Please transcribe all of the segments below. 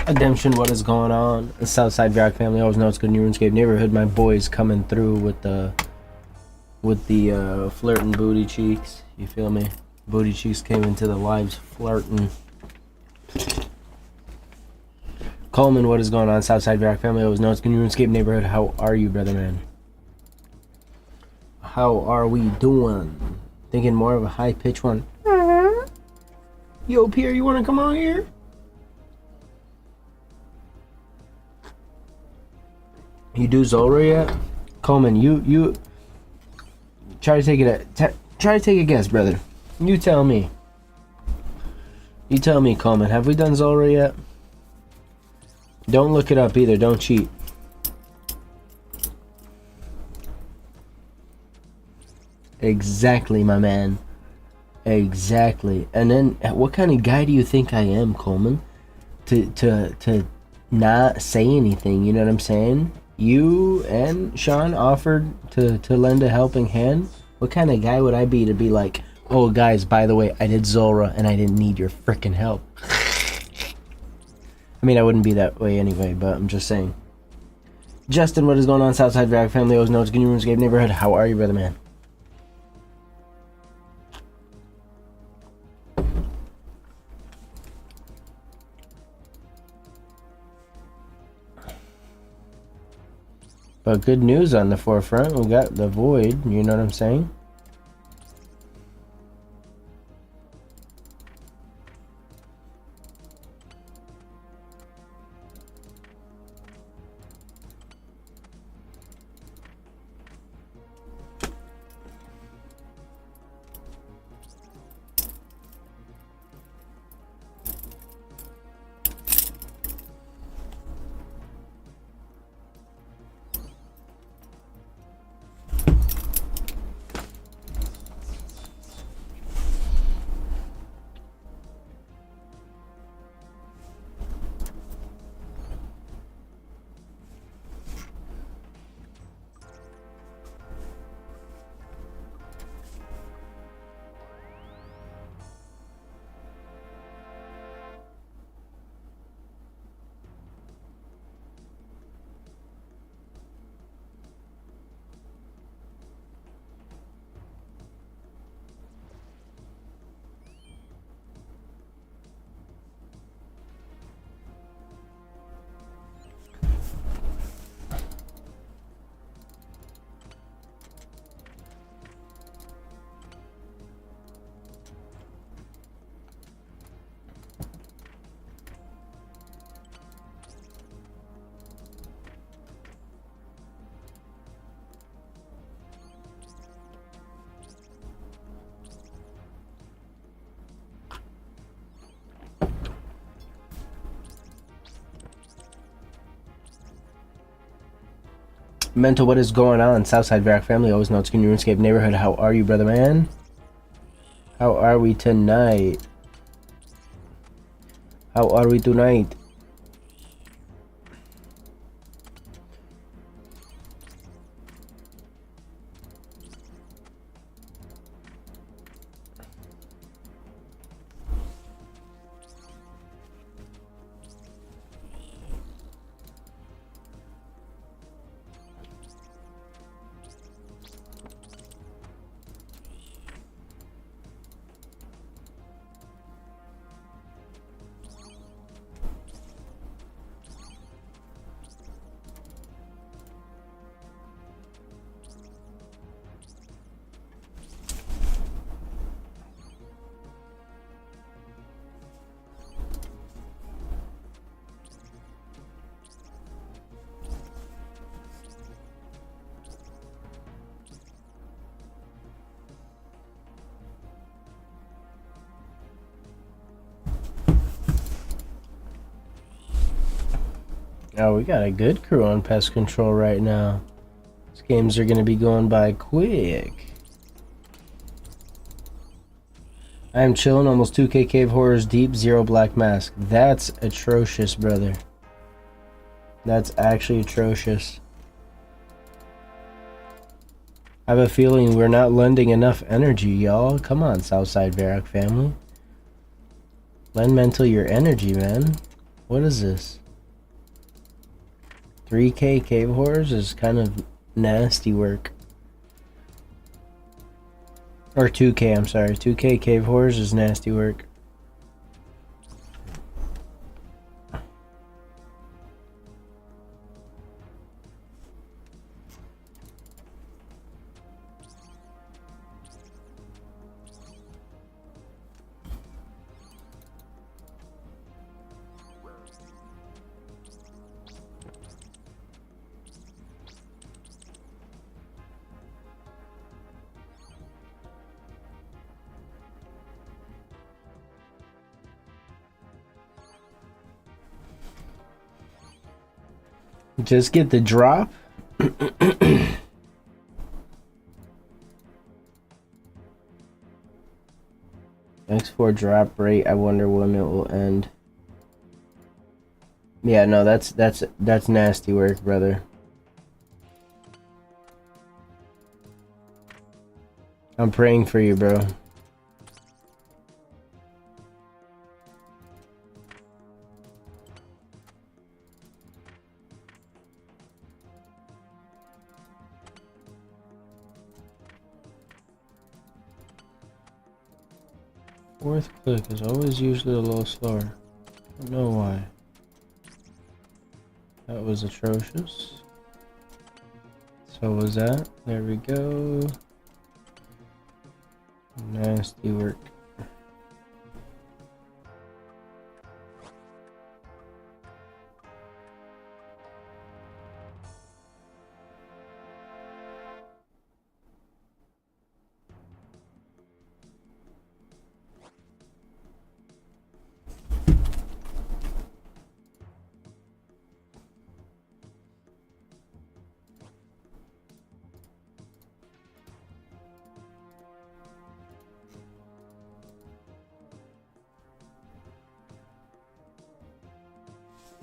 Redemption, what is going on? The SouthSide Varrock family always know it's good in your RuneScape neighborhood. My boys coming through with the flirting booty cheeks. You feel me? Booty cheeks came into the lives flirting. Coleman, what is going on? SouthSide Varrock family always know it's good in your RuneScape neighborhood. How are you, brother man? How are we doing? Thinking more of a high pitch one. Yo, Pierre, you wanna come on here? You do Zolra yet? Coleman, you try to take a guess, brother. You tell me. You tell me, Coleman. Have we done Zolra yet? Don't look it up either. Don't cheat. Exactly, my man. Exactly. And then, what kind of guy do you think I am, Coleman? To not say anything. You know what I'm saying? You and Sean offered to lend a helping hand. What kind of guy would I be to be like, oh guys, by the way, I did Zolra and I didn't need your frickin' help? I mean, I wouldn't be that way anyway, but I'm just saying. Justin, what is going on? SouthSide Varrock family always knows good in your RuneScape neighborhood. How are you, brother man? But good news on the forefront. We got the void, you know what I'm saying? Mental, what is going on? SouthSide Varrock family always know it's good in your RuneScape neighborhood. How are you, brother man? How are we tonight? How are we tonight? Oh, we got a good crew on pest control right now. These games are going to be going by quick. I am chilling, almost 2k cave horrors deep, 0 black mask. That's atrocious, brother. That's actually atrocious. I have a feeling we're not lending enough energy, y'all. Come on, SouthSide Varrock family. Lend mental your energy, man. What is this? 3K cave horrors is kind of nasty work. Or 2K, I'm sorry. 2K cave horrors is nasty work. Just get the drop. X4 drop rate. I wonder when it will end. Yeah, no, that's nasty work, brother. I'm praying for you, bro. Fourth click is always usually a little slower. I don't know why. That was atrocious. So was that. There we go. Nasty work.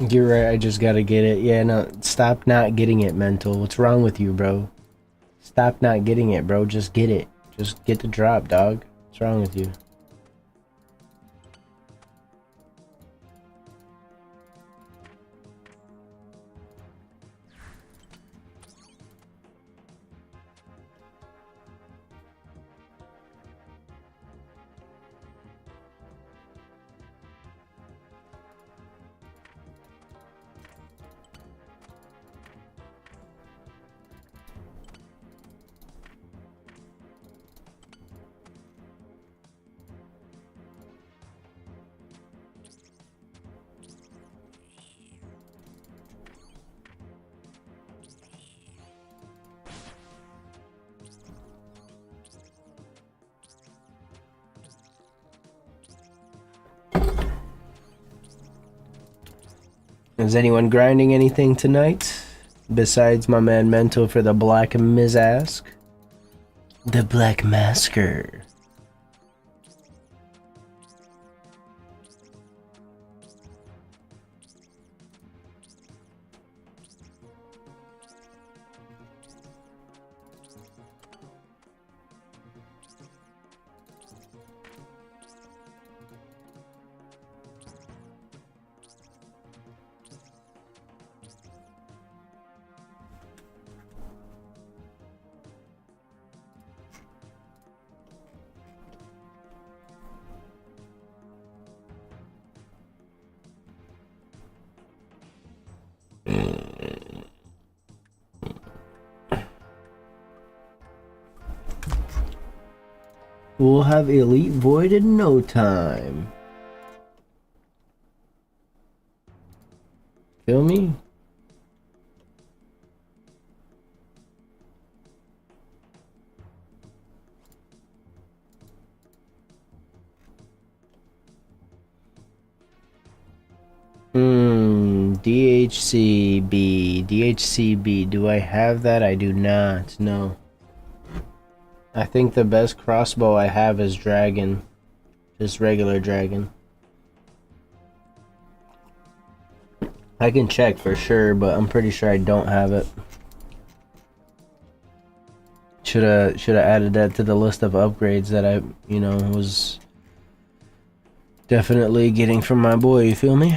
You're right, I just gotta get it. Yeah, no, stop not getting it, mental. What's wrong with you, bro? Stop not getting it, bro. Just get it. Just get the drop, dog. What's wrong with you? Is anyone grinding anything tonight? Besides my man Mental for the Black Mizask? The Black Masker. We'll have Elite Void in no time. Feel me? DHCB. DHCB. Do I have that? I do not. No. I think the best crossbow I have is dragon. Just regular dragon. I can check for sure, but I'm pretty sure I don't have it. Should have added that to the list of upgrades that I, was definitely getting from my boy, you feel me?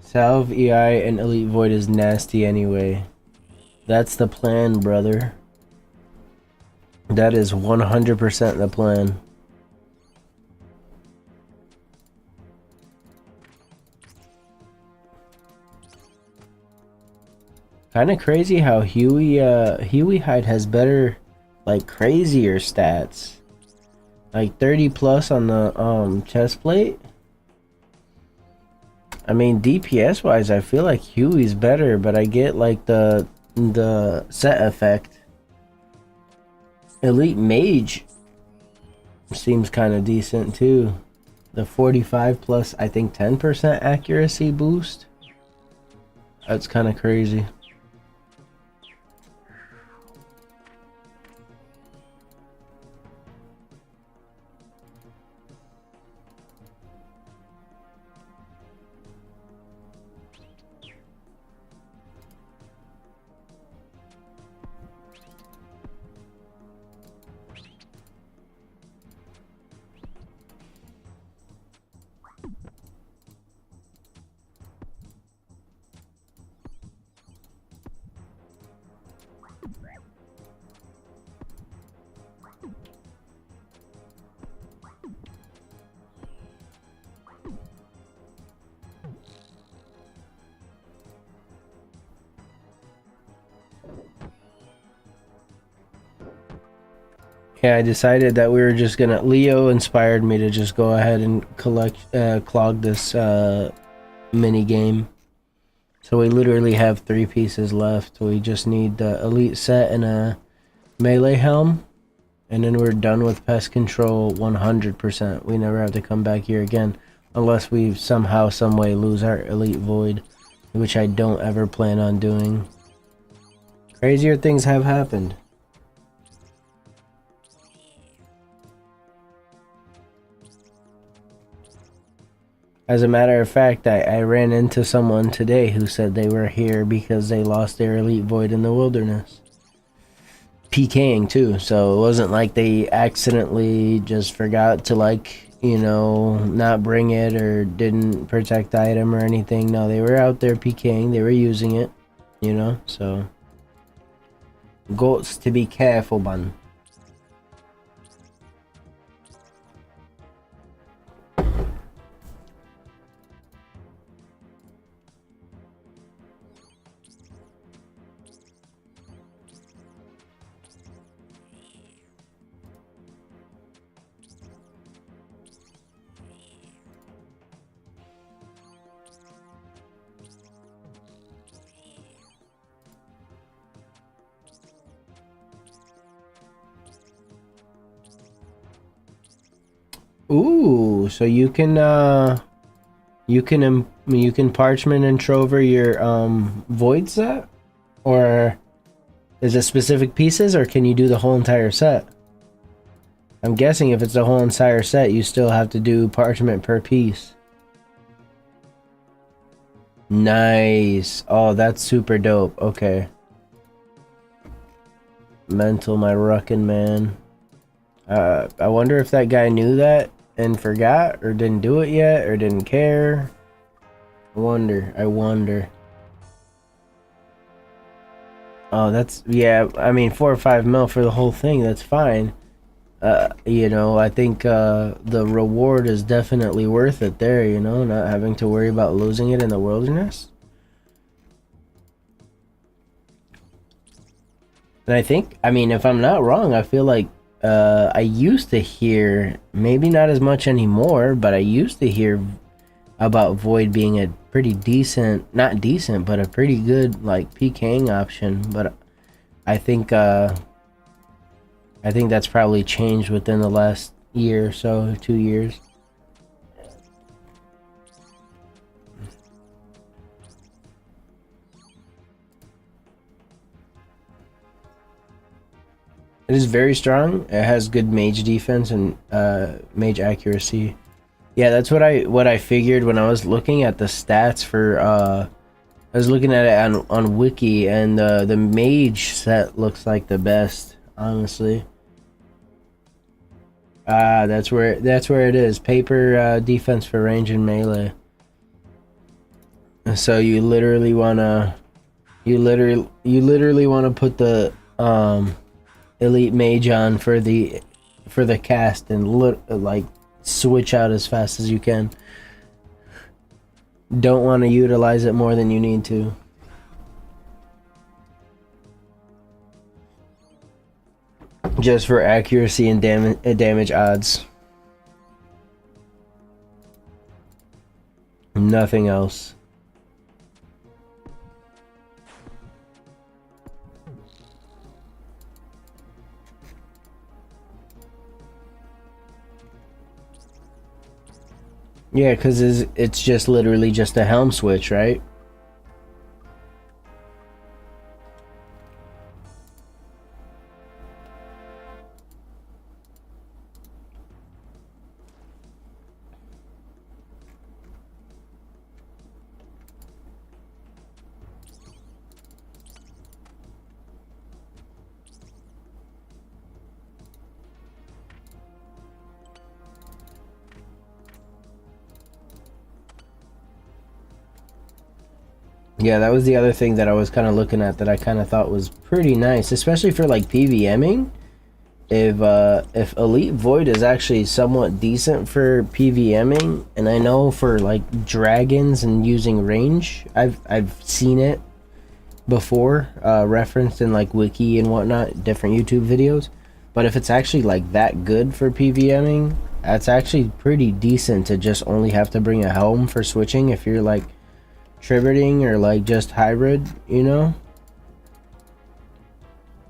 Salve EI and Elite Void is nasty anyway. That's the plan, brother. That is 100% the plan. Kind of crazy how Huey Hide has better, like, crazier stats. Like 30 plus on the chest plate. I mean, DPS wise, I feel like Huey's better, but I get like the set effect. Elite Mage seems kind of decent too. The 45 plus, I think 10% accuracy boost. That's kind of crazy. Yeah, I decided that we were just gonna. Leo inspired me to just go ahead and clog this mini game. So we literally have 3 pieces left. We just need the elite set and a melee helm, and then we're done with pest control 100%. We never have to come back here again, unless we somehow, some way lose our elite void, which I don't ever plan on doing. Crazier things have happened. As a matter of fact, I ran into someone today who said they were here because they lost their elite void in the wilderness. PKing too, so it wasn't like they accidentally just forgot to, like, not bring it or didn't protect the item or anything. No, they were out there PKing, they were using it, so. Goats to be careful, man. Ooh, so you can parchment and trover your void set, or is it specific pieces, or can you do the whole entire set? I'm guessing if it's the whole entire set, you still have to do parchment per piece. Nice. Oh, that's super dope. Okay. Mental, my ruckin' man. I wonder if that guy knew that and forgot, or didn't do it yet, or didn't care. I wonder. Oh, that's, yeah, I mean, 4 or 5 mil for the whole thing, that's fine. I think the reward is definitely worth it there, not having to worry about losing it in the wilderness. And I think, I mean, if I'm not wrong, I feel like I used to hear, maybe not as much anymore, but I used to hear about Void being a pretty decent, not decent, but a pretty good, like, PKing option. But I think that's probably changed within the last year or so, 2 years. It is very strong. It has good mage defense and mage accuracy. Yeah, that's what I figured when I was looking at the stats for I was looking at it on Wiki, and the mage set looks like the best, honestly. Ah, that's where it is. Paper defense for range and melee. So you literally wanna put the elite mage on for the cast and like switch out as fast as you can. Don't want to utilize it more than you need to. Just for accuracy and damage odds. Nothing else. Yeah, because it's just literally just a helm switch, right? Yeah, that was the other thing that I was kind of looking at that I kind of thought was pretty nice, especially for like PVMing. If Elite Void is actually somewhat decent for PVMing, and I know for like dragons and using range, I've seen it before, referenced in like Wiki and whatnot, different YouTube videos. But if it's actually like that good for PVMing, that's actually pretty decent to just only have to bring a helm for switching if you're like tributing or like just hybrid, you know.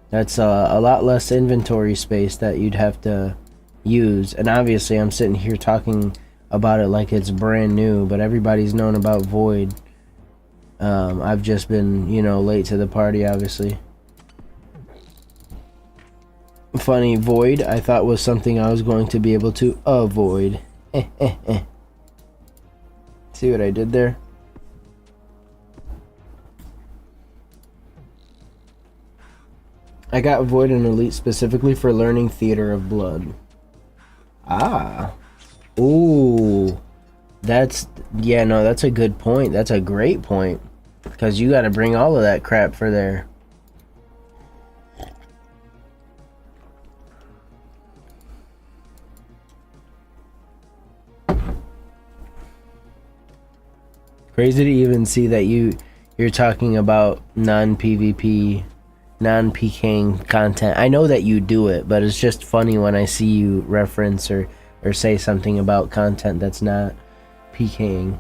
That's a lot less inventory space that you'd have to use. And obviously I'm sitting here talking about it like it's brand new, but everybody's known about Void. I've just been, you know, late to the party, obviously. Funny, Void I thought was something I was going to be able to avoid. See what I did there? I got Void and Elite specifically for learning Theater of Blood. Ah. Ooh. That's, yeah, no, that's a good point. That's a great point. Because you gotta bring all of that crap for there. Crazy to even see that you're talking about non-PvP, non-PKing content. I know that you do it, but it's just funny when I see you reference or say something about content that's not PKing.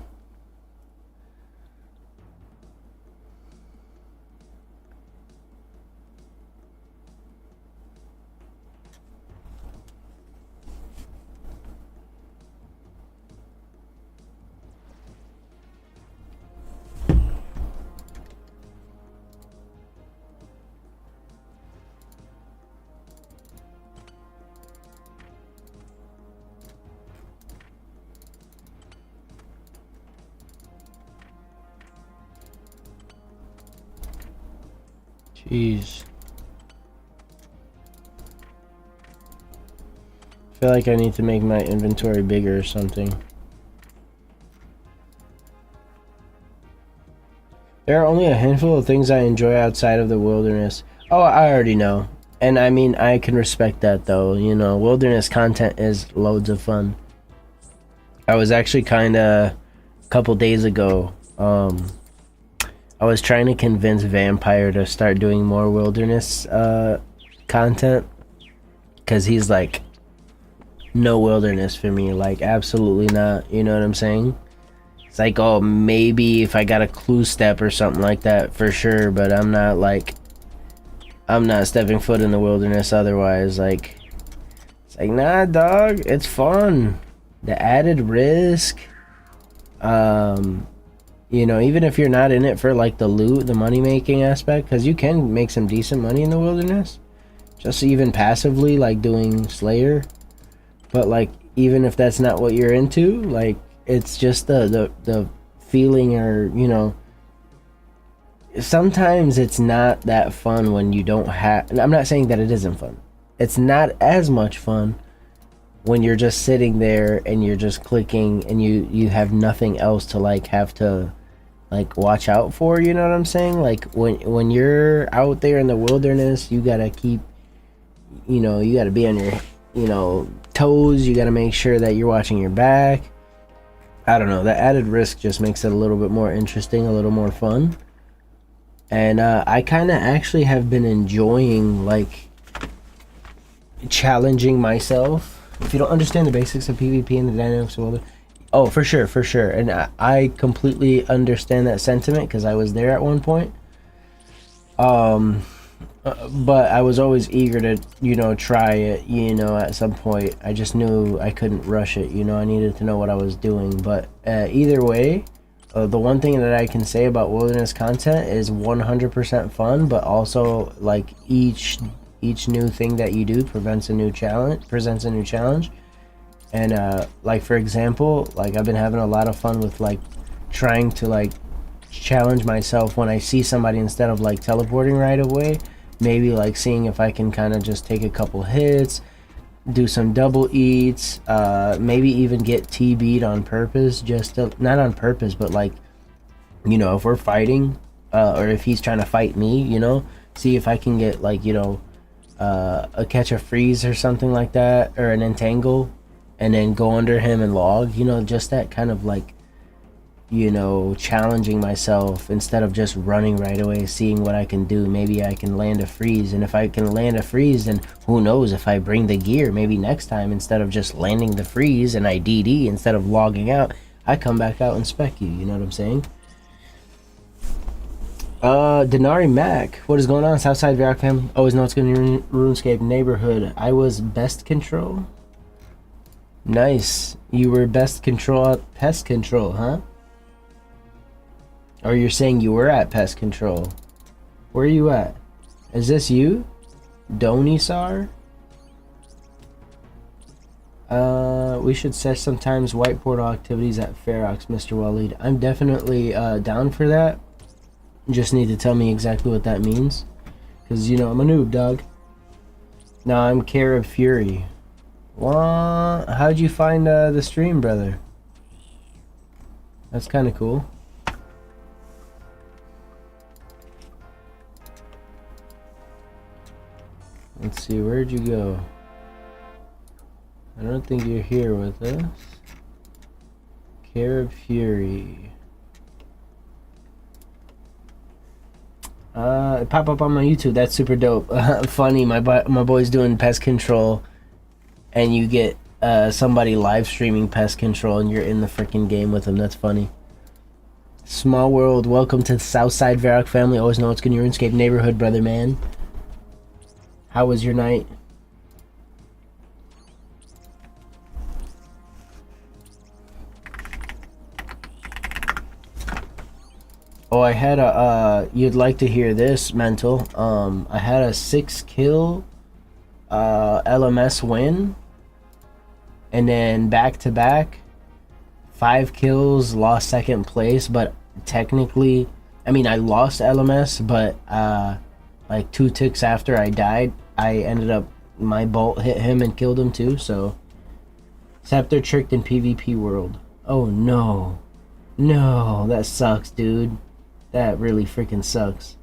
Jeez. I feel like I need to make my inventory bigger or something. There are only a handful of things I enjoy outside of the wilderness. Oh, I already know. And I mean, I can respect that though. You know, wilderness content is loads of fun. I was actually kind of, a couple days ago, I was trying to convince Vampire to start doing more wilderness content, because he's like, no wilderness for me, like absolutely not, you know what I'm saying? It's like, oh, maybe if I got a clue step or something like that for sure, but I'm not stepping foot in the wilderness otherwise. Like, it's like, nah, dog, it's fun. The added risk, you know, even if you're not in it for like the loot, the money making aspect, because you can make some decent money in the wilderness. just even passively, like doing Slayer. But like, even if that's not what you're into, like, it's just the feeling, or you know, sometimes it's not that fun when you don't have. I'm not saying that it isn't fun. It's not as much fun when you're just sitting there and you're just clicking and you have nothing else to like have to like watch out for, you know what I'm saying? Like when you're out there in the wilderness, you gotta keep, you know, you gotta be on your, you know, toes. You gotta make sure that you're watching your back. I don't know, the added risk just makes it a little bit more interesting, a little more fun. And I kind of actually have been enjoying like challenging myself. If you don't understand the basics of PvP and the dynamics of other, oh, for sure, and I completely understand that sentiment because I was there at one point. But I was always eager to, you know, try it. You know, at some point, I just knew I couldn't rush it. You know, I needed to know what I was doing. But either way, the one thing that I can say about wilderness content is 100% fun, but also like each new thing that you do presents a new challenge. And like for example, like I've been having a lot of fun with like trying to like challenge myself when I see somebody, instead of like teleporting right away, maybe like seeing if I can kind of just take a couple hits, do some double eats, maybe even get TB'd on purpose, just to, not on purpose, but like, you know, if we're fighting, or if he's trying to fight me, you know, see if I can get like, you know, a catch a freeze or something like that, or an entangle, and then go under him and log, you know, just that kind of like, you know, challenging myself instead of just running right away, seeing what I can do. Maybe I can land a freeze, and if I can land a freeze, then who knows, if I bring the gear, maybe next time, instead of just landing the freeze and I DD instead of logging out, I come back out and spec you, you know what I'm saying? Denari Mac, what is going on? Southside Varrock Fam, always know it's going to be RuneScape neighborhood. I was best control. Nice. You were best control at pest control, huh? Or you're saying you were at pest control. Where are you at? Is this you? Donisar? We should set sometimes white portal activities at Ferox, Mr. Waleed. I'm definitely down for that. Just need to tell me exactly what that means. Because, you know, I'm a noob, dog. No, I'm Carib Fury. What? How'd you find the stream, brother? That's kind of cool. Let's see, where'd you go? I don't think you're here with us. Carib Fury. It pop up on my YouTube. That's super dope. Funny, my boy's doing pest control, and you get somebody live streaming pest control, and you're in the freaking game with them. That's funny. Small world. Welcome to the Southside Varrock family. Always know it's good in your RuneScape neighborhood, brother man. How was your night? Oh, I had a, you'd like to hear this, Mental. I had a 6-kill, LMS win. And then back-to-back, 5 kills, lost second place. But technically, I mean, I lost LMS, but, like 2 ticks after I died, I ended up, my bolt hit him and killed him too, so. Scepter tricked in PvP world. Oh no. No, that sucks, dude. That really freaking sucks.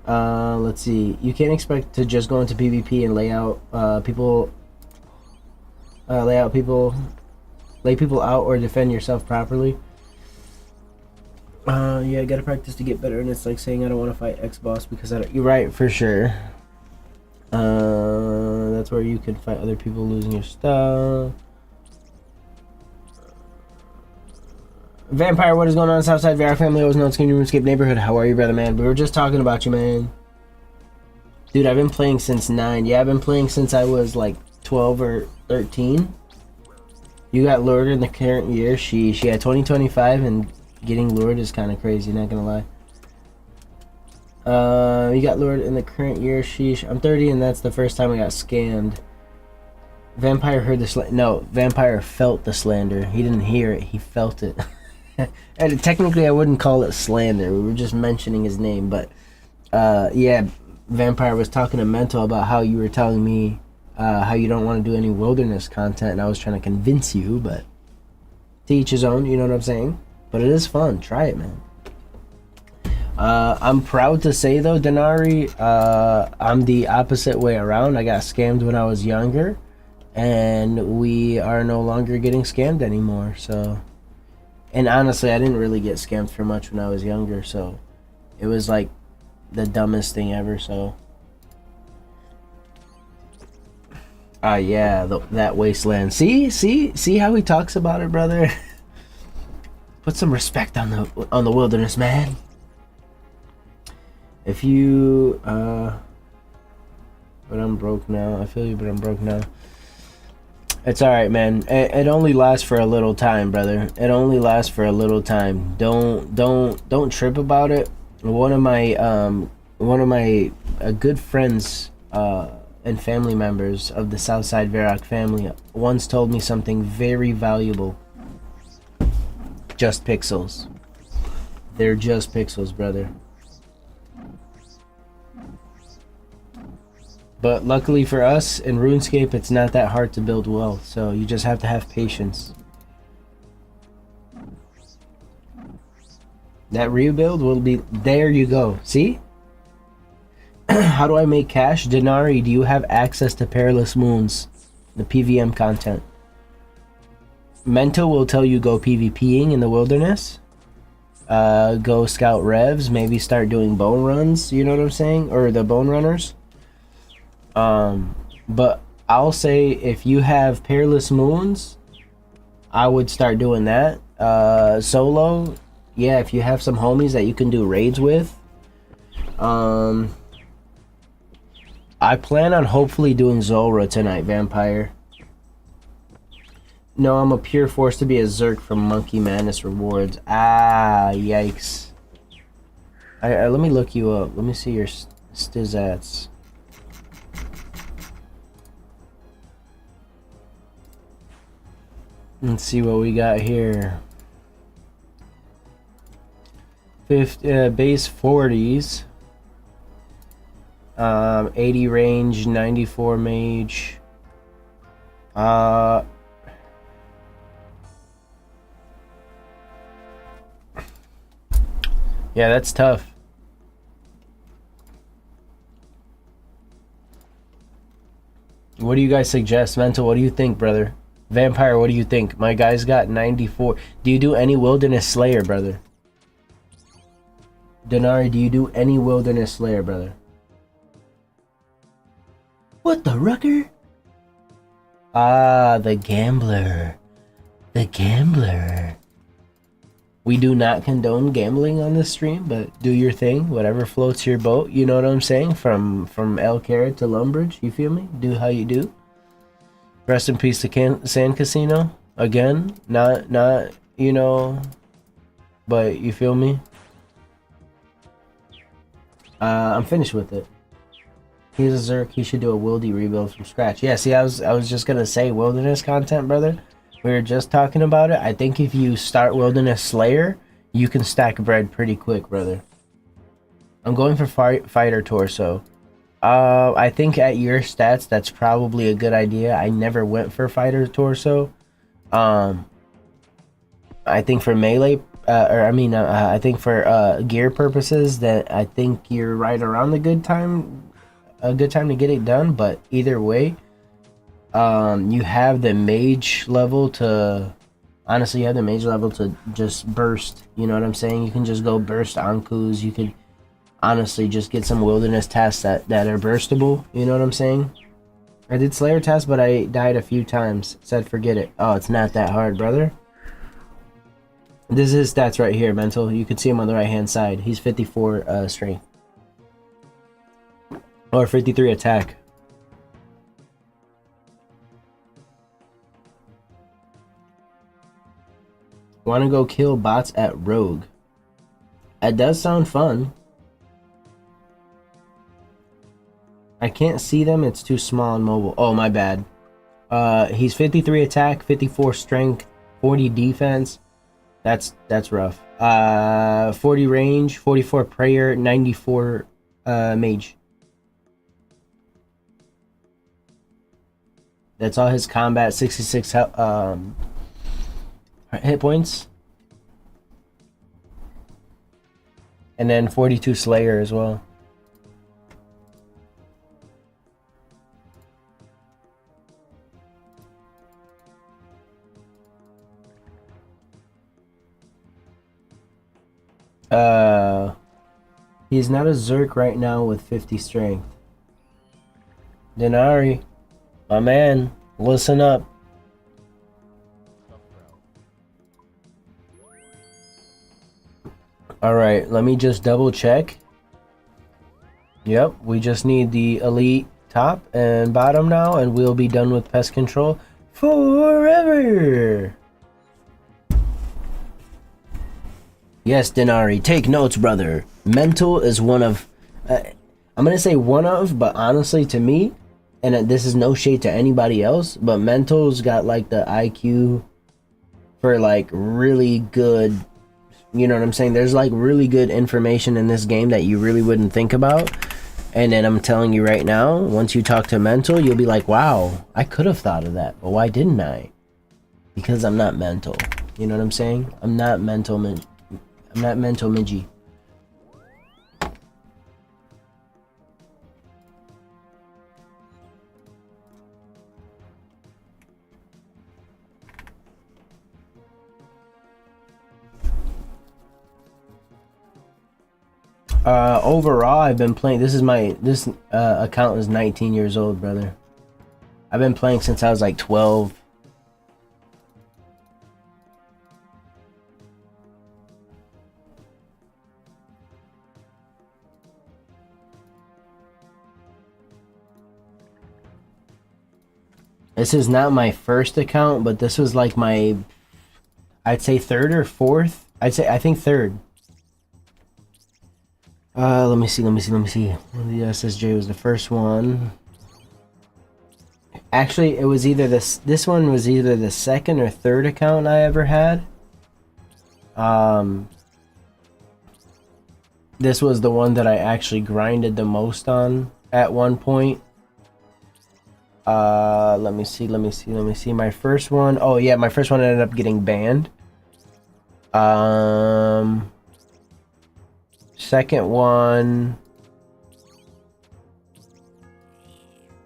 Let's see. You can't expect to just go into PvP and lay people out or defend yourself properly. Yeah, I gotta practice to get better, and it's like saying I don't want to fight X-Boss because I don't. You're right, for sure. That's where you can fight other people losing your stuff. Vampire, what is going on? Southside Varrock family, always know it's going to be RuneScape neighborhood. How are you, brother, man? We were just talking about you, man. Dude, I've been playing since 9. Yeah, I've been playing since I was like 12 or 13. You got lured in the current year. She had 2025, and getting lured is kind of crazy, not gonna lie. You got lured in the current year. Sheesh. I'm 30 and that's the first time I got scammed. Vampire heard the no, Vampire felt the slander. He didn't hear it, he felt it. And technically I wouldn't call it slander. We were just mentioning his name, but yeah, Vampire was talking to Mental about how you were telling me how you don't want to do any wilderness content, and I was trying to convince you, but to each his own, you know what I'm saying? But it is fun. Try it, man. I'm proud to say though, Denari, I'm the opposite way around. I got scammed when I was younger, and we are no longer getting scammed anymore. So, and honestly, I didn't really get scammed for much when I was younger, so it was like the dumbest thing ever. So, yeah, that wasteland. See how he talks about it, brother. Put some respect on the wilderness, man. If you, but I'm broke now. I feel you, but I'm broke now. It's alright, man. It only lasts for a little time, brother. It only lasts for a little time. Don't trip about it. One of my good friends and family members of the SouthSide Varrock family once told me something very valuable. Just pixels. They're just pixels, brother. But luckily for us, in RuneScape, it's not that hard to build wealth, so you just have to have patience. That rebuild will be... There you go. See? How do I make cash? Denari, do you have access to Perilous Moons? The PVM content. Mento will tell you go PvPing in the wilderness. Go scout revs. Maybe start doing bone runs, you know what I'm saying? Or the bone runners. But I'll say if you have Perilous Moons, I would start doing that. Solo, yeah, if you have some homies that you can do raids with. I plan on hopefully doing Zulrah tonight, Vampire. No, I'm a pure force to be a Zerk from Monkey Madness Rewards. Ah, yikes. Let me look you up. Let me see your stizats. Let's see what we got here. Base 40s. 80 range, 94 mage. Yeah, that's tough. What do you guys suggest? Mental, what do you think, brother? Vampire, what do you think? My guy's got 94. Do you do any Wilderness Slayer, brother? Denari, do you do any Wilderness Slayer, brother? What the rucker? Ah, the gambler. The gambler. We do not condone gambling on this stream, but do your thing. Whatever floats your boat, you know what I'm saying? From El Carrot to Lumbridge, you feel me? Do how you do. Rest in peace to Sand Casino. Again, not you know, but you feel me? I'm finished with it. He's a Zerk. He should do a Wildy rebuild from scratch. Yeah, see, I was just gonna say wilderness content, brother. We were just talking about it. I think if you start Wilderness Slayer, you can stack bread pretty quick, brother. I'm going for fighter torso. I think at your stats, that's probably a good idea. I never went for fighter torso. I think for melee, I think for gear purposes, that I think you're right around a good time to get it done. But either way, you have the mage level to, honestly, you have the mage level to just burst. You know what I'm saying? You can just go burst Ankus. You could honestly just get some wilderness tasks that are burstable. You know what I'm saying? I did Slayer tasks, but I died a few times. Said forget it. Oh, it's not that hard, brother. This is his stats right here, Mental. You can see him on the right hand side. He's 54 strength. Or 53 attack. Want to go kill bots at Rogue? That does sound fun. I can't see them. It's too small and mobile. Oh, my bad. He's 53 attack, 54 strength, 40 defense. That's rough. 40 range, 44 prayer, 94 mage. That's all his combat. 66 hit points, and then 42 slayer as well. He's not a Zerk right now with 50 strength. Denari, my man, listen up. Alright, let me just double check. Yep, we just need the elite top and bottom now, and we'll be done with pest control forever. Yes, Denari, take notes, brother. Mental is one of, I'm gonna say one of, but honestly to me, and this is no shade to anybody else, but Mental's got like the IQ for like really good, you know what I'm saying? There's like really good information in this game that you really wouldn't think about. And then I'm telling you right now, once you talk to Mental, you'll be like, wow, I could have thought of that, but why didn't I? Because I'm not mental. You know what I'm saying? I'm not mental, I'm not mental midgy. Overall, I've been playing. This account is 19 years old, brother. I've been playing since I was like 12. This is not my first account, but this was like my, I'd say third or fourth. I think third. Let me see. The SSJ was the first one. Actually, it was either this one was either the second or third account I ever had. This was the one that I actually grinded the most on at one point. Let me see. My first one, oh yeah, my first one ended up getting banned. Second one,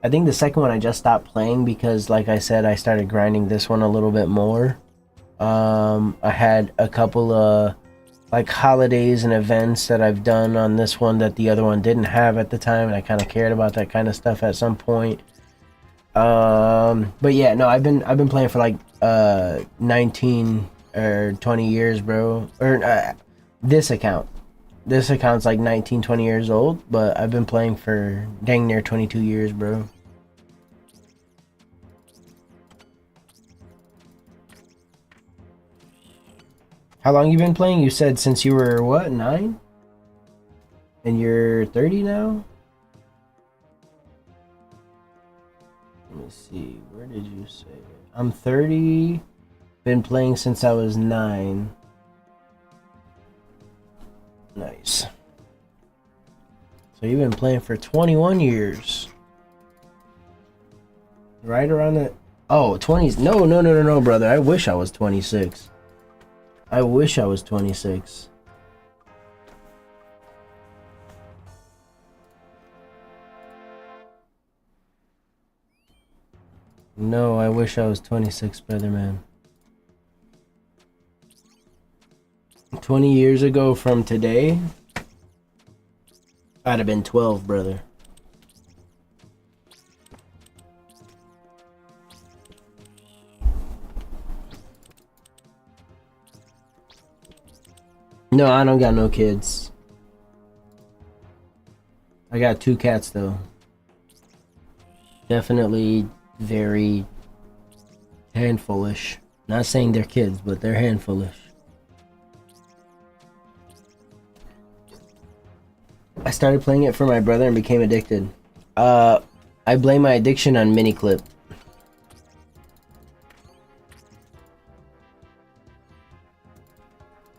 I think the second one I just stopped playing because, like I said, I started grinding this one a little bit more. I had a couple of like holidays and events that I've done on this one that the other one didn't have at the time, and I kind of cared about that kind of stuff at some point. But yeah, no, I've been playing for like 19 or 20 years, bro. Or this account's like 19, 20 years old, but I've been playing for dang near 22 years, bro. How long you been playing? You said since you were what, 9? And you're 30 now? Let me see, where did you say it? I'm 30, been playing since I was 9. Nice. So you've been playing for 21 years. Right around the... Oh, 20s. No, brother. I wish I was 26. I wish I was 26. No, I wish I was 26, brother, man. 20 years ago from today, I'd have been 12, brother. No, I don't got no kids. I got 2 cats, though. Definitely very handfulish. Not saying they're kids, but they're handfulish. I started playing it for my brother and became addicted. I blame my addiction on miniclip.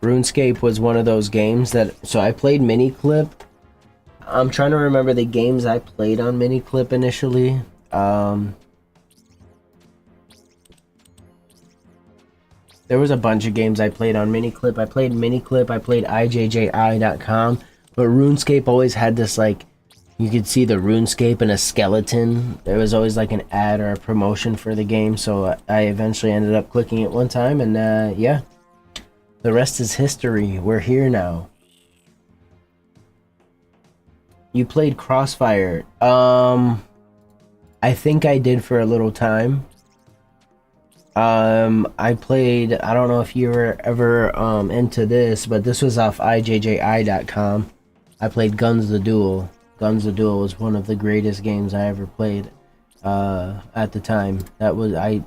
RuneScape was one of those games that, so I played miniclip. I'm trying to remember the games I played on miniclip initially. There was a bunch of games I played on miniclip. I played miniclip, I played IJJI.com, but RuneScape always had this, like, you could see the RuneScape and a skeleton. There was always like an ad or a promotion for the game, so I eventually ended up clicking it one time, and yeah, the rest is history. We're here now. You played Crossfire. I think I did for a little time. I played, I don't know if you were ever into this, but this was off IJJI.com. I played Guns the Duel. Guns the Duel was one of the greatest games I ever played at the time. That was, I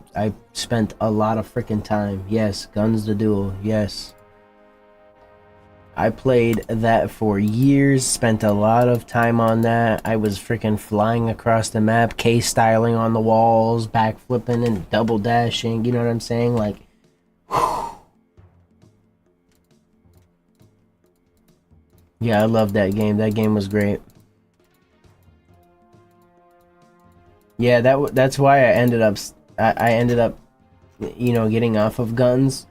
spent a lot of freaking time. Yes, Guns the Duel, yes. I played that for years, spent a lot of time on that. I was freaking flying across the map, K-styling on the walls, backflipping and double dashing, you know what I'm saying? Like, whew. Yeah, I love that game. That game was great. Yeah, that's why I ended up, you know, getting off of guns,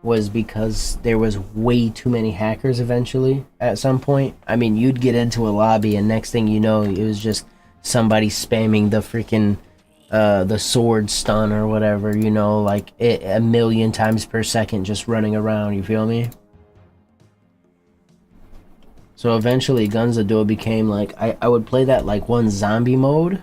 was because there was way too many hackers eventually at some point. I mean, you'd get into a lobby and next thing you know, it was just somebody spamming the freaking the sword stun or whatever, you know, like a million times per second just running around, you feel me? So eventually Guns of Duel became like, I would play that like one zombie mode.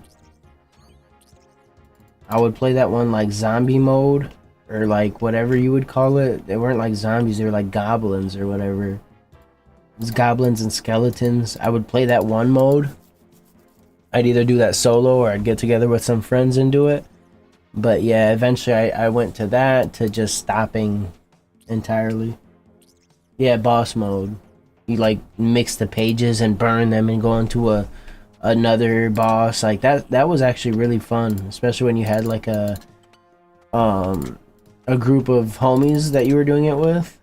I would play that one like zombie mode, or like whatever you would call it. They weren't like zombies, they were like goblins or whatever. It was goblins and skeletons. I would play that one mode. I'd either do that solo or I'd get together with some friends and do it. But yeah, eventually I went to that, to just stopping entirely. Yeah, boss mode. You like mix the pages and burn them and go into another boss. Like that was actually really fun, especially when you had like a group of homies that you were doing it with.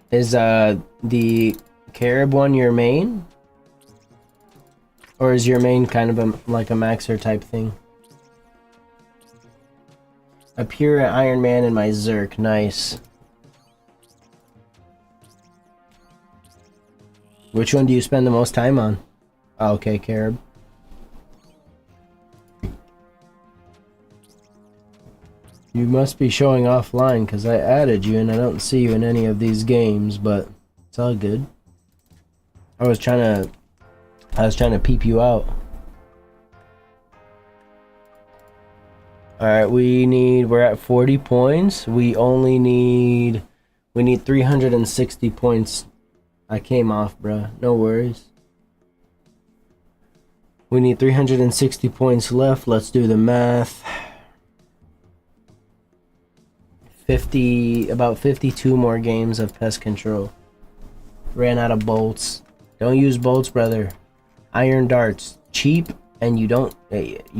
Is the Carib one your main? Or is your main kind of like a maxer type thing? A pure Iron Man and my Zerk, nice. Which one do you spend the most time on? Oh, okay, Carib. You must be showing offline because I added you and I don't see you in any of these games, but it's all good. I was trying to peep you out. Alright, we're at 40 points. We need 360 points. I came off, bruh. No worries. We need 360 points left. Let's do the math. About 52 more games of pest control. Ran out of bolts. Don't use bolts, brother. Iron darts. Cheap, and you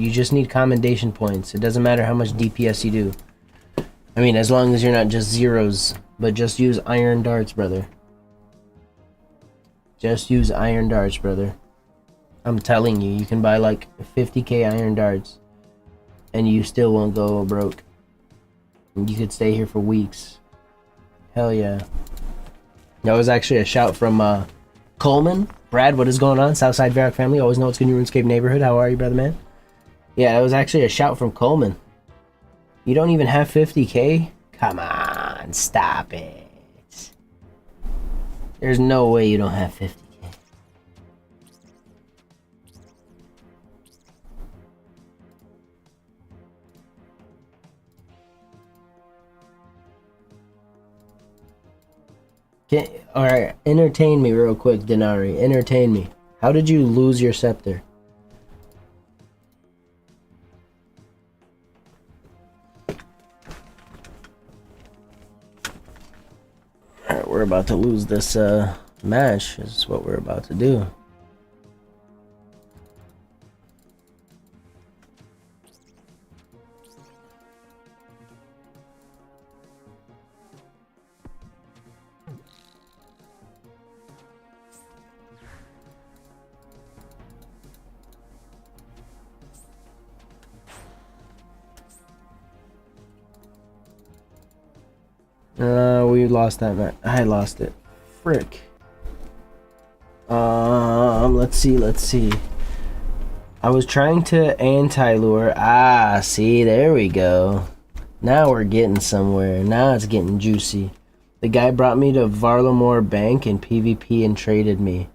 just need commendation points. It doesn't matter how much DPS you do. I mean, as long as you're not just zeros. But just use iron darts, brother. Just use iron darts, brother. I'm telling you, you can buy like 50k iron darts. And you still won't go broke. You could stay here for weeks. Hell yeah. That was actually a shout from Coleman. Brad, what is going on? Southside Varrock family. Always know it's good in your RuneScape neighborhood. How are you, brother man? Yeah, that was actually a shout from Coleman. You don't even have 50k? Come on, stop it. There's no way you don't have 50k. Alright, entertain me real quick, Denari. Entertain me. How did you lose your scepter? we're about to lose this match. Is what we're about to do. We lost that match. I lost it. Frick. Let's see. I was trying to anti-lure. Ah, see, there we go. Now we're getting somewhere. Now it's getting juicy. The guy brought me to Varlamore Bank in PvP and traded me.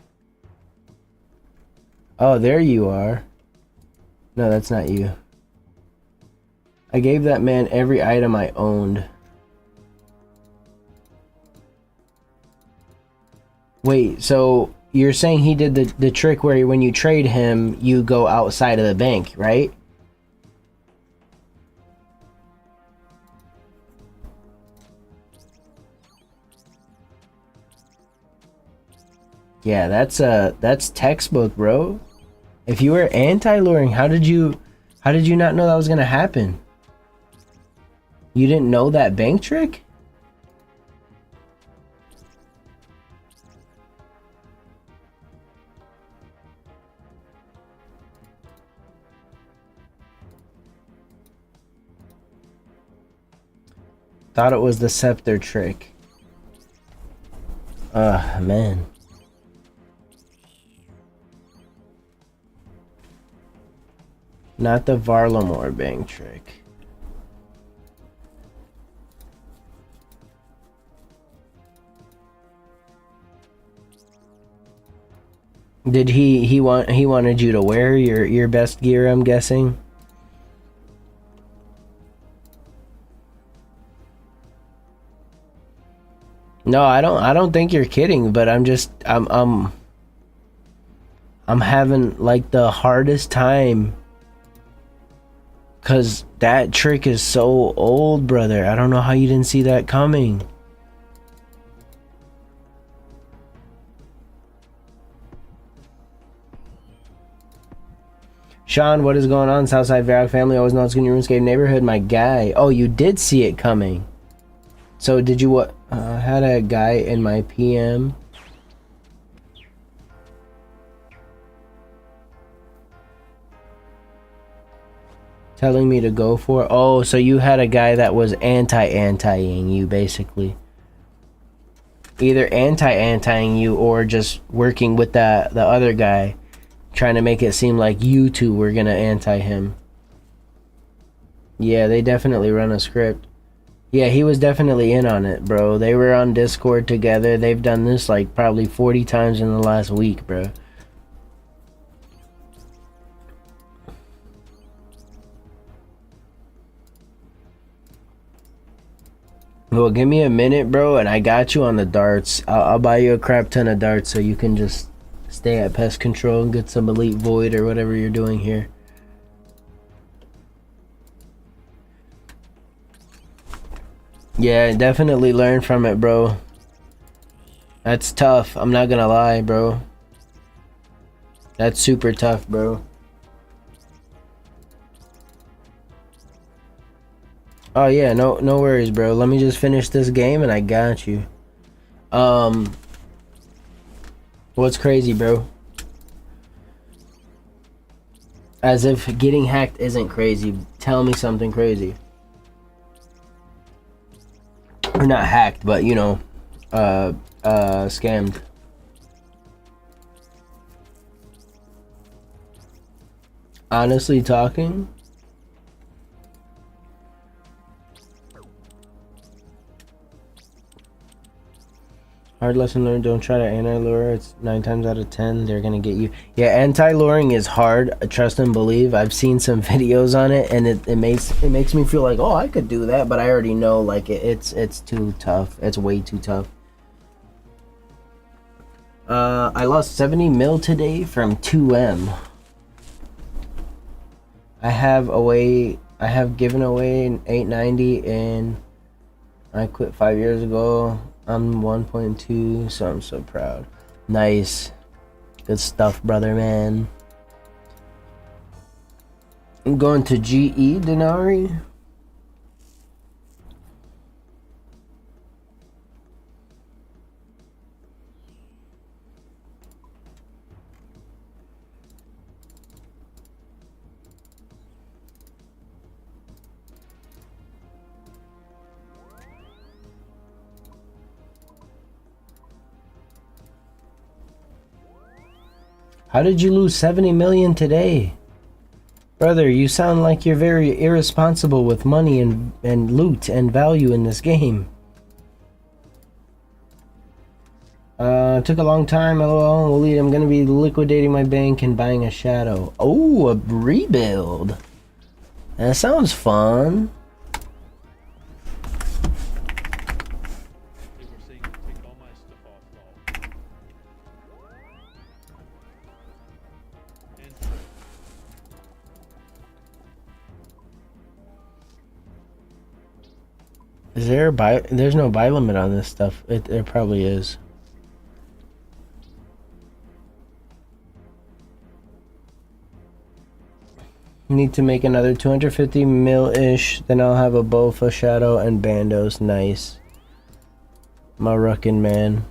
Oh, there you are. No, that's not you. I gave that man every item I owned. Wait, so you're saying he did the trick where when you trade him, you go outside of the bank, right? Yeah, that's textbook, bro. If you were anti-luring, how did you not know that was gonna happen? You didn't know that bank trick? Thought it was the scepter trick. Man. Not the Varlamore bank trick. Did he wanted you to wear your best gear, I'm guessing? No, I don't think you're kidding, but I'm having like the hardest time cuz that trick is so old, brother. I don't know how you didn't see that coming. Sean, what is going on? SouthSide Varrock family, always know it's School Runescape neighborhood, my guy. Oh, you did see it coming. So did you what? I had a guy in my PM. Telling me to go for it. Oh, so you had a guy that was anti-antiing you, basically. Either anti-antiing you or just working with the other guy, trying to make it seem like you two were gonna anti him. Yeah, they definitely run a script. Yeah, he was definitely in on it, bro. They were on Discord together. They've done this like probably 40 times in the last week, bro. Well, give me a minute, bro, and I got you on the darts. I'll buy you a crap ton of darts so you can just stay at pest control and get some elite void or whatever you're doing here. Yeah, definitely learn from it, bro. That's tough. I'm not gonna lie, bro. That's super tough, bro. Oh yeah, no worries, bro. Let me just finish this game and I got you. What's crazy, bro? As if getting hacked isn't crazy. Tell me something crazy. Or not hacked, but you know, scammed. Honestly talking, hard lesson learned, don't try to anti-lure. It's 9 times out of 10 they're gonna get you. Yeah, anti-luring is hard, trust and believe. I've seen some videos on it and it makes me feel like, oh, I could do that, but I already know like it's too tough. It's way too tough. I lost 70 mil today from 2M. I have given away an 890 in I quit 5 years ago. I'm 1.2, so I'm so proud. Nice. Good stuff, brother, man. I'm going to GE, Denari. How did you lose 70 million today? Brother, you sound like you're very irresponsible with money and loot and value in this game. Took a long time, lol. Waleed, I'm gonna be liquidating my bank and buying a shadow. Oh, a rebuild. That sounds fun. Is there a buy? There's no buy limit on this stuff. There probably is. Need to make another 250 mil-ish. Then I'll have a Bofa, Shadow, and Bandos. Nice. My ruckin' man.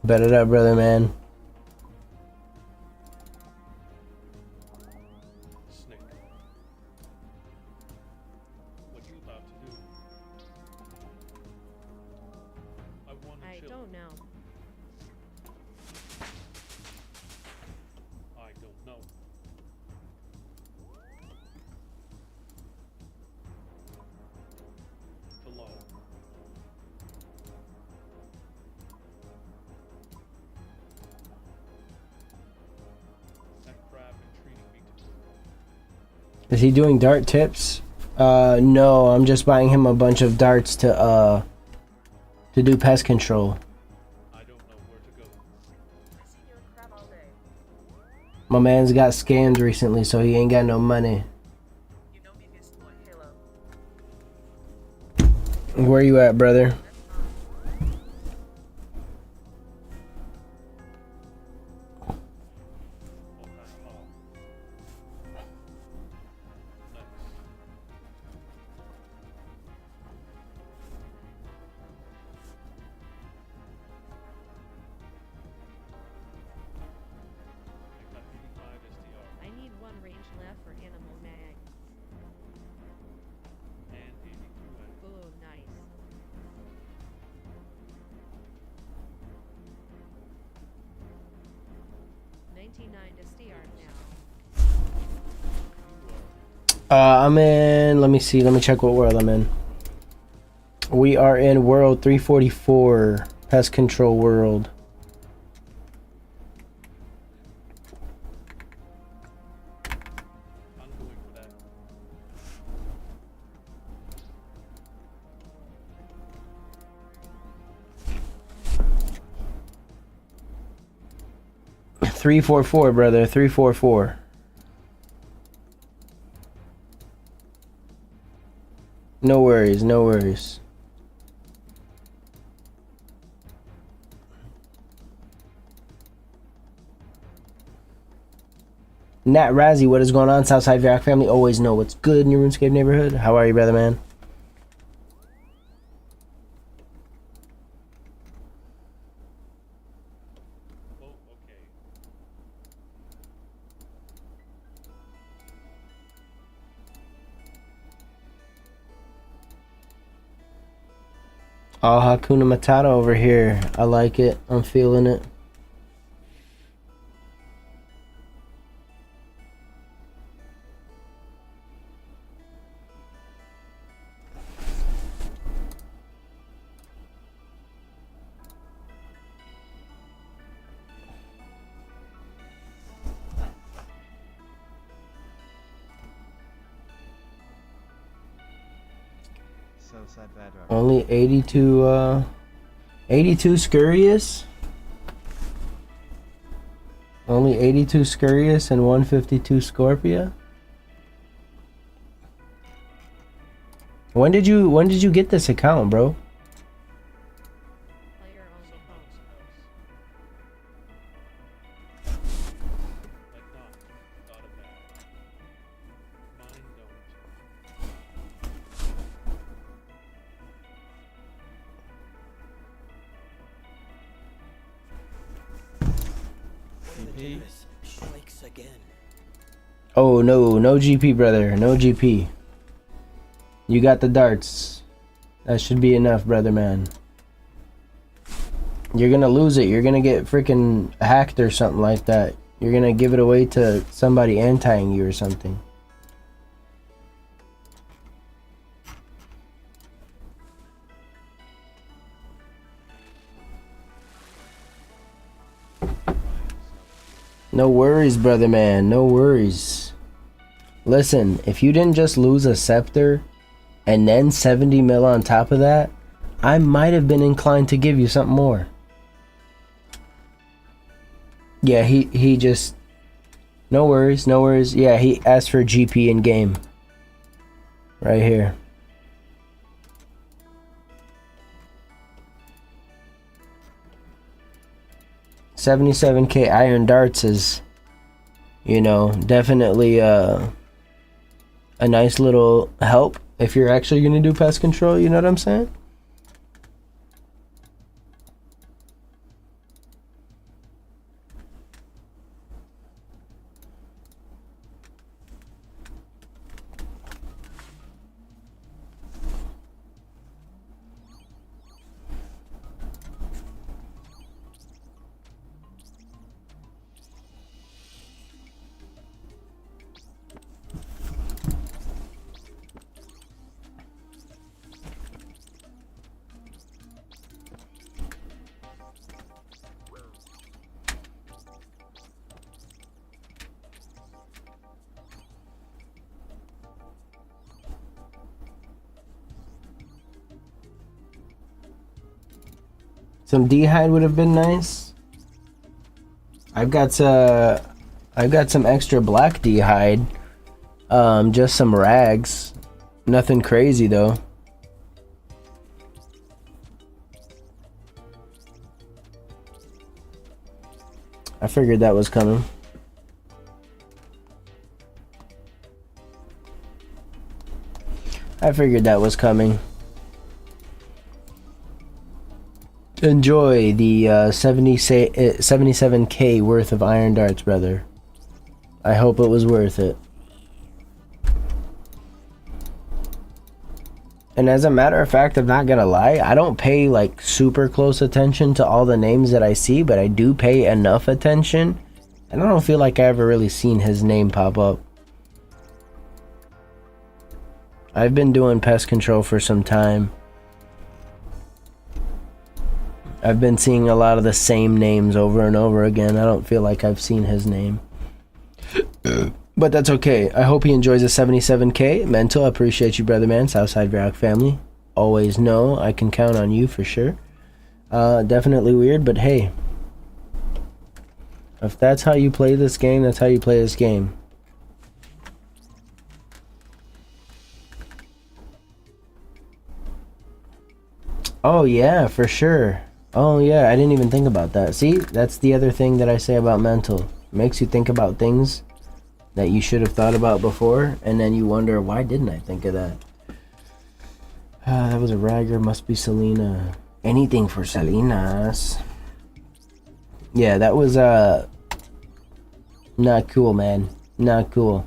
Bet it up, brother, man. I don't know. Is he doing dart tips? No, I'm just buying him a bunch of darts to do pest control. I don't know where to go. I see you in crab all day. My man's got scammed recently, so he ain't got no money. You know me against Lord Halo. Where you at, brother? I need one range left for animal mag. Ooh, nice. $99 SDR now. I'm in. Let me see. Let me check what world I'm in. We are in world 344, pest control world. I'm going for that. 344, brother. 344. No worries. No worries. Nat Razzie, what is going on? Southside Varrock family, always know what's good in your RuneScape neighborhood. How are you, brother, man? Oh, okay. Oh, Hakuna Matata over here. I like it. I'm feeling it. SouthSide Varrock. Only 82, 82 Scurious? Only 82 Scurious and 152 Scorpia? When did you get this account, bro? Player on the phone. Like not a bad. Mine don't. GP. Strikes again. Oh no, no GP, brother, no GP. You got the darts. That should be enough, brother man. You're gonna lose it. You're gonna get freaking hacked or something like that. You're gonna give it away to somebody anti-ing you or something. No worries, brother man. No worries. Listen, if you didn't just lose a scepter and then 70 mil on top of that, I might have been inclined to give you something more. Yeah, he just... No worries, no worries. Yeah, he asked for GP in game. Right here. $77K Iron Darts is, you know, definitely a nice little help if you're actually going to do pest control, you know what I'm saying? Some D-hide would have been nice. I've got some extra black D-hide. Just some rags. Nothing crazy though. I figured that was coming. I figured that was coming. Enjoy the 77K worth of iron darts, brother. I hope it was worth it. And as a matter of fact, I'm not gonna lie, I don't pay like super close attention to all the names that I see, but I do pay enough attention, and I don't feel like I ever really seen his name pop up. I've been doing pest control for some time. I've been seeing a lot of the same names over and over again. I don't feel like I've seen his name. But that's okay. I hope he enjoys the 77K. Mental, I appreciate you, brother man. SouthSide Varrock family. Always know I can count on you for sure. Definitely weird, but hey. If that's how you play this game, that's how you play this game. Oh yeah, for sure. Oh yeah, I didn't even think about that. See, that's the other thing that I say about mental. It makes you think about things that you should have thought about before, and then you wonder, why didn't I think of that? That was a ragger, must be Selena. Anything for Selena's. Yeah, that was not cool, man. Not cool.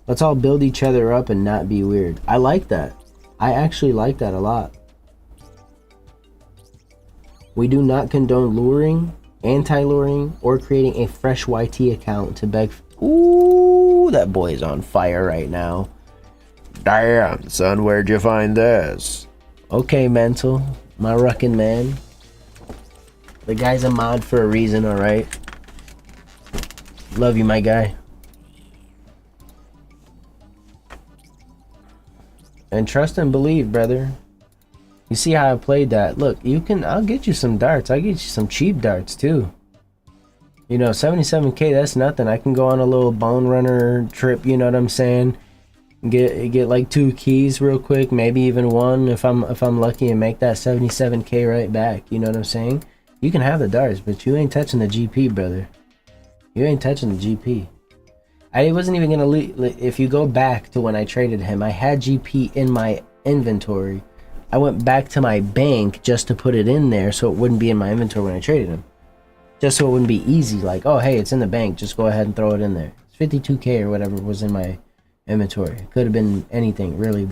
Let's all build each other up and not be weird. I like that. I actually like that a lot. We do not condone luring, anti-luring, or creating a fresh YT account to beg. Ooh, that boy is on fire right now. Damn, son, where'd you find this? Okay, mental, my ruckin' man. The guy's a mod for a reason, alright? Love you, my guy. And trust and believe, brother. You see how I played that? Look, I'll get you some darts. I'll get you some cheap darts too. You know, 77K, that's nothing. I can go on a little bone runner trip, you know what I'm saying? Get like 2 keys real quick, maybe even 1 if I'm lucky, and make that 77K right back, you know what I'm saying? You can have the darts, but you ain't touching the GP, brother. You ain't touching the GP. I wasn't even gonna if you go back to when I traded him, I had GP in my inventory. I went back to my bank just to put it in there so it wouldn't be in my inventory when I traded him. Just so it wouldn't be easy, like, oh hey, it's in the bank, just go ahead and throw it in there. It's 52K or whatever was in my inventory. It could have been anything really,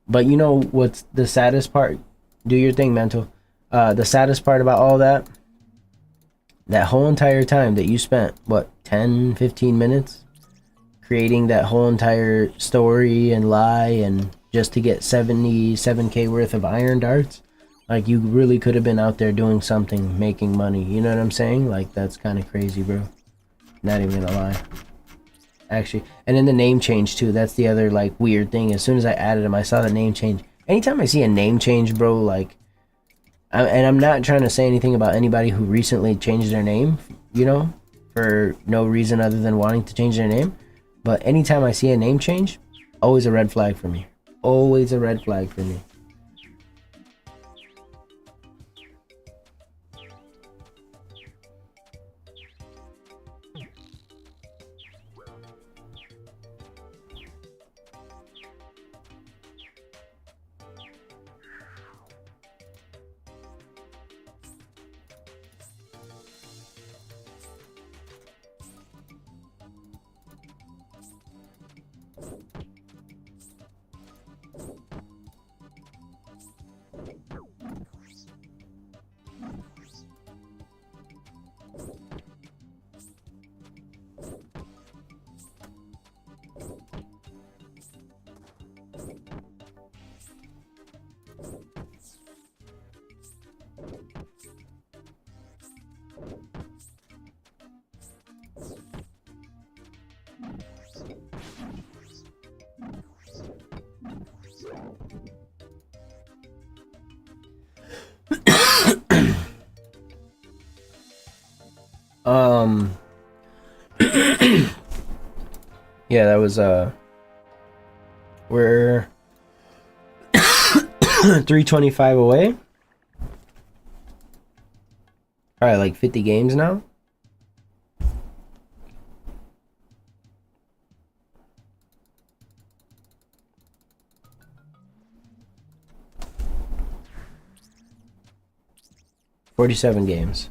but you know what's the saddest part? Do your thing, mental. The saddest part about all that whole entire time that you spent, what, 10-15 minutes creating that whole entire story and lie, and just to get 77K worth of iron darts, like, you really could have been out there doing something, making money, you know what I'm saying? Like, that's kind of crazy, bro. Not even gonna lie. Actually, and then the name change too, that's the other like weird thing. As soon as I added him, I saw the name change. Anytime I see a name change, bro, like, and I'm not trying to say anything about anybody who recently changed their name, you know, for no reason other than wanting to change their name, but anytime I see a name change, always a red flag for me. Always a red flag for me. Yeah, that was we're 325 away. Probably like 50 games now. $47 games.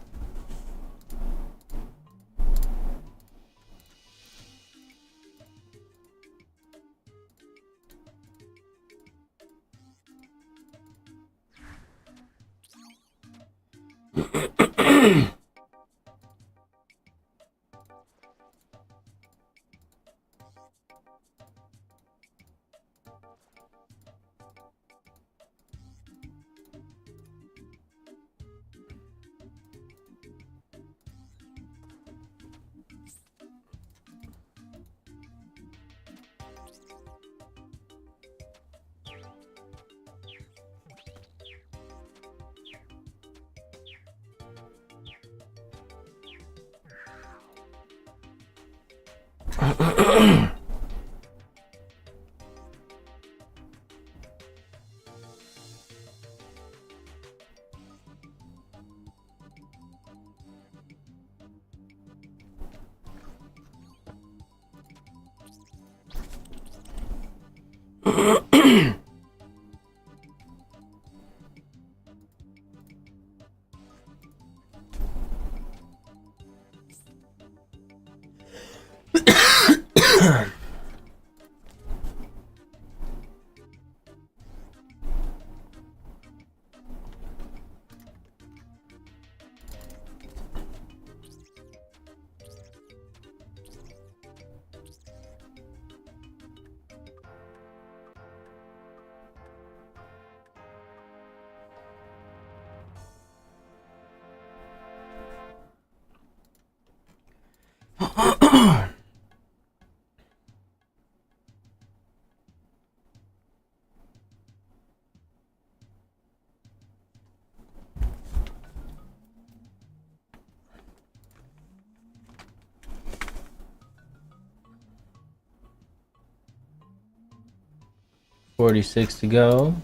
46 to go.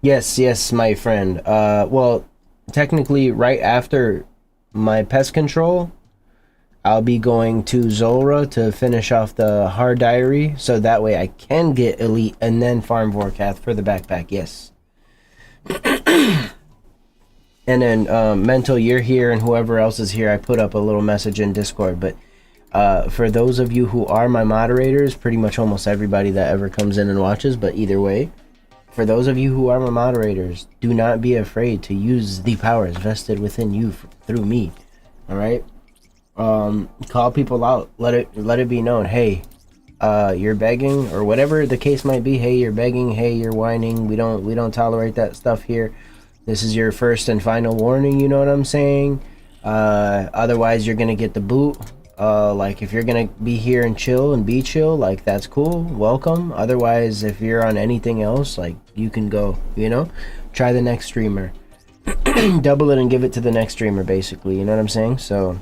Yes, my friend. Well, technically, right after my pest control, I'll be going to Zora to finish off the hard diary, so that way I can get elite and then farm Vorkath for the backpack. Yes. And then Mental, you're here, and whoever else is here, I put up a little message in Discord. But for those of you who are my moderators, pretty much almost everybody that ever comes in and watches, but either way, for those of you who are my moderators, do not be afraid to use the powers vested within you through me. All right. Call people out. Let it be known. Hey, you're begging, or whatever the case might be. Hey, you're begging. Hey, you're whining. We don't tolerate that stuff here. This is your first and final warning, you know what I'm saying? Otherwise, you're gonna get the boot. Like, if you're gonna be here and chill and be chill, like, that's cool. Welcome. Otherwise, if you're on anything else, like, you can go, you know? Try the next streamer. Double it and give it to the next streamer, basically. You know what I'm saying? So,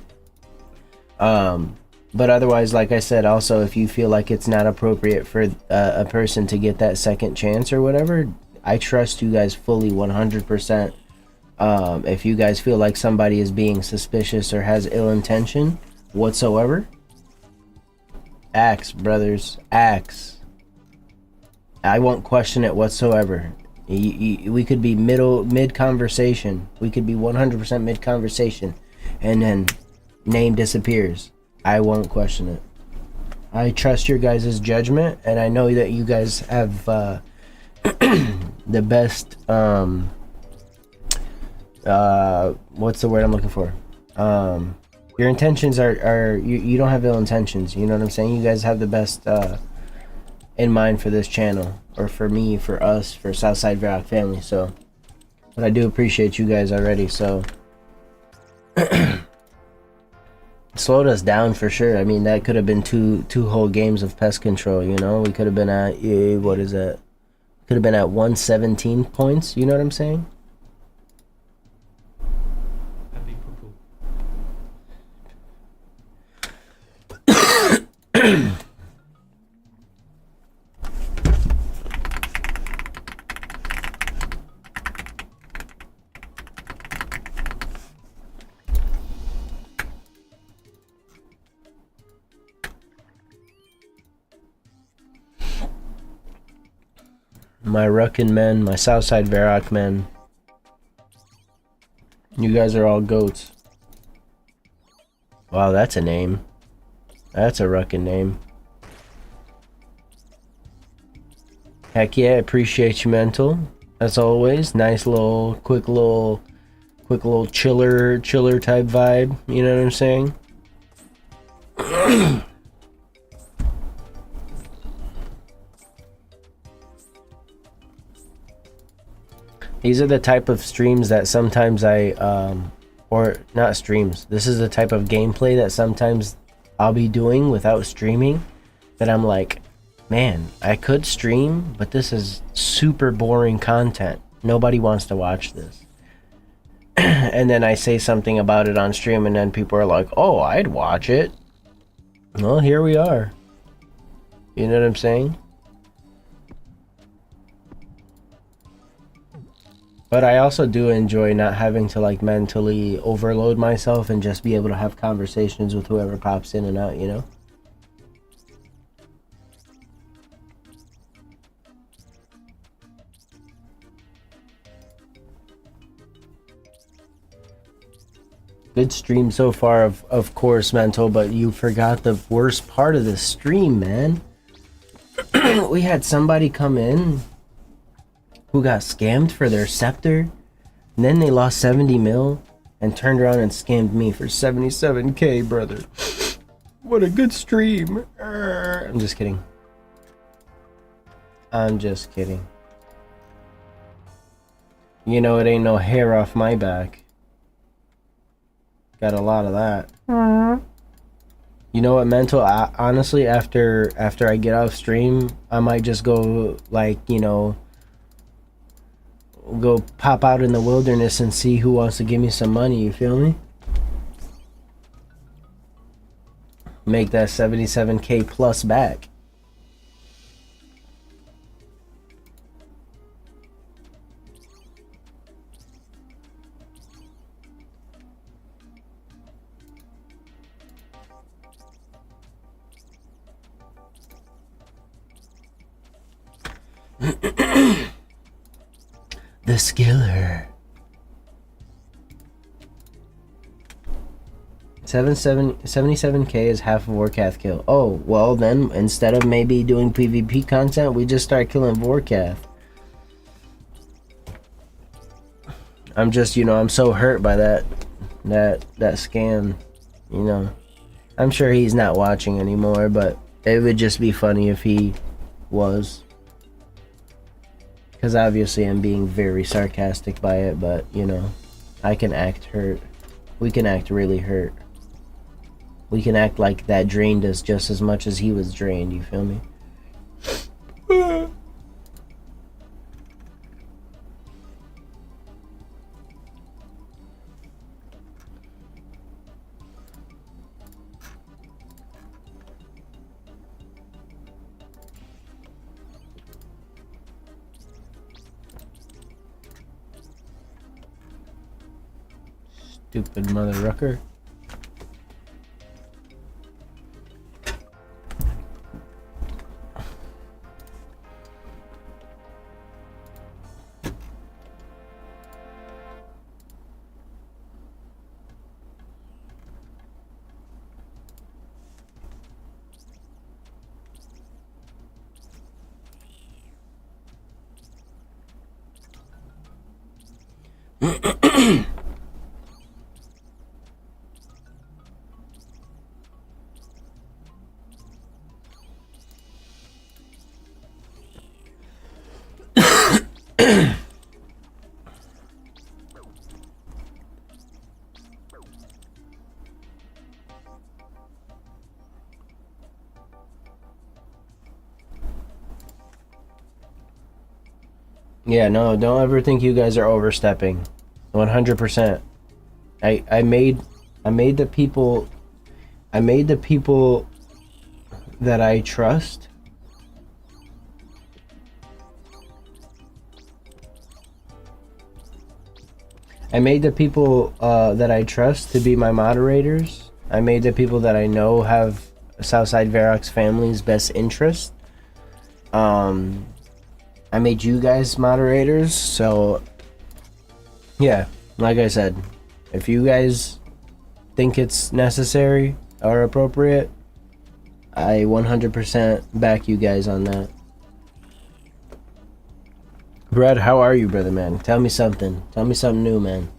but otherwise, like I said, also, if you feel like it's not appropriate for a person to get that second chance or whatever, I trust you guys fully 100%. If you guys feel like somebody is being suspicious or has ill intention whatsoever, axe, brothers, axe. I won't question it whatsoever. We could be mid conversation. We could be 100% mid conversation, and then name disappears. I won't question it. I trust your guys' judgment, and I know that you guys have the best. What's the word I'm looking for? Your intentions are you don't have ill intentions. You know what I'm saying? You guys have the best in mind for this channel, or for me, for us, for SouthSide Varrock family. So, but I do appreciate you guys already. So, slowed us down for sure. I mean, that could have been two whole games of pest control. You know, we could have been at what is that? Could have been at 117 points. You know what I'm saying? Happy poo-poo. My Ruckin men, my Southside Varrock men. You guys are all goats. Wow, that's a name. That's a Ruckin name. Heck yeah, appreciate you, mental. As always, nice little, quick little chiller type vibe. You know what I'm saying? These are the type of streams that sometimes or not streams. This is the type of gameplay that sometimes I'll be doing without streaming. That I'm like, man, I could stream, but this is super boring content. Nobody wants to watch this. And then I say something about it on stream, and then people are like, oh, I'd watch it. Well, here we are. You know what I'm saying? But I also do enjoy not having to like mentally overload myself and just be able to have conversations with whoever pops in and out, you know? Good stream so far, of course, mental, but you forgot the worst part of the stream, man. We had somebody come in who got scammed for their scepter, and then they lost 70 mil and turned around and scammed me for 77k, brother. What a good stream. I'm just kidding. I'm just kidding. You know, it ain't no hair off my back. Got a lot of that. You know what, mental? Honestly, after I get off stream, I might just go, like, you know, go pop out in the wilderness and see who wants to give me some money, you feel me? Make that 77k plus back. The skiller. 77k is half of Vorkath kill. Oh, well then, instead of maybe doing PvP content, we just start killing Vorkath. I'm just, you know, I'm so hurt by that scam, you know. I'm sure he's not watching anymore, but it would just be funny if he was. Because obviously I'm being very sarcastic by it, but, you know, I can act hurt. We can act really hurt. We can act like that drained us just as much as he was drained, you feel me? Stupid mother rucker. Yeah, no, don't ever think you guys are overstepping. 100%. I made the people that I trust. I made the people that I trust to be my moderators. I made the people that I know have SouthSide Varrock's family's best interest. I made you guys moderators, so yeah, like I said, if you guys think it's necessary or appropriate, I 100% back you guys on that. Brad, how are you, brother man? Tell me something. Tell me something new, man.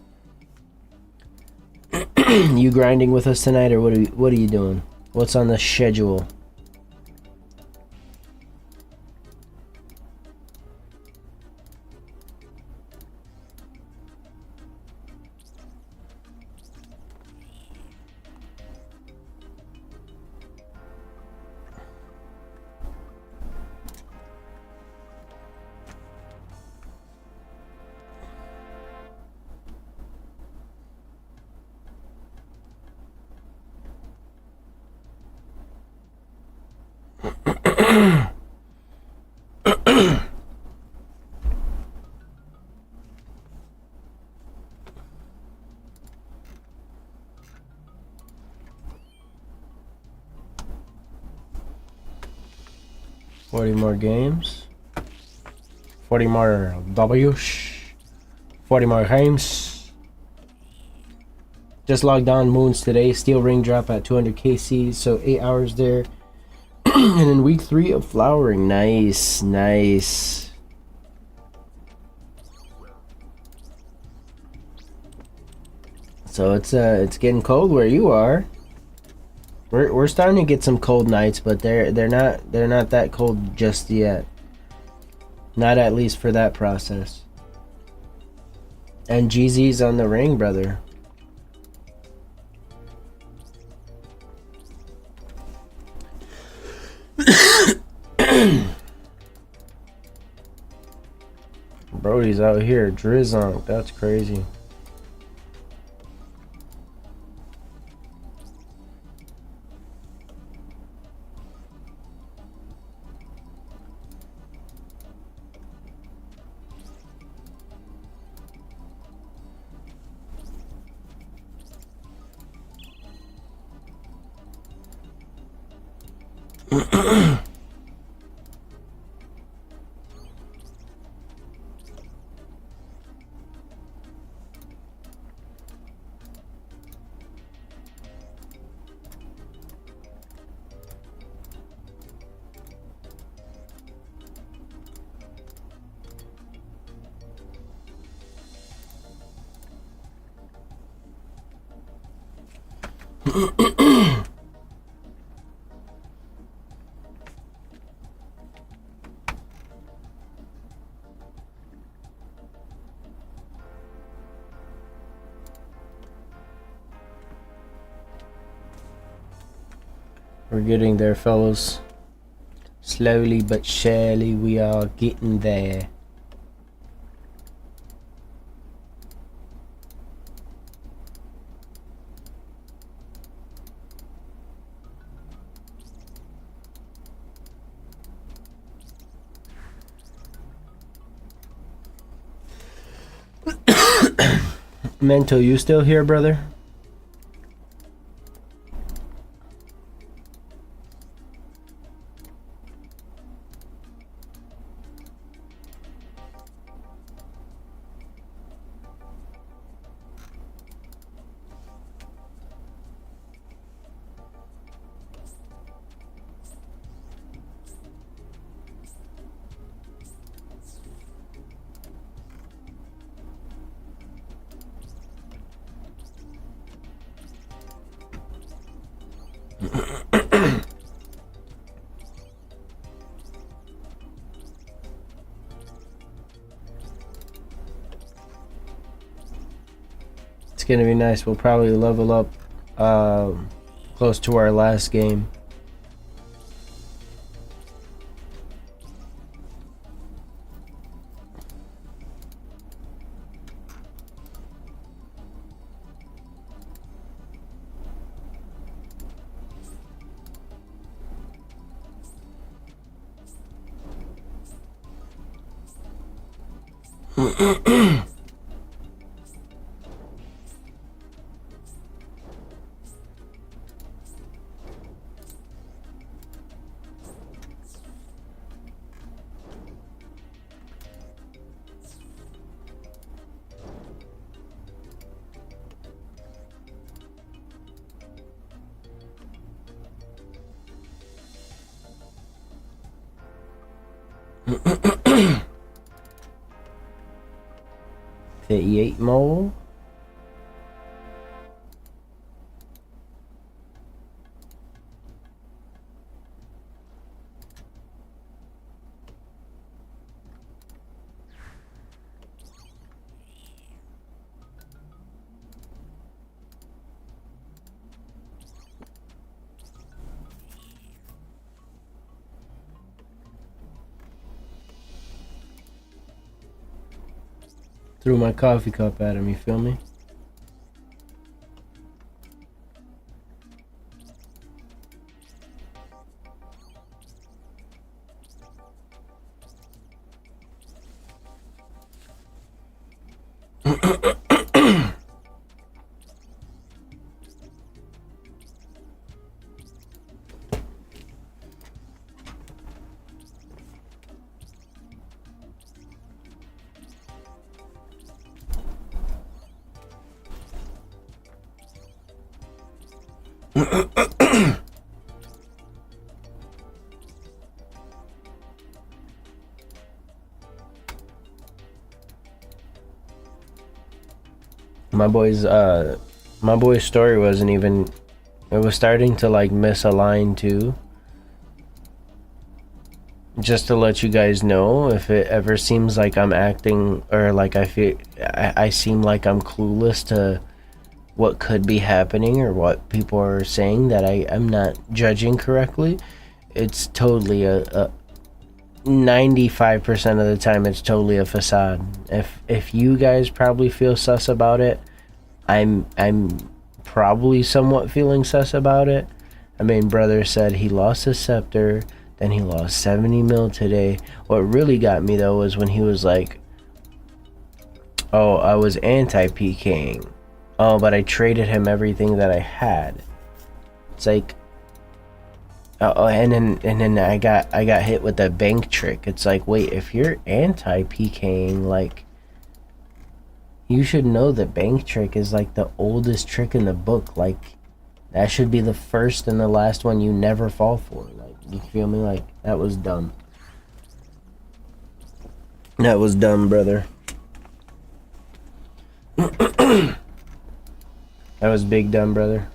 You grinding with us tonight, or what are you doing? What's on the schedule? Forty more games. 40 more W's. 40 more games. Just logged on Moons today. Steel ring drop at 200 KC, so 8 hours there. And in week 3 of flowering. Nice, nice. So it's getting cold where you are. We're starting to get some cold nights, but they're not that cold just yet. Not at least for that process. And GZ's on the ring, brother. Brody's out here drizzling. That's crazy. We're getting there, fellas. Slowly but surely, we are getting there. Mento, you still here, brother? It's gonna be nice. We'll probably level up close to our last game. $58 more. Threw my coffee cup at him, you feel me? My boy's story wasn't even, it was starting to like misalign too. Just to let you guys know, if it ever seems like I'm acting or like I seem like I'm clueless to what could be happening or what people are saying, that I'm not judging correctly, it's totally a 95% of the time it's totally a facade. If you guys probably feel sus about it, I'm probably somewhat feeling sus about it. I mean, brother said he lost his scepter, then he lost 70 mil today. What really got me though was when he was like, oh, I was anti-PKing. Oh, but I traded him everything that I had. It's like, oh, and then I got hit with the bank trick. It's like, wait, if you're anti-PKing, like, you should know the bank trick is like the oldest trick in the book. Like, that should be the first and the last one you never fall for. Like, you feel me? Like, that was dumb. That was dumb, brother. That was big dumb, brother.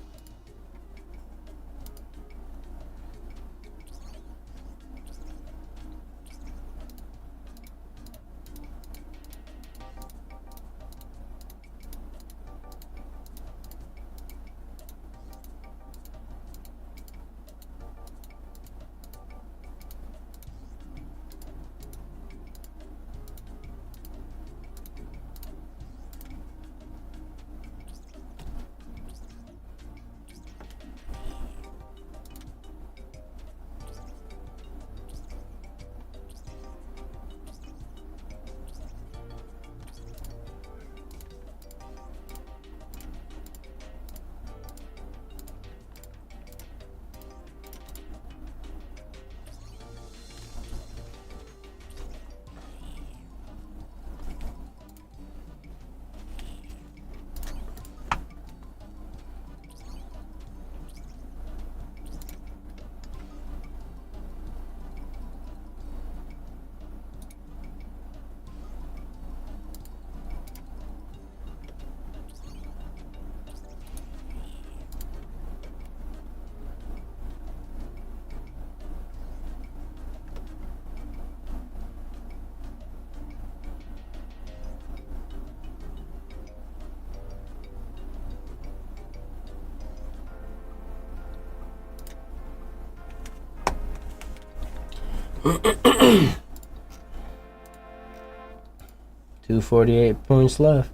$248 left.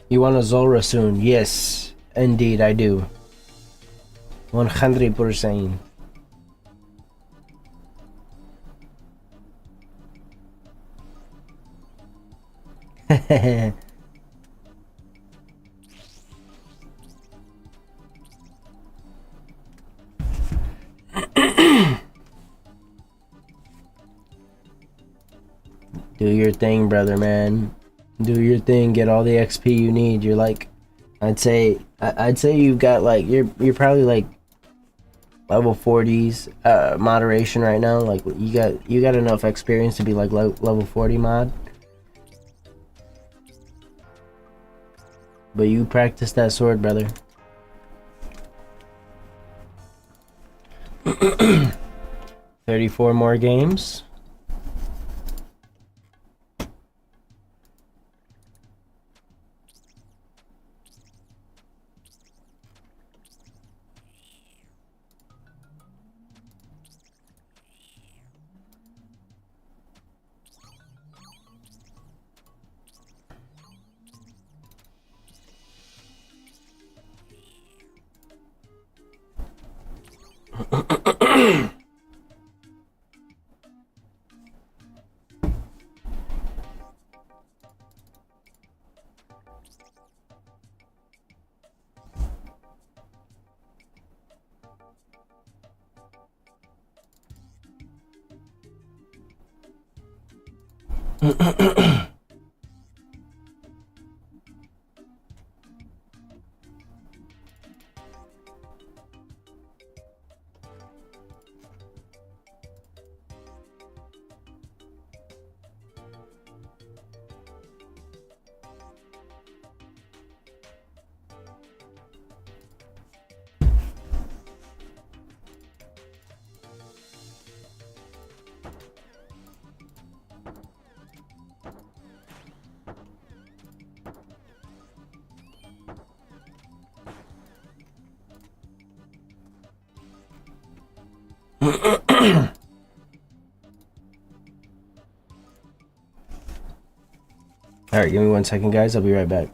You want a Zora soon? Yes, indeed I do. 100%. Do your thing, brother, man. Do your thing. Get all the XP you need. You're like, I'd say you've got like you're probably like level 40s moderation right now. Like you got enough experience to be like level 40 mod. But you practice that sword, brother. 34 more games. Alright, give me 1 second, guys. I'll be right back.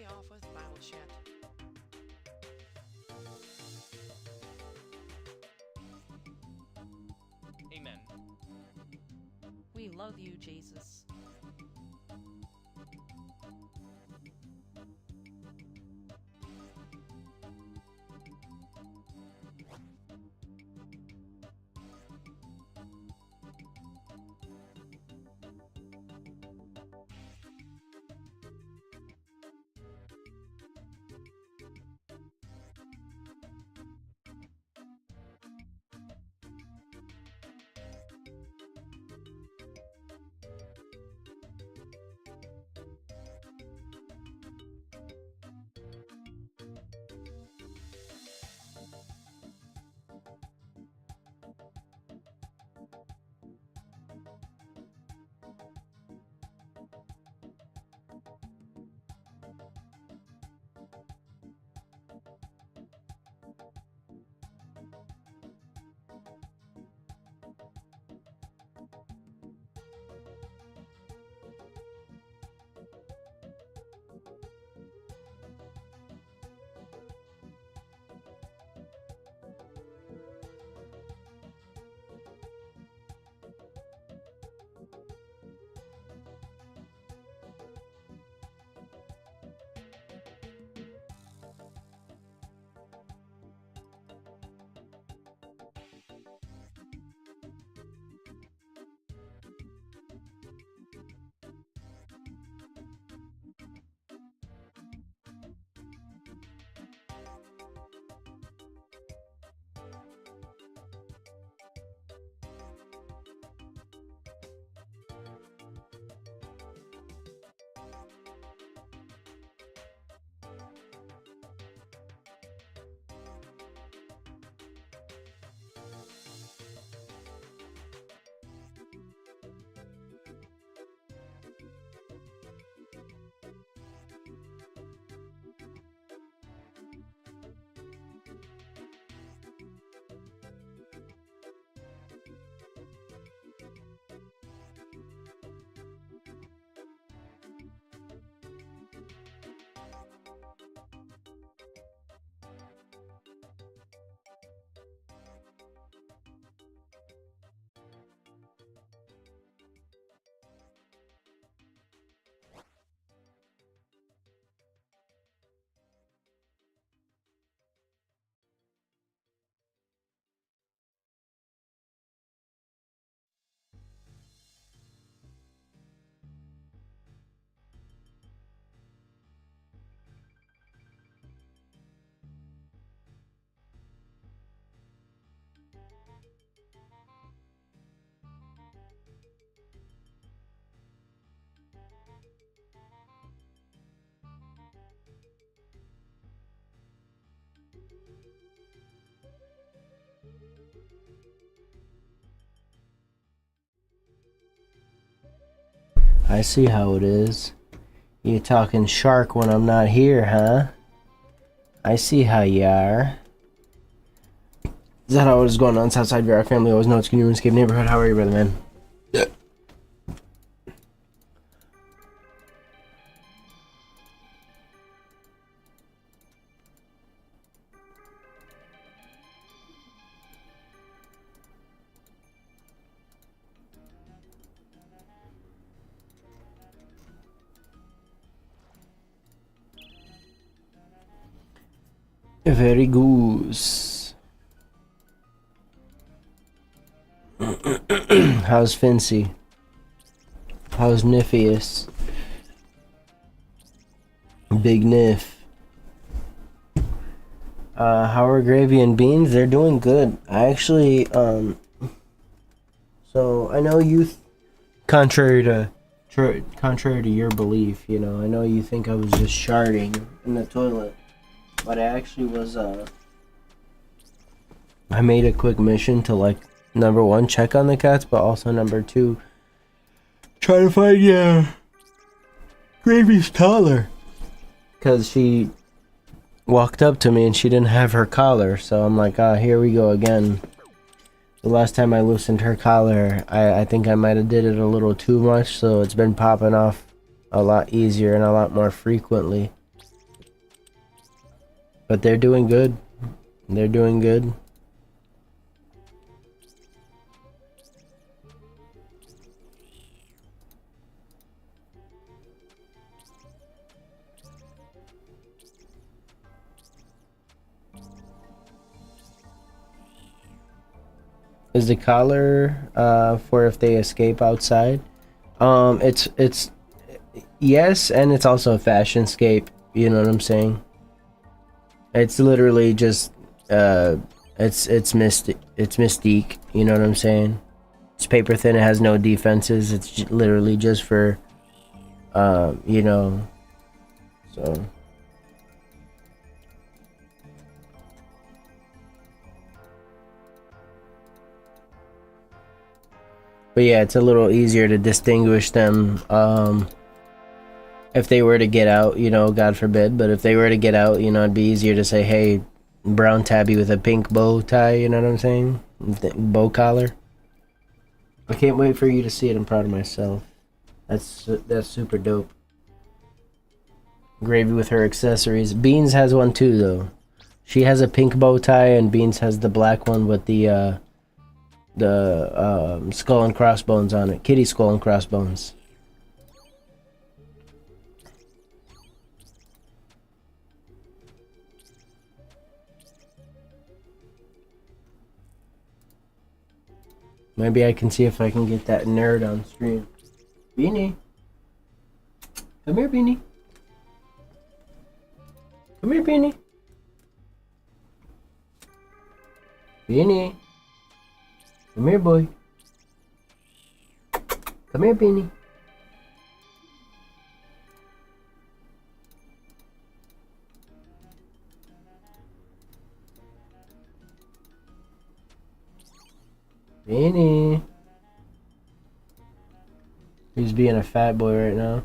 day off with Bible chat. Amen. We love you, Jesus. I see how it is. You talking shark when I'm not here, huh? I see how you are. Is that how it is going on? SouthSide Varrock Family, always know it's School Runescape neighborhood. How are you, brother man? Very goose. How's Fincy? How's Niffius? Big Niff. How are Gravy and Beans? They're doing good. I actually, so I know you, contrary to your belief, you know, I know you think I was just sharding in the toilet, but I actually was, I made a quick mission to, like, number one, check on the cats, but also number two, try to find, Gravy's collar. Because she walked up to me and she didn't have her collar, so I'm like, here we go again. The last time I loosened her collar, I think I might have did it a little too much, so it's been popping off a lot easier and a lot more frequently. But they're doing good. They're doing good. Is the collar for if they escape outside? It's yes, and it's also a fashion scape. You know what I'm saying? It's literally just it's mystique. You know what I'm saying? It's paper thin. It has no defenses. It's literally just for you know. So. But yeah, it's a little easier to distinguish them if they were to get out, you know, God forbid. But if they were to get out, you know, it'd be easier to say, hey, brown tabby with a pink bow tie, you know what I'm saying? Bow collar. I can't wait for you to see it. I'm proud of myself. That's super dope. Gravy with her accessories. Beans has one too, though. She has a pink bow tie, and Beans has the black one with the skull and crossbones on it. Kitty skull and crossbones. Maybe I can see if I can get that nerd on stream. Beanie. Come here, Beanie. Come here, Beanie. Beanie. Come here, boy. Come here, Beanie. Beanie. He's being a fat boy right now.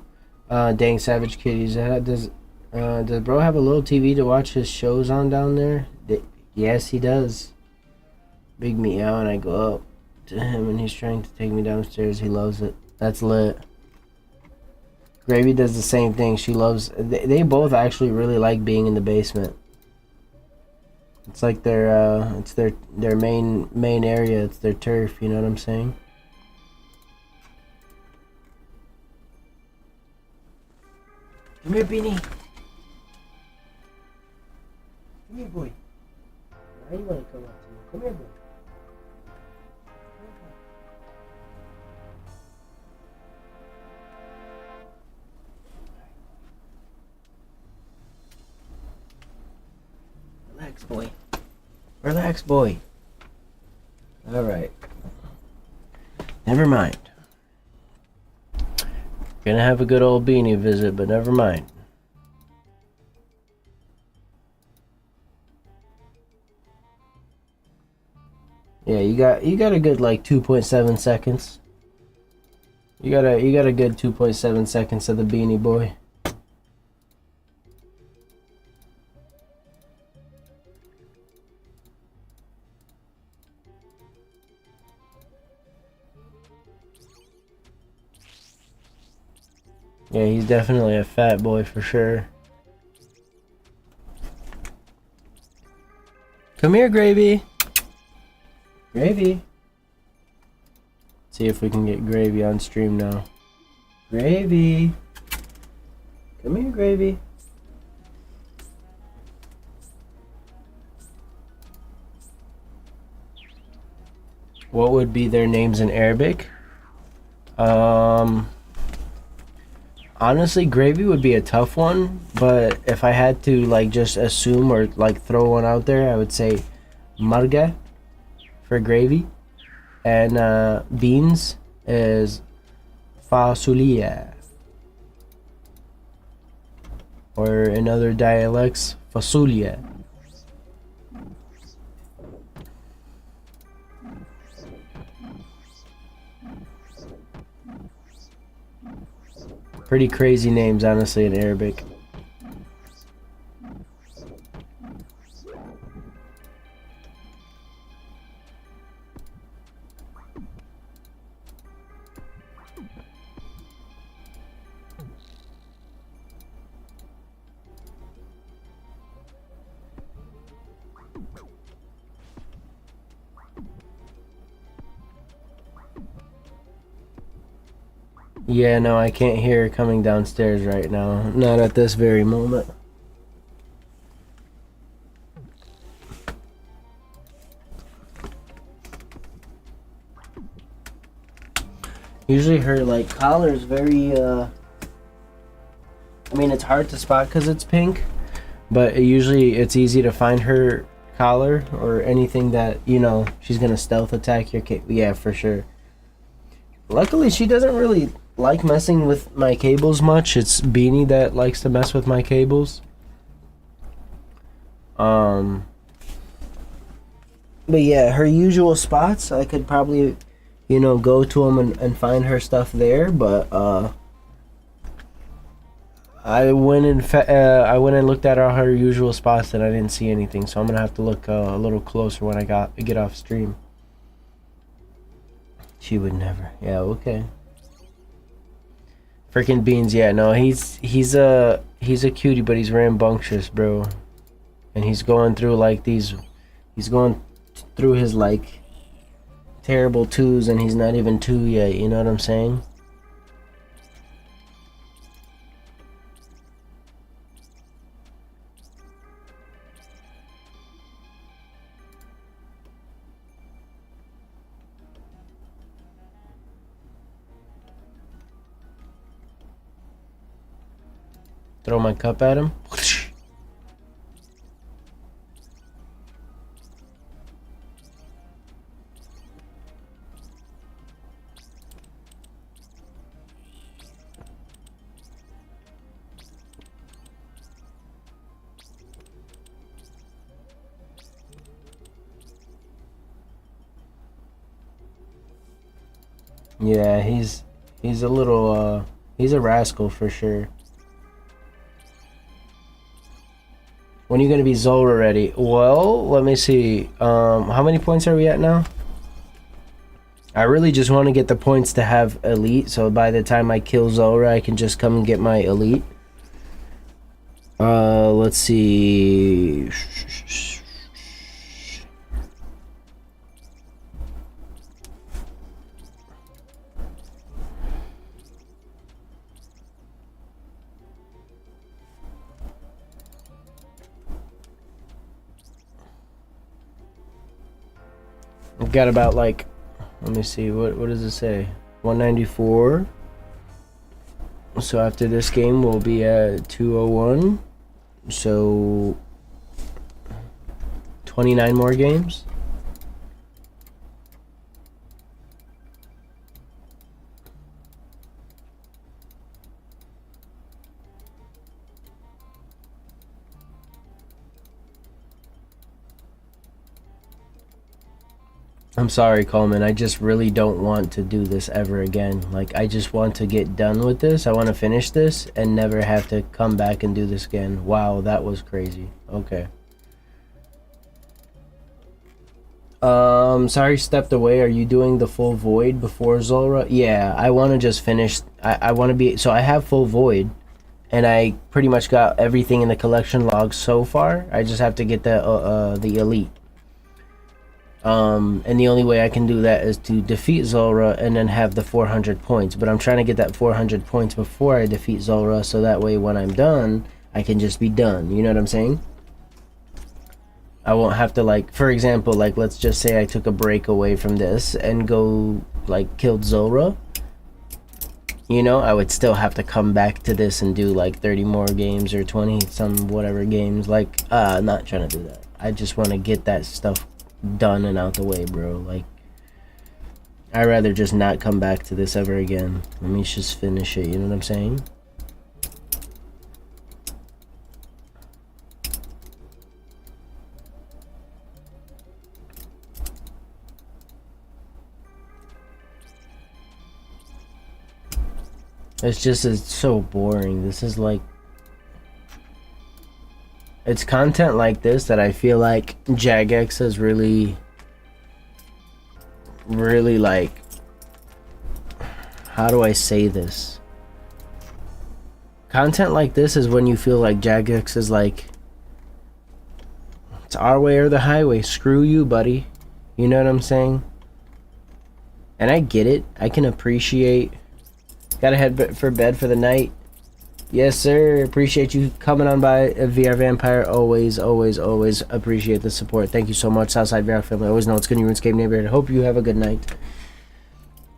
Dang savage kitties. Does bro have a little TV to watch his shows on down there? Yes, he does. Big meow, and I go up to him, and he's trying to take me downstairs. He loves it. That's lit. Gravy does the same thing. She loves. They both actually really like being in the basement. It's like their main area. It's their turf. You know what I'm saying? Come here, Beanie. Come here, boy. Now you want to come up to me? Come here, boy. Relax, boy. Relax, boy. Alright. Never mind. Gonna have a good old Beanie visit, but never mind. Yeah, you got a good like 2.7 seconds. You got a good 2.7 seconds of the Beanie Boy. Yeah, he's definitely a fat boy for sure. Come here, Gravy. Gravy. See if we can get Gravy on stream now. Gravy. Come here, Gravy. What would be their names in Arabic? Honestly, Gravy would be a tough one, but if I had to like just assume or like throw one out there, I would say Marga for Gravy, and Beans is Fasulia, or in other dialects, Fasulia. Pretty crazy names, honestly, in Arabic. Yeah, no, I can't hear her coming downstairs right now. Not at this very moment. Usually her, like, collar is very, I mean, it's hard to spot because it's pink, but usually it's easy to find her collar or anything that, you know, she's gonna stealth attack your yeah, for sure. Luckily, she doesn't really like messing with my cables much. It's Beanie that likes to mess with my cables. But yeah, her usual spots, I could probably, you know, go to them and find her stuff there, but I went and looked at all her usual spots and I didn't see anything, so I'm gonna have to look a little closer when I get off stream. She would never. Yeah, okay. Freaking Beans, yeah, no, he's a cutie, but he's rambunctious, bro. And he's going through like he's going through his like terrible twos, and he's not even two yet, you know what I'm saying? Throw my cup at him. Yeah, he's a little he's a rascal for sure. When are you gonna be Zora ready? Well, let me see. How many points are we at now? I really just want to get the points to have elite, so by the time I kill Zora, I can just come and get my elite. Let's see. I've got about like, let me see, what does it say? 194. So after this game we'll be at 201. So 29 more games. I'm sorry, Coleman. I just really don't want to do this ever again. Like, I just want to get done with this. I want to finish this and never have to come back and do this again. Wow, that was crazy. Okay. Sorry, stepped away. Are you doing the full void before Zora? Yeah, I want to just finish. I want to be. So I have full void, and I pretty much got everything in the collection log so far. I just have to get the elite. And the only way I can do that is to defeat Zora and then have the 400 points. But I'm trying to get that 400 points before I defeat Zora, so that way when I'm done, I can just be done. You know what I'm saying? I won't have to, like, for example, like, let's just say I took a break away from this and go, like, killed Zora. You know, I would still have to come back to this and do, like, 30 more games or 20 some whatever games. Like, I'm not trying to do that. I just want to get that stuff done and out the way, bro. Like, I'd rather just not come back to this ever again. Let me just finish it, you know what I'm saying? It's so boring. This is like, it's content like this that I feel like Jagex has really like, how do I say this? Content like this is when you feel like Jagex is like, it's our way or the highway. Screw you, buddy. You know what I'm saying? And I get it. I can appreciate Gotta head for bed for the night. Yes, sir. Appreciate you coming on by, VR Vampire. Always, always, always appreciate the support. Thank you so much, Southside Varrock Family. Always know it's good in your RuneScape neighborhood. Hope you have a good night.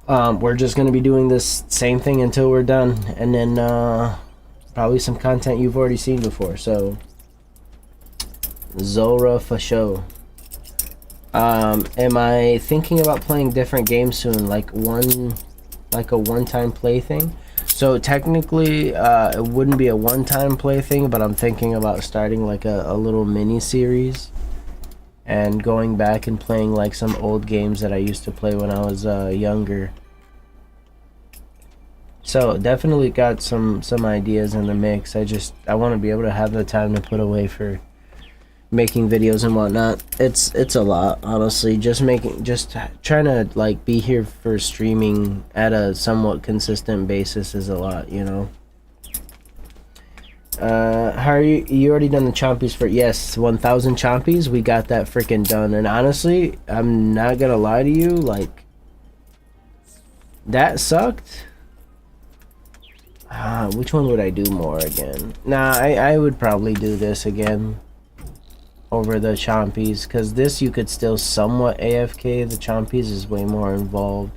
We're just going to be doing this same thing until we're done. And then probably some content you've already seen before. So, Zora for show. Am I thinking about playing different games soon? Like a one-time play thing? So technically, it wouldn't be a one-time play thing, but I'm thinking about starting like a little mini-series and going back and playing like some old games that I used to play when I was younger. So definitely got some ideas in the mix. I want to be able to have the time to put away for making videos and whatnot. It's a lot, honestly. Just trying to like be here for streaming at a somewhat consistent basis is a lot, you know. How are you already done the chompies for? Yes, 1000 chompies. We got that freaking done. And honestly, I'm not gonna lie to you, like that sucked. Which one would I do more again? Nah, I would probably do this again over the chompies, because this you could still somewhat AFK. The chompies is way more involved.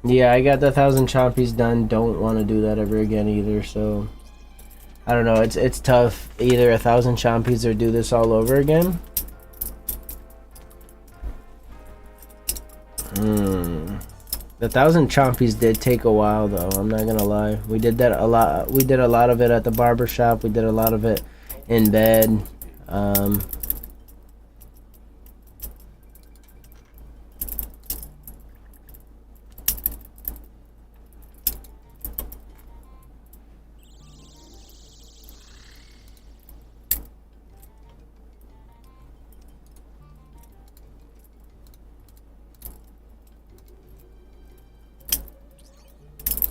Yeah, I got the 1000 chompies done. Don't want to do that ever again either. So I don't know, it's tough. Either 1000 chompies or do this all over again. The 1000 chompies did take a while though, I'm not gonna lie. We did that a lot. We did a lot of it at the barber shop. We did a lot of it in bed.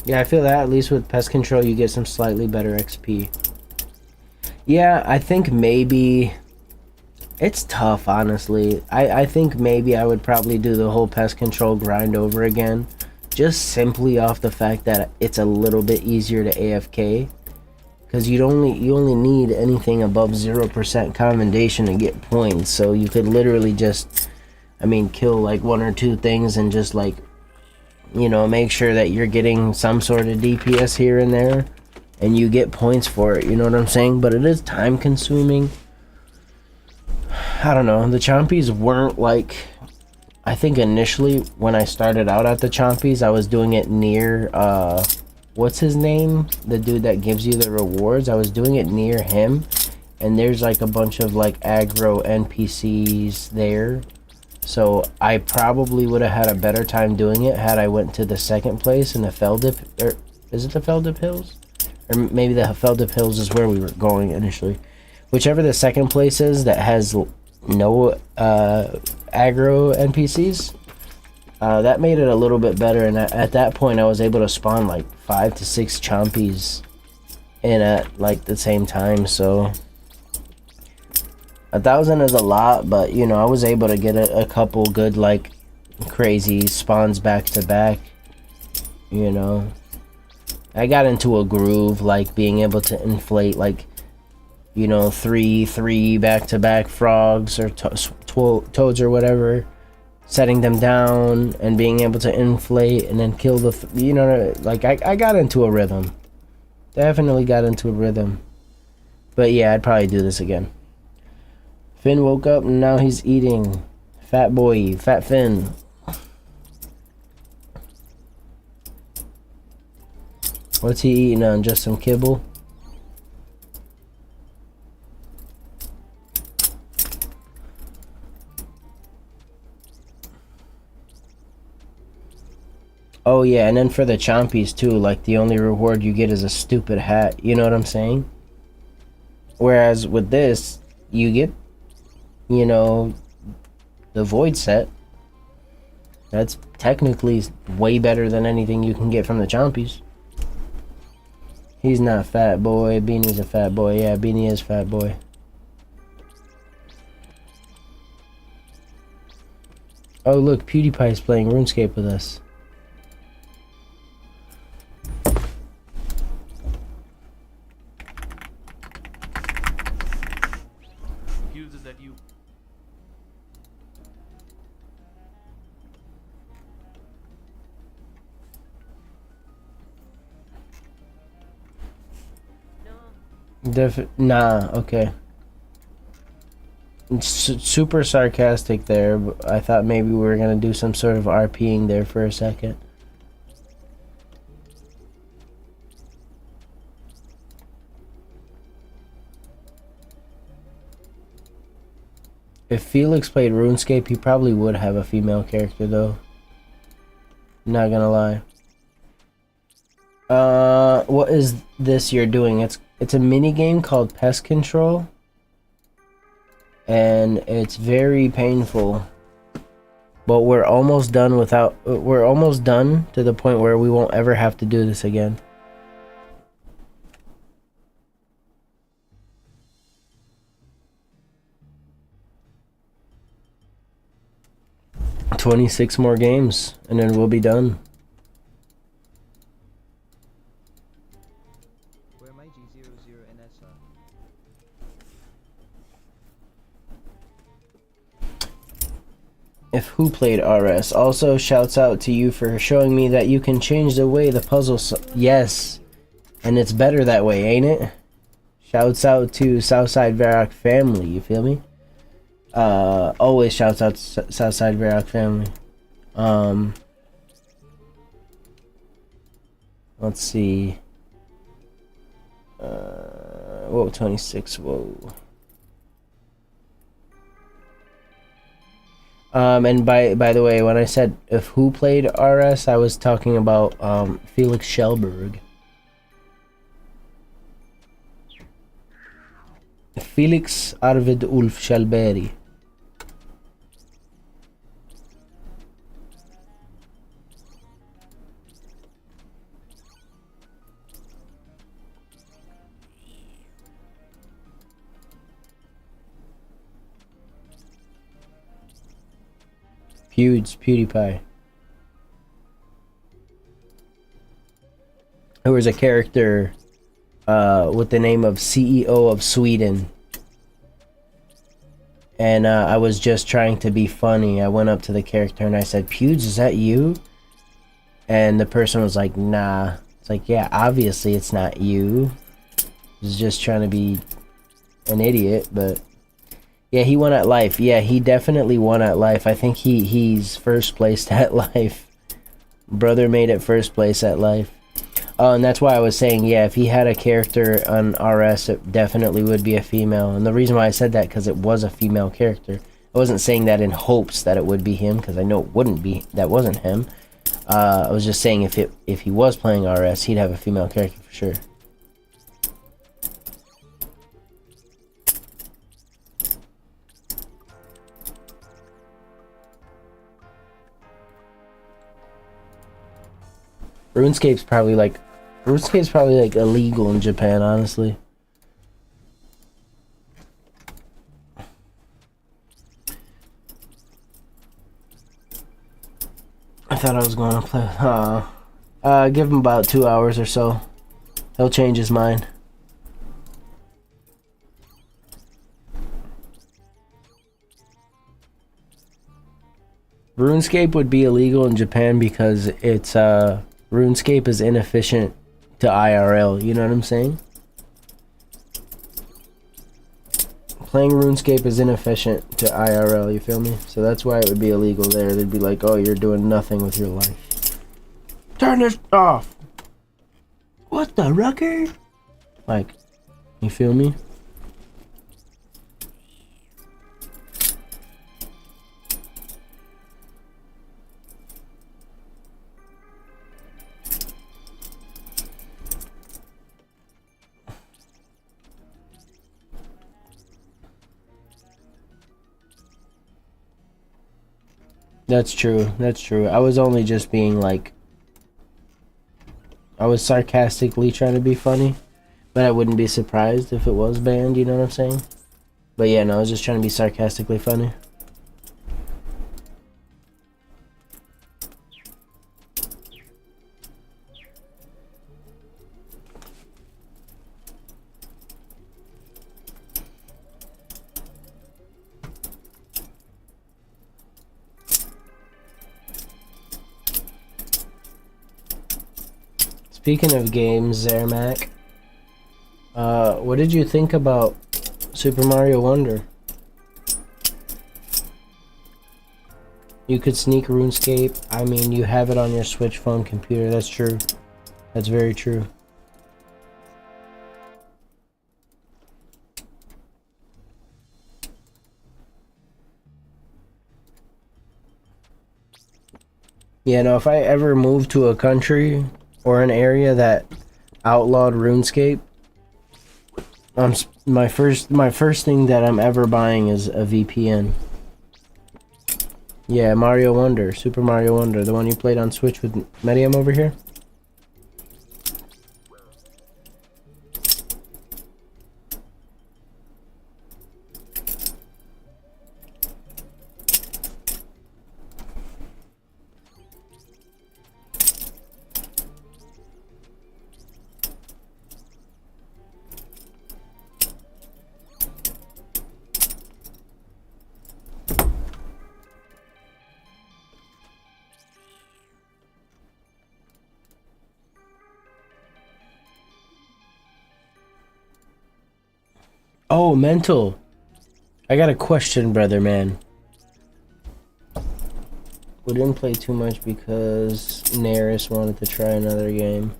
Yeah, I feel that at least with pest control you get some slightly better XP. Yeah, I think maybe it's tough, honestly. I think maybe I would probably do the whole pest control grind over again, just simply off the fact that it's a little bit easier to AFK, because you only need anything above 0% commendation to get points. So you could literally just, I mean, kill like 1 or 2 things and just like, you know, make sure that you're getting some sort of DPS here and there, and you get points for it, you know what I'm saying? But it is time consuming. I don't know, the chompies weren't like, I think initially when I started out at the chompies, I was doing it near what's his name, the dude that gives you the rewards. I was doing it near him, and there's like a bunch of like aggro NPCs there. So I probably would have had a better time doing it had I went to the second place in the Feldip, or is it the Feldip Hills? Or maybe the Feldip Hills is where we were going initially. Whichever the second place is that has no aggro NPCs, that made it a little bit better. And at that point I was able to spawn like 5 to 6 chompies in at like the same time. So 1000 is a lot, but you know, I was able to get a couple good like crazy spawns back to back. You know, I got into a groove, like being able to inflate like, you know, 3 back to back frogs or toads or whatever, setting them down and being able to inflate and then kill the you know, like I got into a rhythm. Definitely got into a rhythm. But yeah, I'd probably do this again. Finn woke up and now he's eating. Fat boy, Fat Finn. What's he eating on? Just some kibble? Oh yeah, and then for the chompies too, like the only reward you get is a stupid hat. You know what I'm saying? Whereas with this, you get, you know, the void set. That's technically way better than anything you can get from the chompies. He's not fat boy. Beanie's a fat boy. Yeah, Beanie is fat boy. Oh look, PewDiePie's playing RuneScape with us. Hughes, is that you? Nah, okay. It's super sarcastic there, but I thought maybe we were gonna do some sort of RPing there for a second. If Felix played RuneScape, he probably would have a female character though. Not gonna lie. What is this you're doing? It's a mini game called Pest Control. And it's very painful. But we're almost done to the point where we won't ever have to do this again. "26 more games and then we'll be done." Where my G00NSR? If who played RS also shouts out to you for showing me that you can change the way the puzzle yes, and it's better that way, ain't it? Shouts out to SouthSide Varrock family, you feel me? Always shouts out to SouthSide Varrock family. Let's see. Whoa, 26, whoa. And by the way, when I said if who played RS, I was talking about Felix Schellberg. Felix Arvid Ulf Schellberg. PewDiePie. Who was a character with the name of CEO of Sweden. And I was just trying to be funny. I went up to the character and I said, "Pewds, is that you?" And the person was like, "Nah." It's like, yeah, obviously it's not you. I was just trying to be an idiot, but yeah, he won at life. Yeah, he definitely won at life. I think he's first placed at life. Brother made it first place at life. Oh, and that's why I was saying, yeah, if he had a character on RS, it definitely would be a female. And the reason why I said that, because it was a female character. I wasn't saying that in hopes that it would be him, because I know it wouldn't be. That wasn't him. I was just saying if he was playing RS, he'd have a female character for sure. RuneScape's probably like illegal in Japan, honestly. I thought I was going to play. Give him about 2 hours or so. He'll change his mind. RuneScape would be illegal in Japan because it's RuneScape is inefficient to IRL, you know what I'm saying? Playing RuneScape is inefficient to IRL, you feel me? So that's why it would be illegal there. They'd be like, "Oh, you're doing nothing with your life. Turn this off." What the rucker? Like, you feel me? That's true. That's true. I was only just being like, I was sarcastically trying to be funny, but I wouldn't be surprised if it was banned, you know what I'm saying? But yeah, no, I was just trying to be sarcastically funny. Speaking of games there, Mac, what did you think about Super Mario Wonder? You could sneak RuneScape. I mean, you have it on your Switch phone computer. That's true. That's very true. Yeah, no, if I ever move to a country or an area that outlawed RuneScape, my first thing that I'm ever buying is a VPN. Yeah, Mario Wonder, Super Mario Wonder, the one you played on Switch with Medium over here. Oh, Mental. I got a question, brother, man. We didn't play too much because Naris wanted to try another game.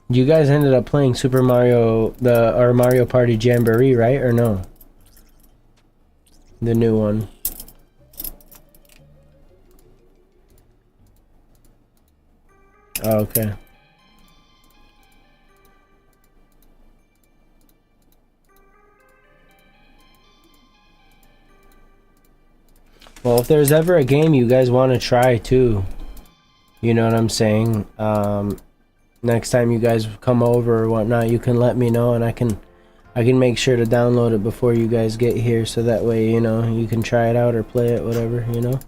You guys ended up playing Super Mario, or Mario Party Jamboree, right? Or no? The new one. Oh, okay. Well, if there's ever a game you guys want to try too, you know what I'm saying? Next time you guys come over or whatnot, you can let me know and I can make sure to download it before you guys get here, so that way, you know, you can try it out or play it, whatever, you know?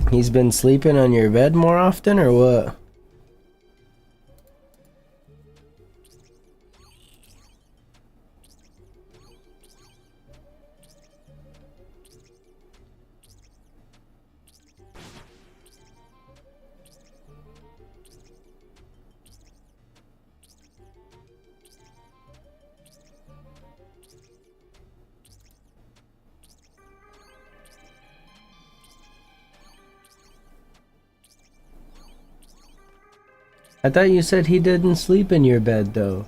He's been sleeping on your bed more often, or what? I thought you said he didn't sleep in your bed, though.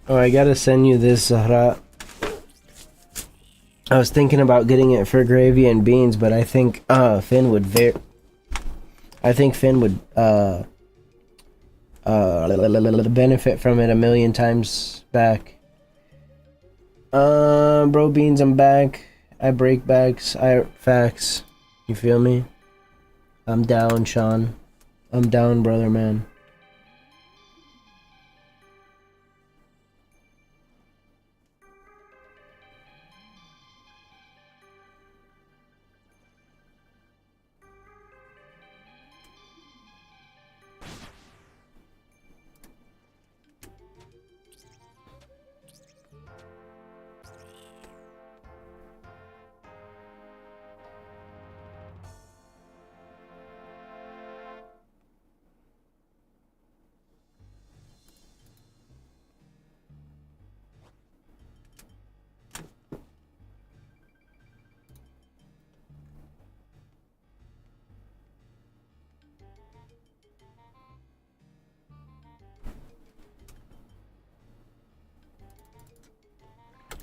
Oh, I gotta send you this, Zahra. I was thinking about getting it for gravy and beans, but I think Finn would benefit from it a million times back. Bro Beans, I'm back. I break backs. I facts. You feel me? I'm down, Sean. I'm down, brother, man.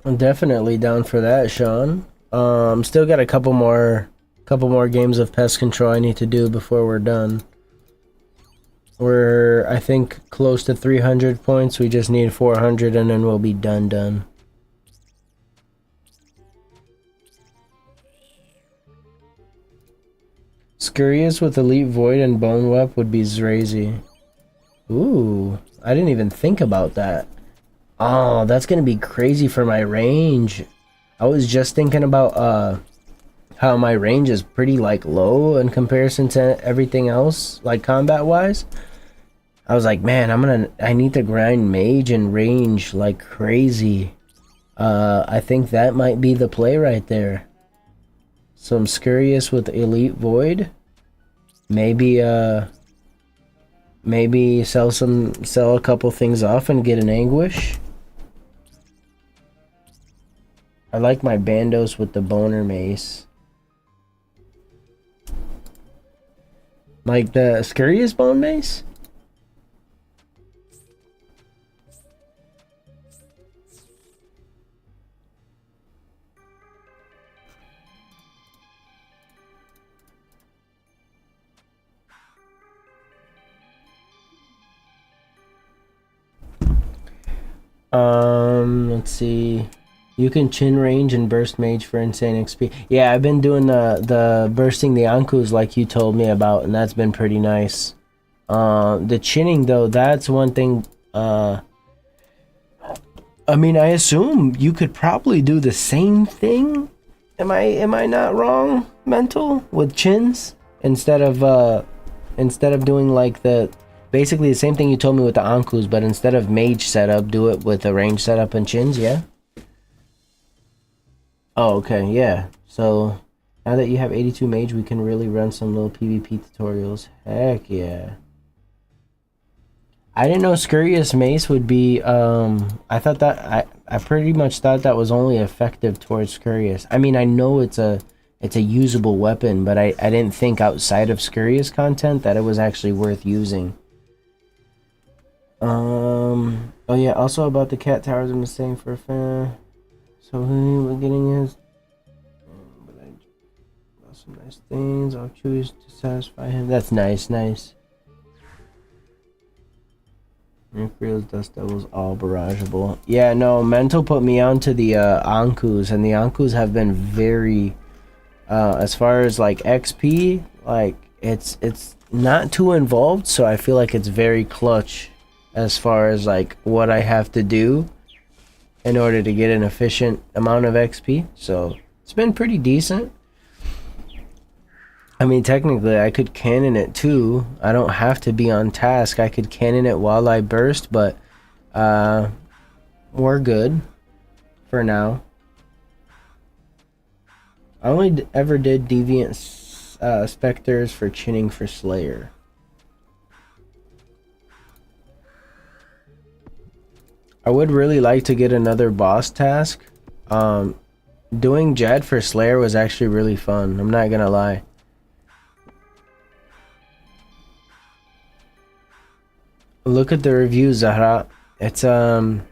I'm definitely down for that, Sean. Still got a couple more games of pest control I need to do before we're done. We're, I think, close to 300 points. We just need 400 and then we'll be done. Scurious with Elite Void and Bone Wep would be Zrazy. Ooh, I didn't even think about that. Oh, that's gonna be crazy for my range. I was just thinking about how my range is pretty like low in comparison to everything else, like combat wise. I was like, man, I need to grind mage and range like crazy. I think that might be the play right there. Some Scurious with Elite Void. Maybe sell a couple things off and get an Anguish. I like my bandos with the boner mace. Like the Scurious bone mace? Let's see. You can chin range and burst mage for insane XP. Yeah, I've been doing the bursting the Ankus like you told me about, and that's been pretty nice. The chinning though, that's one thing. I mean, I assume you could probably do the same thing. Am I not wrong, Mental, with chins instead of doing like the basically the same thing you told me with the Ankus, but instead of mage setup, do it with a range setup and chins, yeah? Oh, okay, yeah. So, now that you have 82 mage, we can really run some little PvP tutorials. Heck yeah. I didn't know Scurious Mace would be, I thought that, I pretty much thought that was only effective towards Scurious. I mean, I know it's a usable weapon, but I didn't think outside of Scurious content that it was actually worth using. Oh yeah, also about the cat towers, I'm saying for a fan. So we're getting his, but I got some nice things. I'll choose to satisfy him. That's nice. Mercurial's Dust Devils all barrageable. Yeah, no, Mental put me onto the Ankus, and the Ankus have been very, as far as like XP, like it's not too involved, so I feel like it's very clutch as far as like what I have to do in order to get an efficient amount of XP. So it's been pretty decent. I mean, technically I could cannon it too. I don't have to be on task. I could cannon it while I burst, but we're good for now. I only ever did Deviant Spectres for chinning for Slayer. I would really like to get another boss task. Doing Jad for Slayer was actually really fun. I'm not gonna lie. Look at the review, Zahra. It's a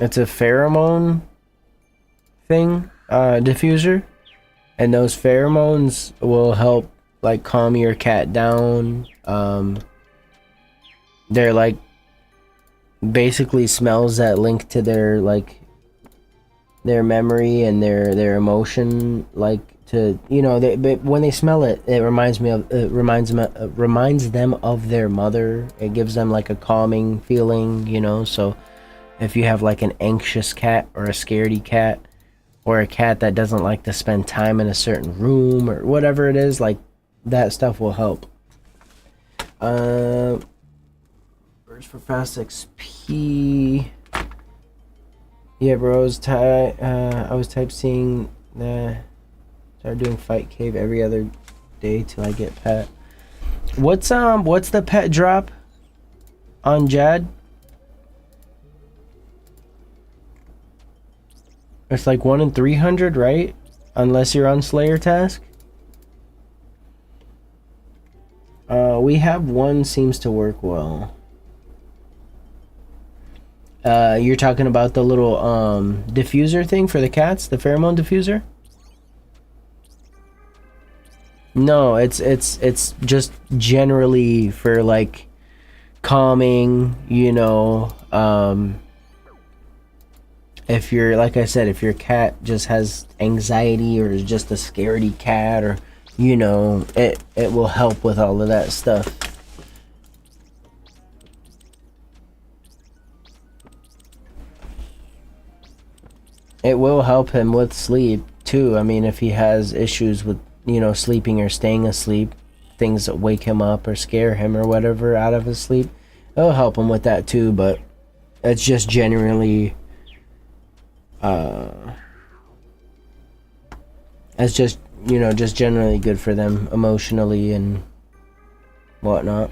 pheromone thing, diffuser, and those pheromones will help like calm your cat down. They're like basically smells that link to their like their memory and their emotion, like to, you know, when they smell it, it reminds them of their mother. It gives them like a calming feeling, you know. So if you have like an anxious cat or a scaredy cat or a cat that doesn't like to spend time in a certain room or whatever it is, like that stuff will help. For fast XP. Yeah, bro, I was type seeing start doing fight cave every other day till I get pet. What's the pet drop on Jad? It's like 1 in 300, right? Unless you're on Slayer task. We have one seems to work well. You're talking about the little diffuser thing for the cats, the pheromone diffuser? No, it's just generally for like calming, you know, if you're, like I said, if your cat just has anxiety or is just a scaredy cat, or you know, it will help with all of that stuff. It will help him with sleep too. I mean, if he has issues with, you know, sleeping or staying asleep, things that wake him up or scare him or whatever out of his sleep, it'll help him with that too. But it's just generally, it's just, you know, just generally good for them emotionally and whatnot.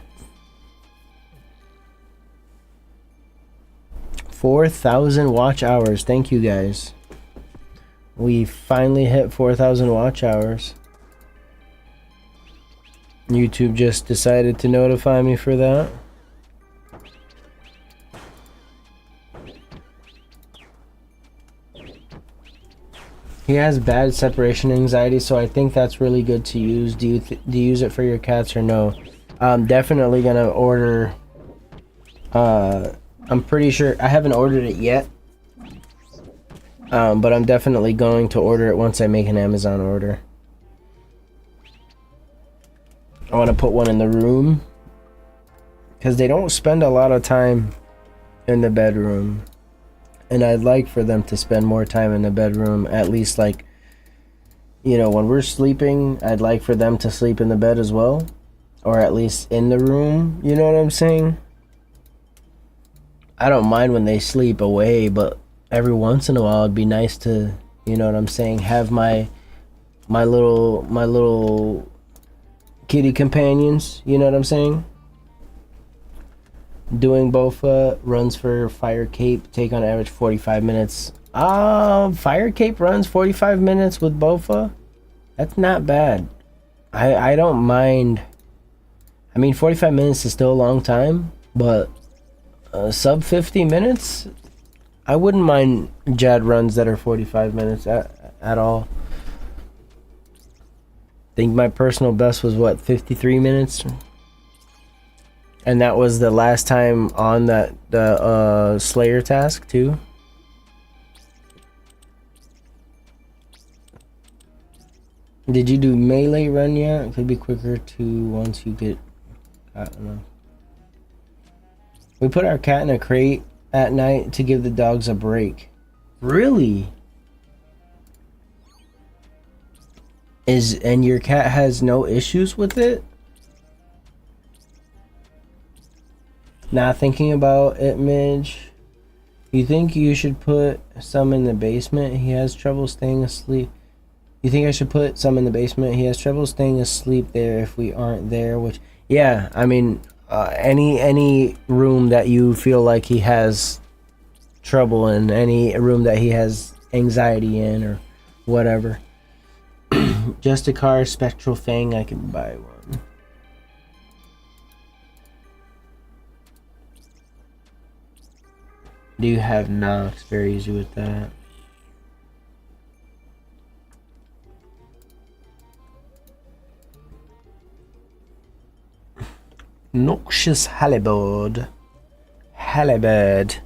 4,000 watch hours. Thank you guys. We finally hit 4,000 watch hours. YouTube just decided to notify me for that. He has bad separation anxiety, so I think that's really good to use. Do you use it for your cats or no? I'm definitely gonna order. I'm pretty sure I haven't ordered it yet. But I'm definitely going to order it once I make an Amazon order. I want to put one in the room because they don't spend a lot of time in the bedroom, and I'd like for them to spend more time in the bedroom, at least, like, you know, when we're sleeping, I'd like for them to sleep in the bed as well, or at least in the room, you know what I'm saying? I don't mind when they sleep away, but every once in a while it'd be nice to, you know what I'm saying, have my little kitty companions, you know what I'm saying? Doing Bofa runs for Fire Cape, take on average 45 minutes. Fire Cape runs 45 minutes with Bofa? That's not bad. I don't mind. I mean, 45 minutes is still a long time, but sub 50 minutes, I wouldn't mind Jad runs that are 45 minutes at all. I think my personal best was what, 53 minutes? And that was the last time on the Slayer task too. Did you do melee run yet? It could be quicker too once you get, I don't know. We put our cat in a crate at night to give the dogs a break. Really? And your cat has no issues with it? Not thinking about it, Midge. You think you should put some in the basement? He has trouble staying asleep. You think I should put some in the basement? He has trouble staying asleep there if we aren't there, which, yeah, I mean, any room that you feel like he has trouble in, any room that he has anxiety in or whatever. Just a car, Spectral Fang, I can buy one. Do you have Nox? Very easy with that. Noxious Halibird. Halibird.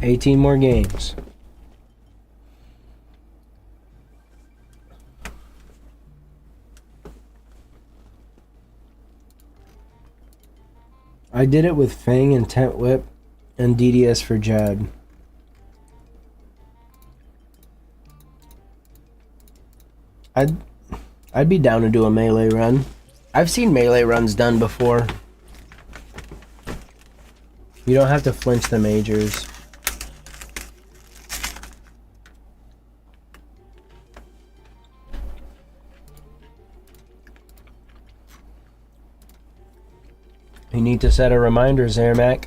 $18 more games. I did it with Fang and Tent Whip and DDS for Jad. I'd be down to do a melee run. I've seen melee runs done before. You don't have to flinch the majors. You need to set a reminder, Zermac.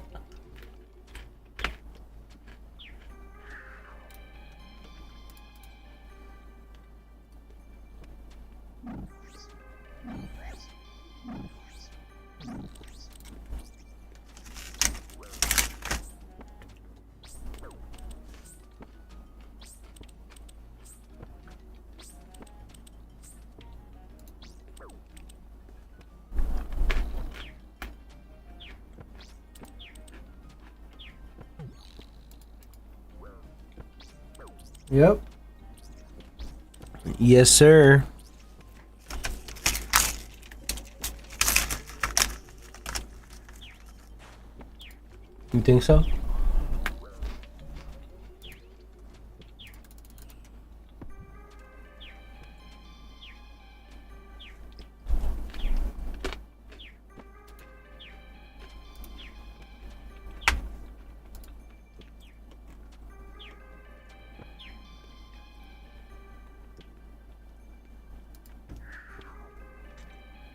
Yep. Yes, sir. You think so?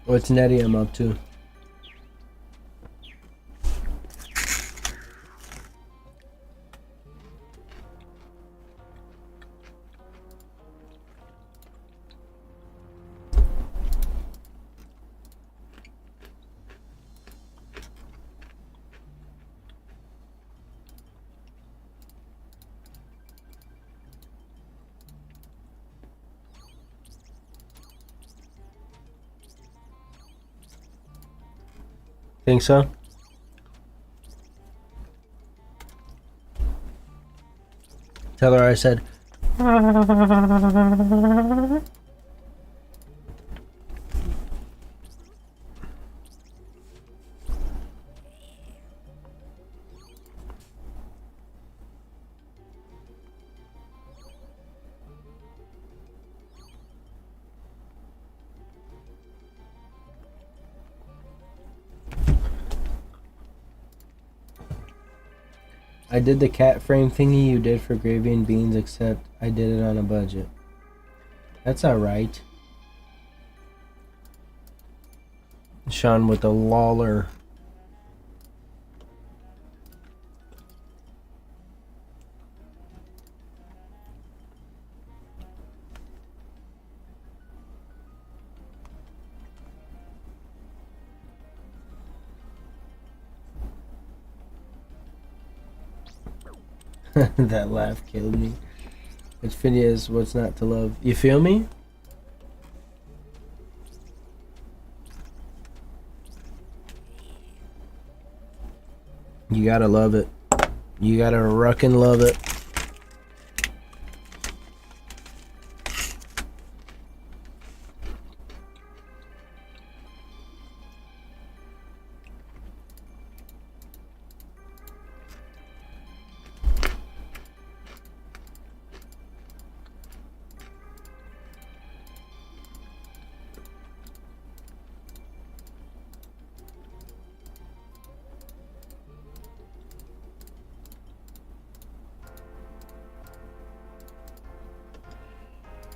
What's Netium up to? Think so? Tell her I said. I did the cat frame thingy you did for gravy and beans, except I did it on a budget. That's alright. Sean with the Lawler. That laugh killed me. Which video is what's not to love? You feel me? You gotta love it. You gotta ruckin' love it.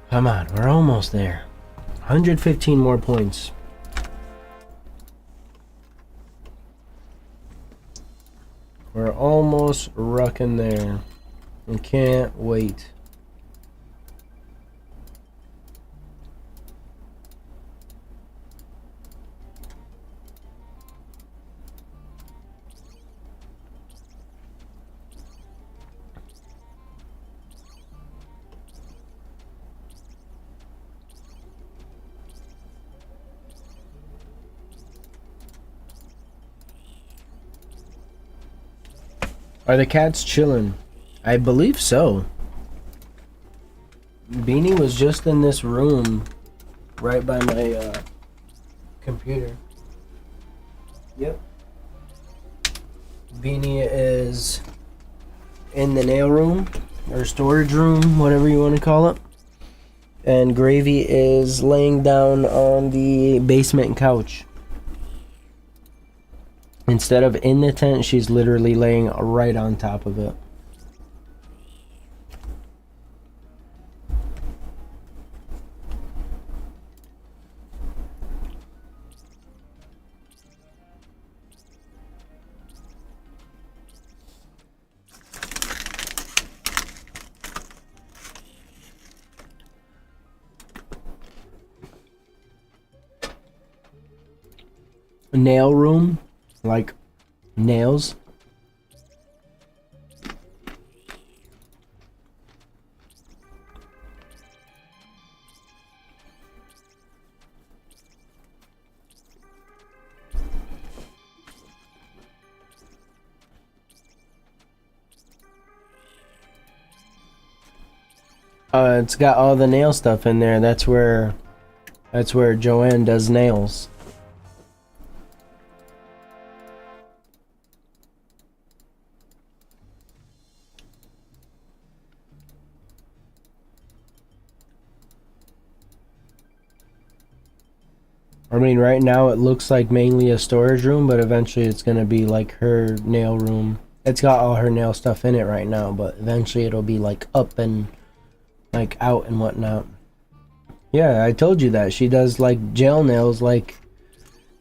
Come on, we're almost there. 115 more points. We're almost rucking there. We can't wait. Are the cats chilling? I believe so. Beanie was just in this room right by my computer. Yep. Beanie is in the nail room or storage room, whatever you want to call it. And Gravy is laying down on the basement couch. Instead of in the tent, she's literally laying right on top of it. nail room, like nails. It's got all the nail stuff in there. That's where Joanne does nails. I mean, right now it looks like mainly a storage room, but eventually it's gonna be like her nail room. It's got all her nail stuff in it right now, but eventually it'll be like up and like out and whatnot. Yeah, I told you that. She does like gel nails, like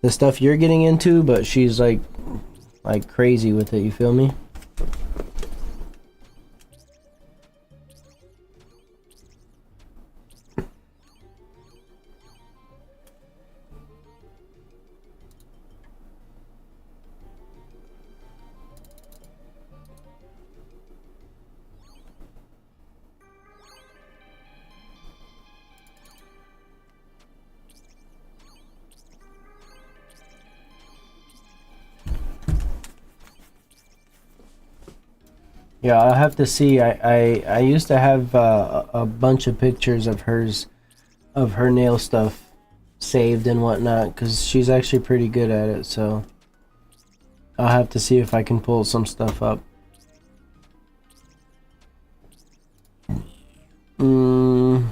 the stuff you're getting into, but she's like crazy with it, you feel me? Yeah, I'll have to see. I used to have a bunch of pictures of hers, of her nail stuff saved and whatnot, because she's actually pretty good at it, so I'll have to see if I can pull some stuff up. Mm.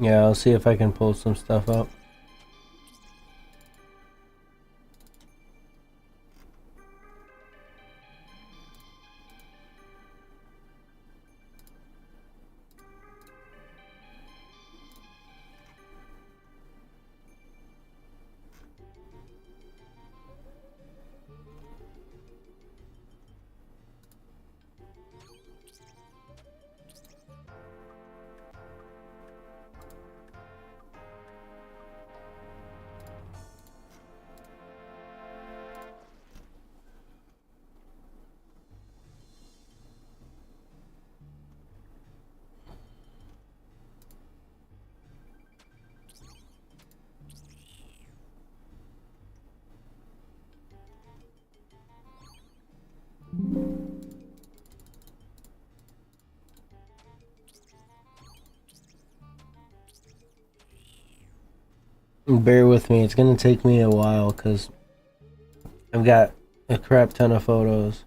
Yeah, I'll see if I can pull some stuff up. Bear with me, it's gonna take me a while because I've got a crap ton of photos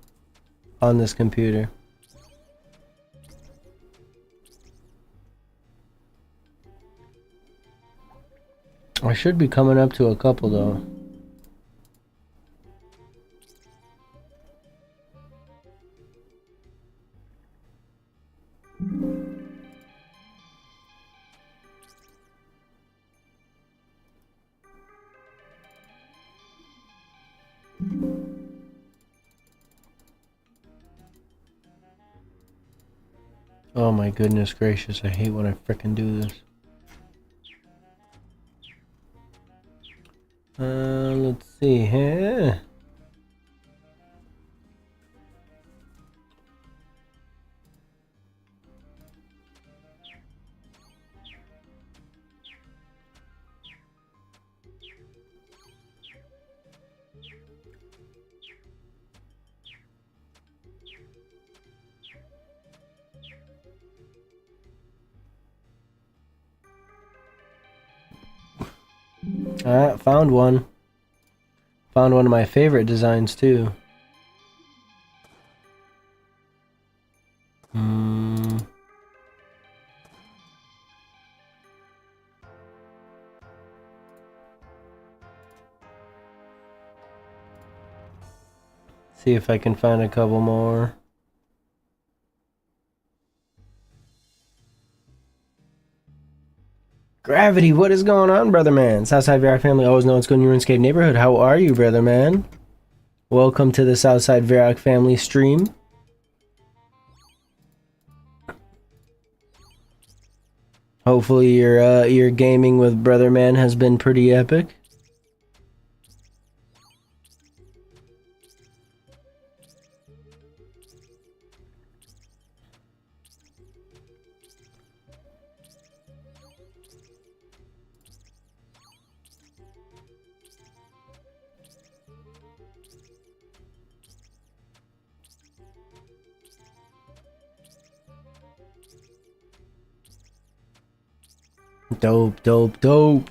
on this computer. I should be coming up to a couple though. Oh my goodness gracious, I hate when I frickin' do this. Let's see here. Alright, found one. Found one of my favorite designs too. See if I can find a couple more. Gravity, what is going on, brother man? Southside Varrock family, always know it's going to your RuneScape neighborhood. How are you, brother man? Welcome to the Southside Varrock family stream. Hopefully your gaming with brother man has been pretty epic. Dope, dope, dope.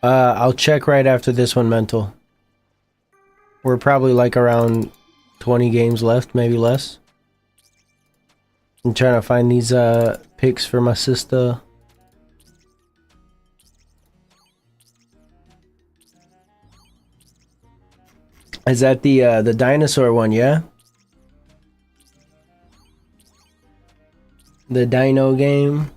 I'll check right after this one, Mental. We're probably like around 20 games left, maybe less. I'm trying to find these picks for my sister. Is that the dinosaur one, yeah? The dino game?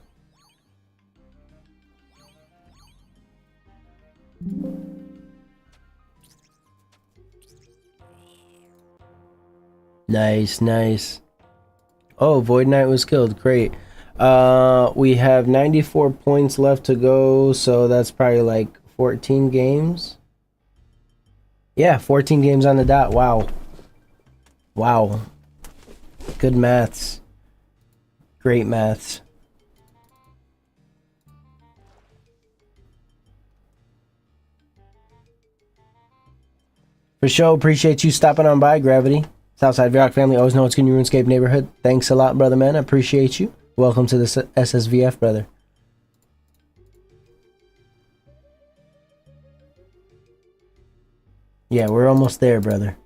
Nice, nice. Oh, Void Knight was killed. Great. We have 94 points left to go, so that's probably like 14 games. Yeah, 14 games on the dot. Wow. Wow. Good maths. Great maths. For sure, appreciate you stopping on by, Gravity. Southside Varrock family, always know it's good in your RuneScape neighborhood. Thanks a lot, brother man. I appreciate you. Welcome to the SSVF, brother. Yeah, we're almost there, brother.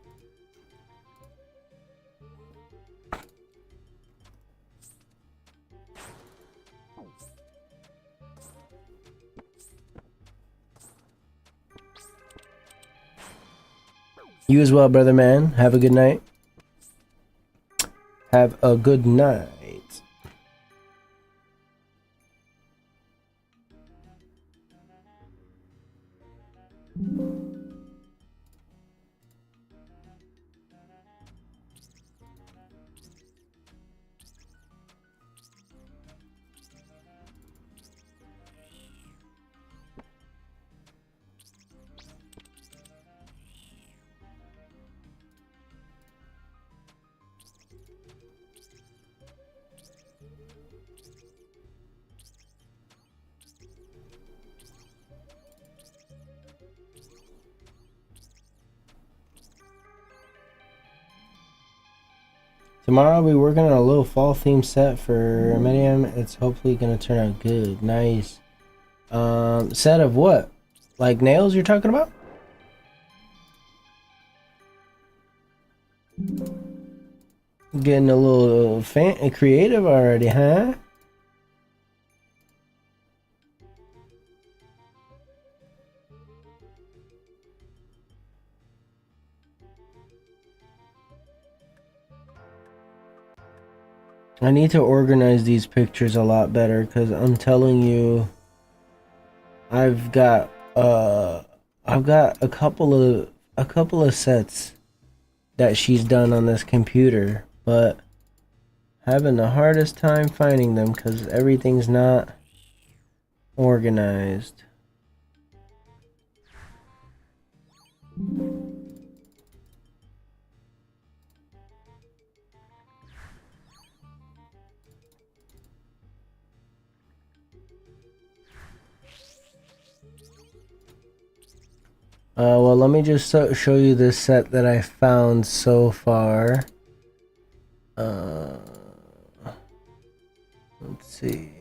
You as well, brother man. Have a good night. Have a good night. Tomorrow I'll be working on a little fall theme set for Medium. It's hopefully gonna turn out good. Nice. Set of what? Like nails you're talking about? Getting a little creative already, huh? I need to organize these pictures a lot better because I'm telling you, I've got a couple of sets that she's done on this computer, but having the hardest time finding them because everything's not organized. Well, let me just show you this set that I found so far. Let's see.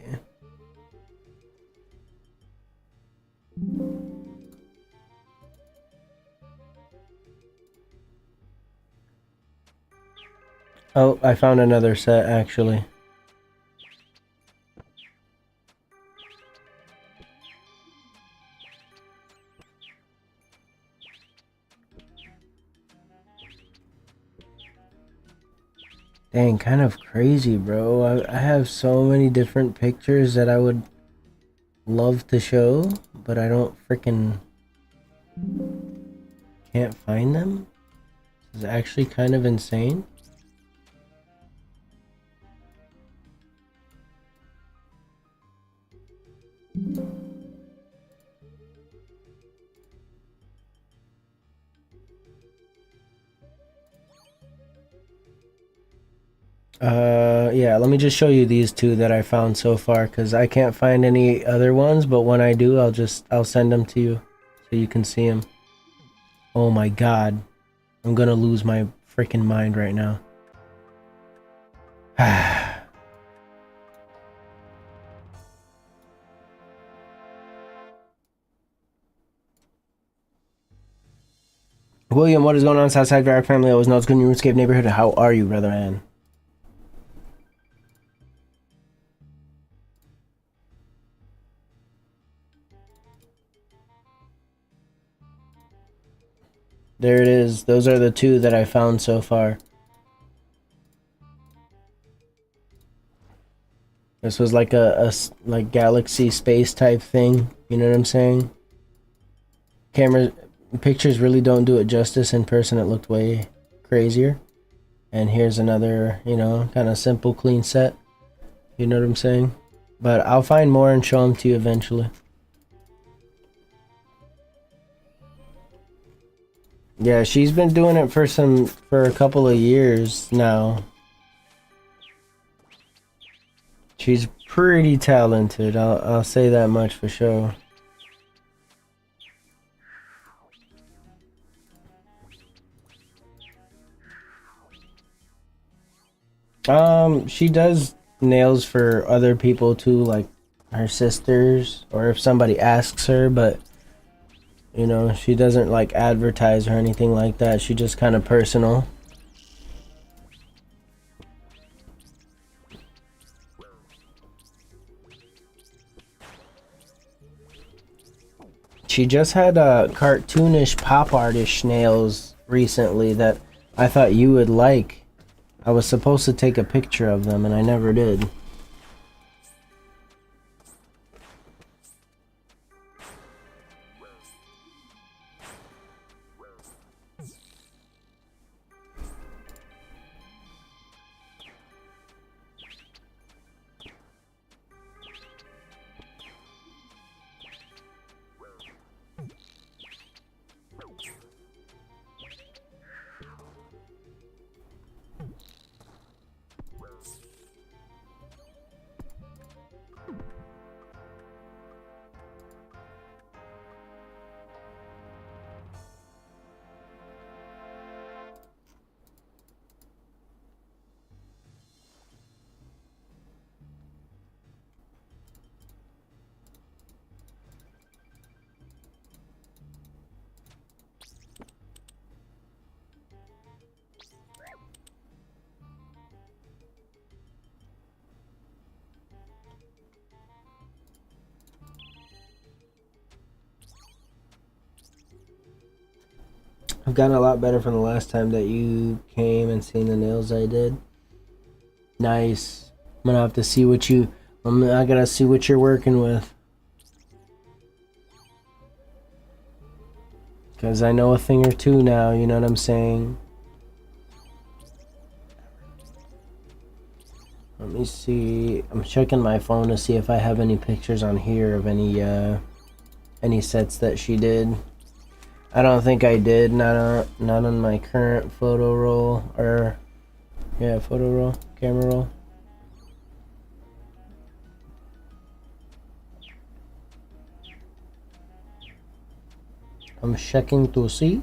Oh, I found another set actually. Dang, kind of crazy, bro. I have so many different pictures that I would love to show, but I don't freaking can't find them. It's actually kind of insane. Yeah, let me just show you these two that I found so far, because I can't find any other ones, but when I do, I'll send them to you so you can see them. Oh my god. I'm gonna lose my freaking mind right now. William, what is going on? SouthSide Varrock family, always know it's good in your Runescape neighborhood. How are you, brother man? There it is. Those are the two that I found so far. This was like a like galaxy space type thing. You know what I'm saying? Pictures really don't do it justice. In person, it looked way crazier. And here's another, you know, kind of simple, clean set. You know what I'm saying? But I'll find more and show them to you eventually. Yeah, she's been doing it for a couple of years now. She's pretty talented. I'll say that much for sure. She does nails for other people too, like her sisters, or if somebody asks her, but you know, she doesn't like advertise or anything like that. She just kind of personal. She just had cartoonish pop artish nails recently that I thought you would like. I was supposed to take a picture of them and I never did. I've gotten a lot better from the last time that you came and seen the nails I did. Nice. I'm gonna have to see what I gotta see what you're working with. Because I know a thing or two now, you know what I'm saying? Let me see. I'm checking my phone to see if I have any pictures on here of any sets that she did. I don't think I did. Not on my current photo roll, or yeah, photo roll, camera roll. I'm checking to see.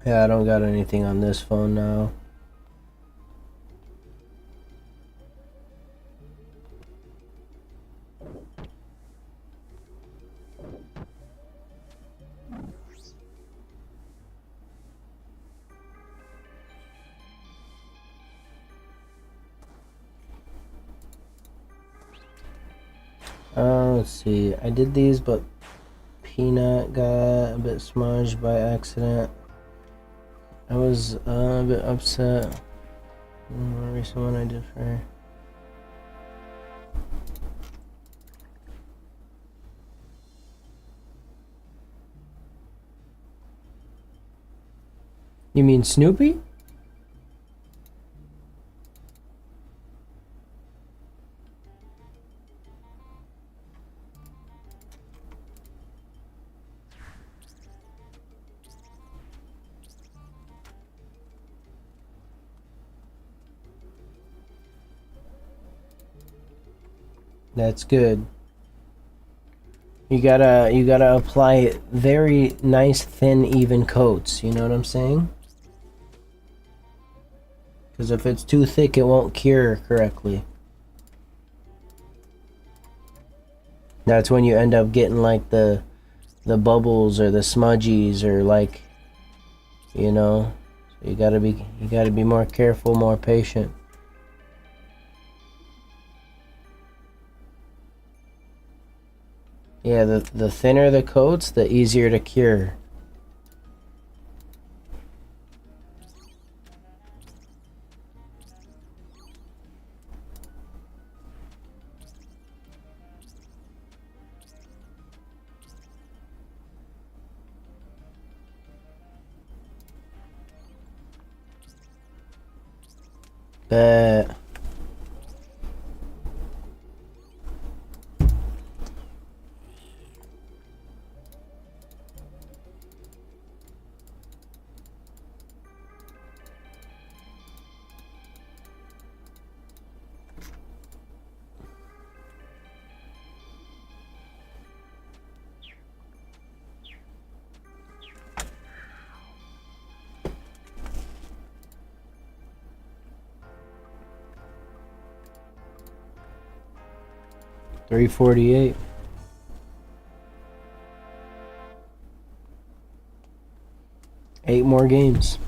Yeah, I don't got anything on this phone now. Let's see. I did these, but Peanut got a bit smudged by accident. I was a bit upset. The recent one I did for her. You mean Snoopy? That's good. You gotta apply very nice, thin, even coats. You know what I'm saying? Because if it's too thick, it won't cure correctly. That's when you end up getting like the bubbles or the smudgies or like, you know. So you gotta be more careful, more patient. Yeah, the thinner the coats, the easier to cure. Bet. $348. Eight more games.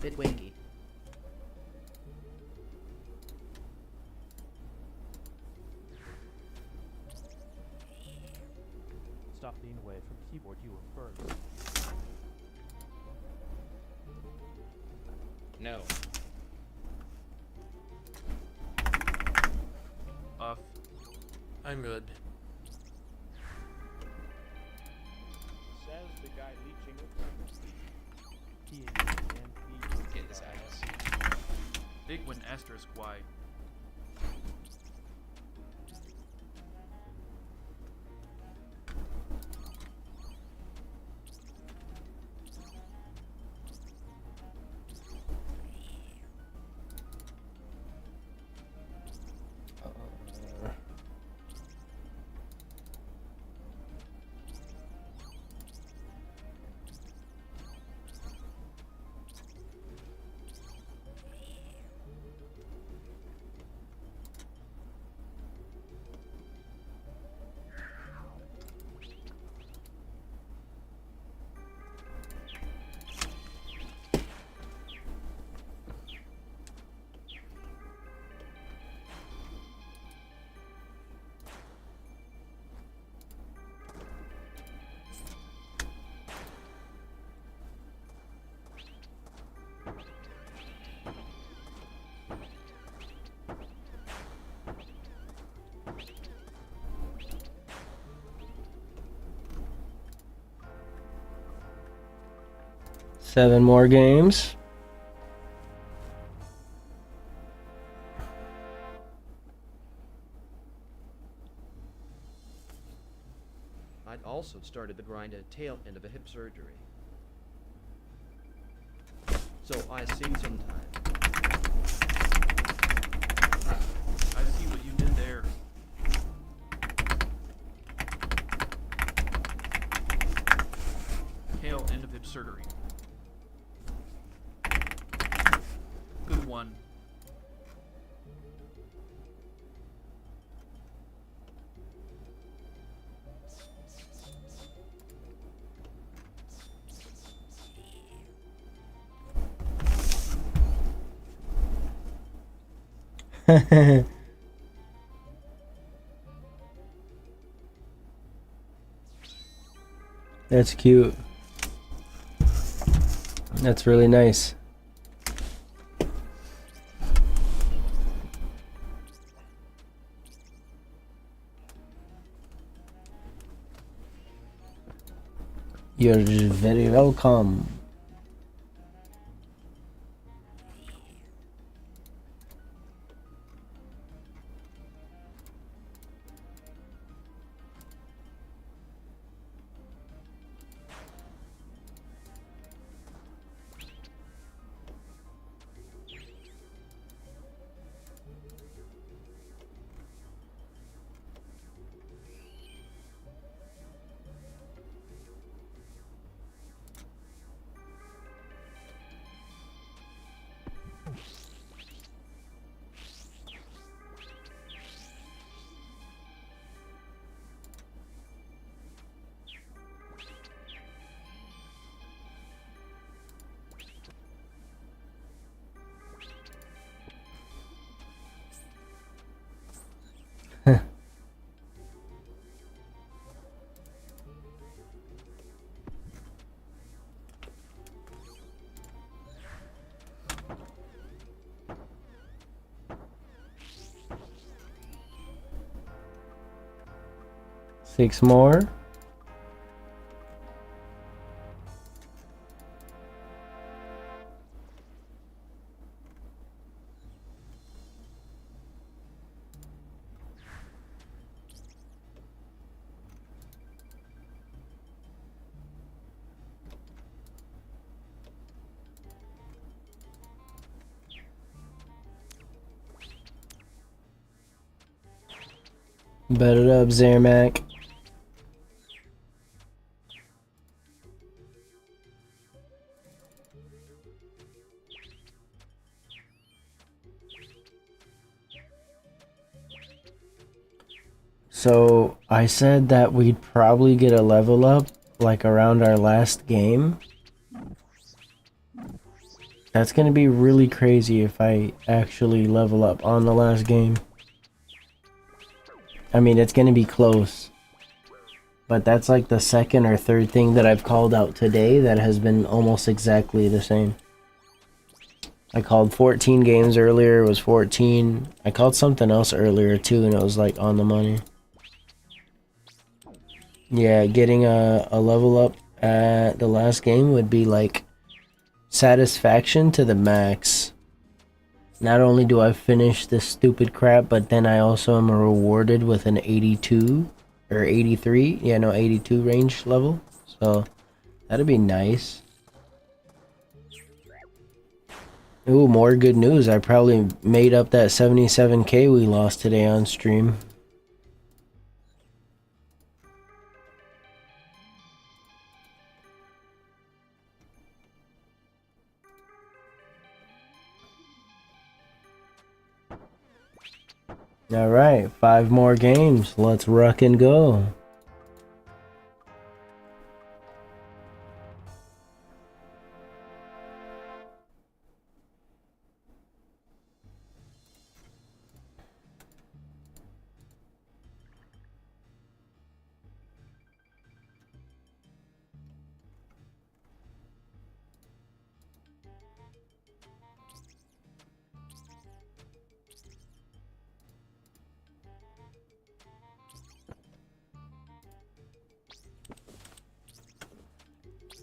Bitwinky. Stop being away from keyboard, you were first. No. Off. I'm good. Says the guy leeching it. He and Get this ass. Big when asterisk Y. Seven more games. started the grind at the tail end of a hip surgery. So I see sometime. I see what you did there. Tail end of hip surgery. Good one. That's cute. That's really nice. You're very welcome. Six more. Bet it up, Zermac. So I said that we'd probably get a level up like around our last game. That's gonna be really crazy if I actually level up on the last game. I mean, it's gonna be close. But that's like the second or third thing that I've called out today that has been almost exactly the same. I called 14 games earlier, it was 14. I called something else earlier too, and it was like on the money. Yeah, getting a level up at the last game would be like satisfaction to the max. Not only do I finish this stupid crap, but then I also am rewarded with an 82 or 83. Yeah, no, 82 range level. So that'd be nice. Ooh, more good news. I probably made up that 77k we lost today on stream. Alright, 5 more games. Let's rock and go.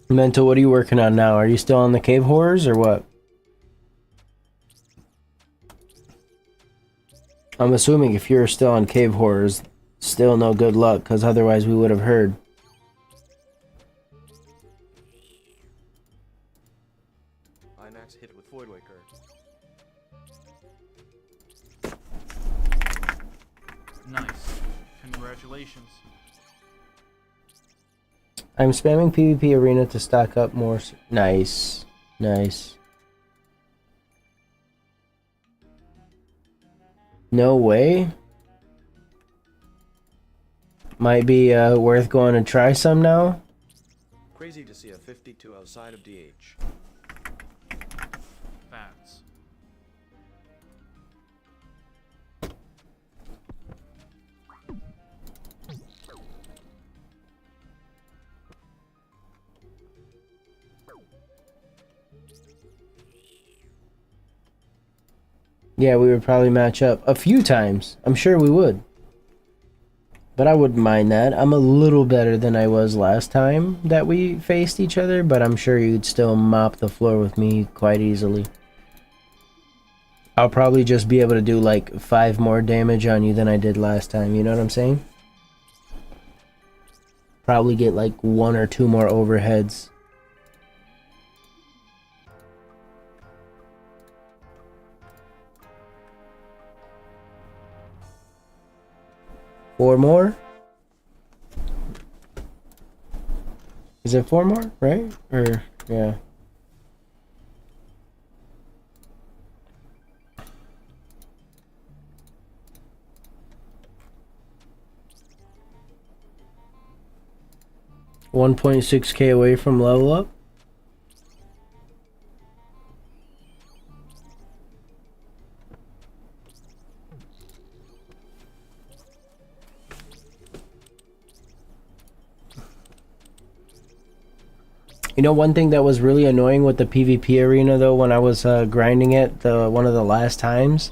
Mental, what are you working on now? Are you still on the cave horrors or what? I'm assuming if you're still on cave horrors, still no good luck, because otherwise we would have heard. IMAX hit with Void Waker. Nice. Congratulations. I'm spamming PvP Arena to stock up more. Nice. Nice. No way. Might be worth going to try some now. Crazy to see a 52 outside of DH. Facts. Yeah, we would probably match up a few times. I'm sure we would. But I wouldn't mind that. I'm a little better than I was last time that we faced each other, but I'm sure you'd still mop the floor with me quite easily. I'll probably just be able to do like 5 more damage on you than I did last time, you know what I'm saying? Probably get like 1 or 2 more overheads. Four more? Is it 4 more, right? Or, yeah. $1.6K away from level up. You know, one thing that was really annoying with the PvP arena though, when I was grinding it one of the last times,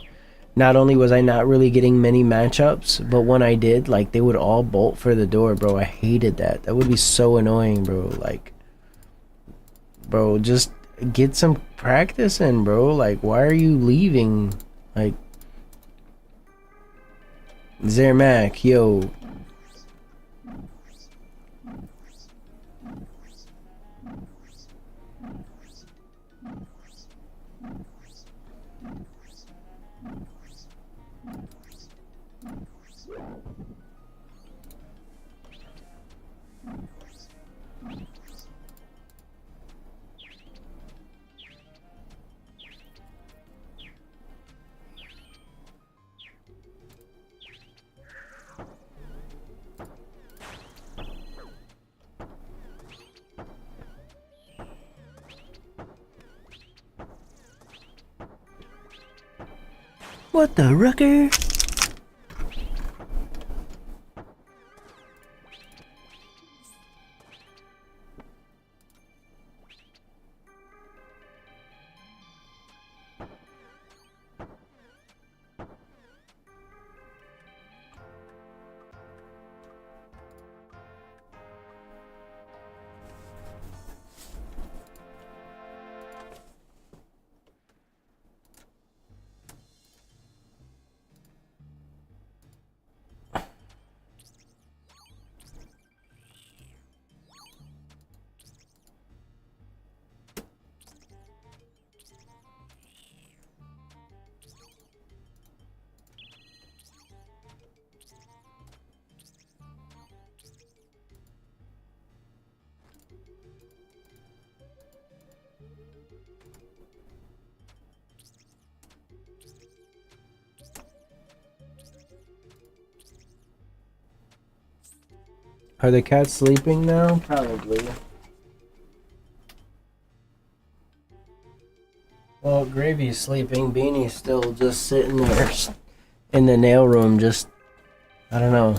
not only was I not really getting many matchups, but when I did, like, they would all bolt for the door, bro. I hated that. That would be so annoying, bro. Like, bro, just get some practice in, bro. Like, why are you leaving? Like, Zermac, yo. What the rucker? Are the cats sleeping now? Probably. Well, Gravy's sleeping. Beanie's still just sitting there in the nail room, just... I don't know.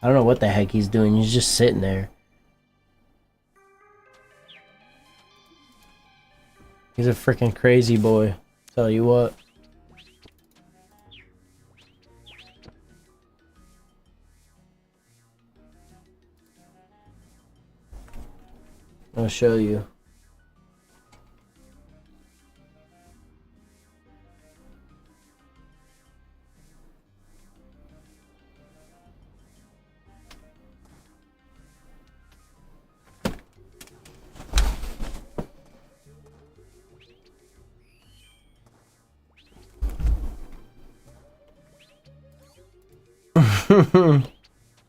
I don't know what the heck he's doing. He's just sitting there. He's a freaking crazy boy. Tell you what. I'll show you.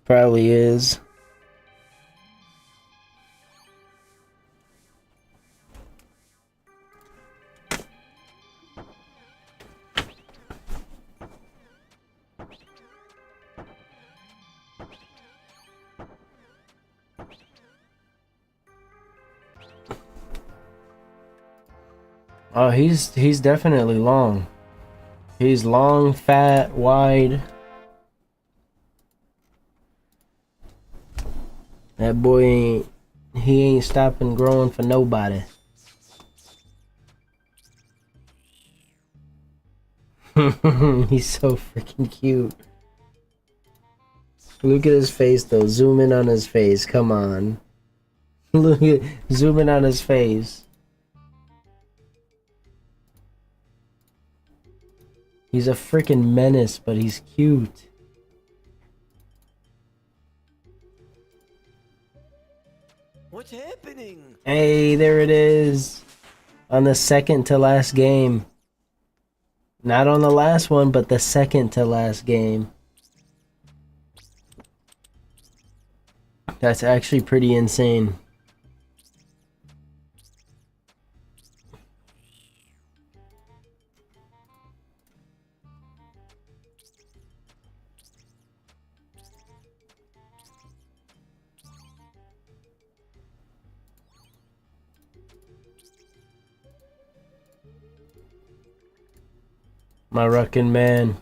Probably is. Oh, he's definitely long. He's long, fat, wide. That boy ain't stopping growing for nobody. He's so freaking cute. Look at his face though. Zoom in on his face. Come on. Look at zoom in on his face. He's a freaking menace, but he's cute. What's happening? Hey, there it is. On the second to last game. Not on the last one, but the second to last game. That's actually pretty insane. My ruckin' man.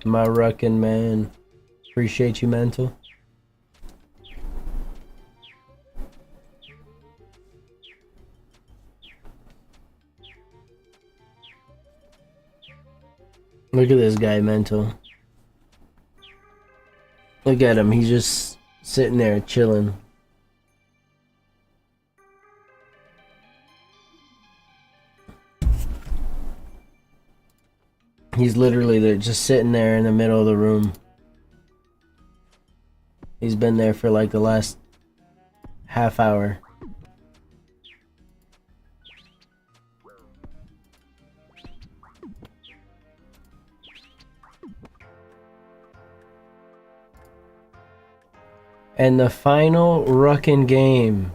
My ruckin' man. Appreciate you, mental. Look at this guy, mental. Look at him. He's just sitting there chilling. He's literally there, just sitting there in the middle of the room. He's been there for like the last half hour. And the final ruckin' game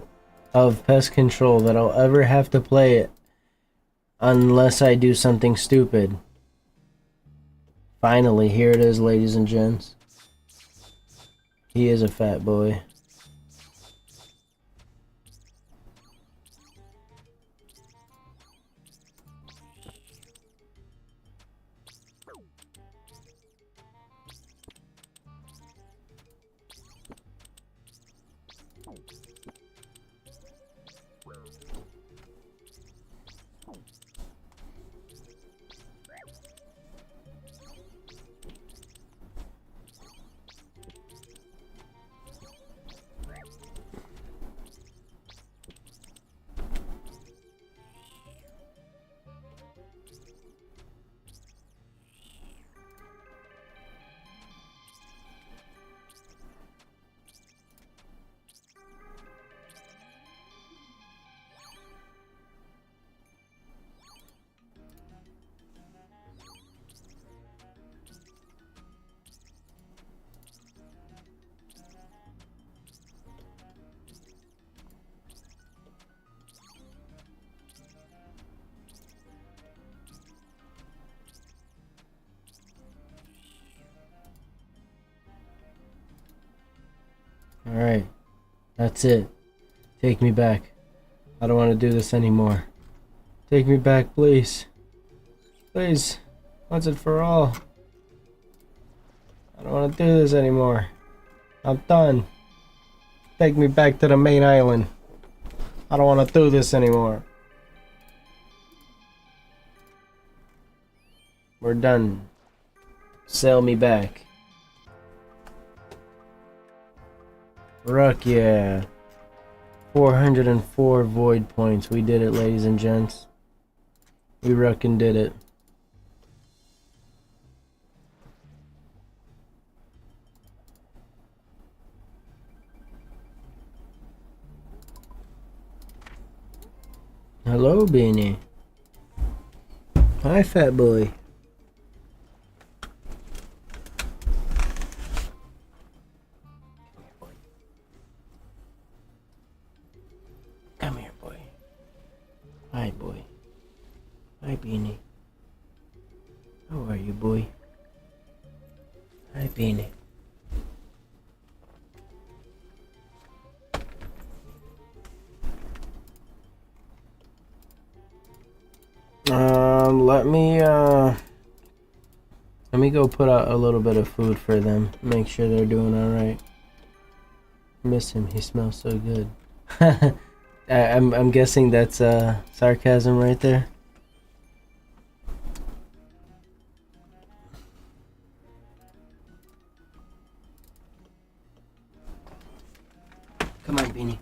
of pest control that I'll ever have to play it, unless I do something stupid. Finally, here it is, ladies and gents. He is a fat boy. Alright. That's it. Take me back. I don't want to do this anymore. Take me back, please. Please. Once and for all. I don't want to do this anymore. I'm done. Take me back to the main island. I don't want to do this anymore. We're done. Sail me back. Ruck, yeah. 404 void points. We did it, ladies and gents. We ruckin' did it. Hello, Beanie. Hi, fat boy. Hi, Beanie. How are you, boy? Hi, Beanie. Let me go put out a little bit of food for them. Make sure they're doing alright. Miss him, he smells so good. I'm guessing that's sarcasm right there. Come on, Beanie.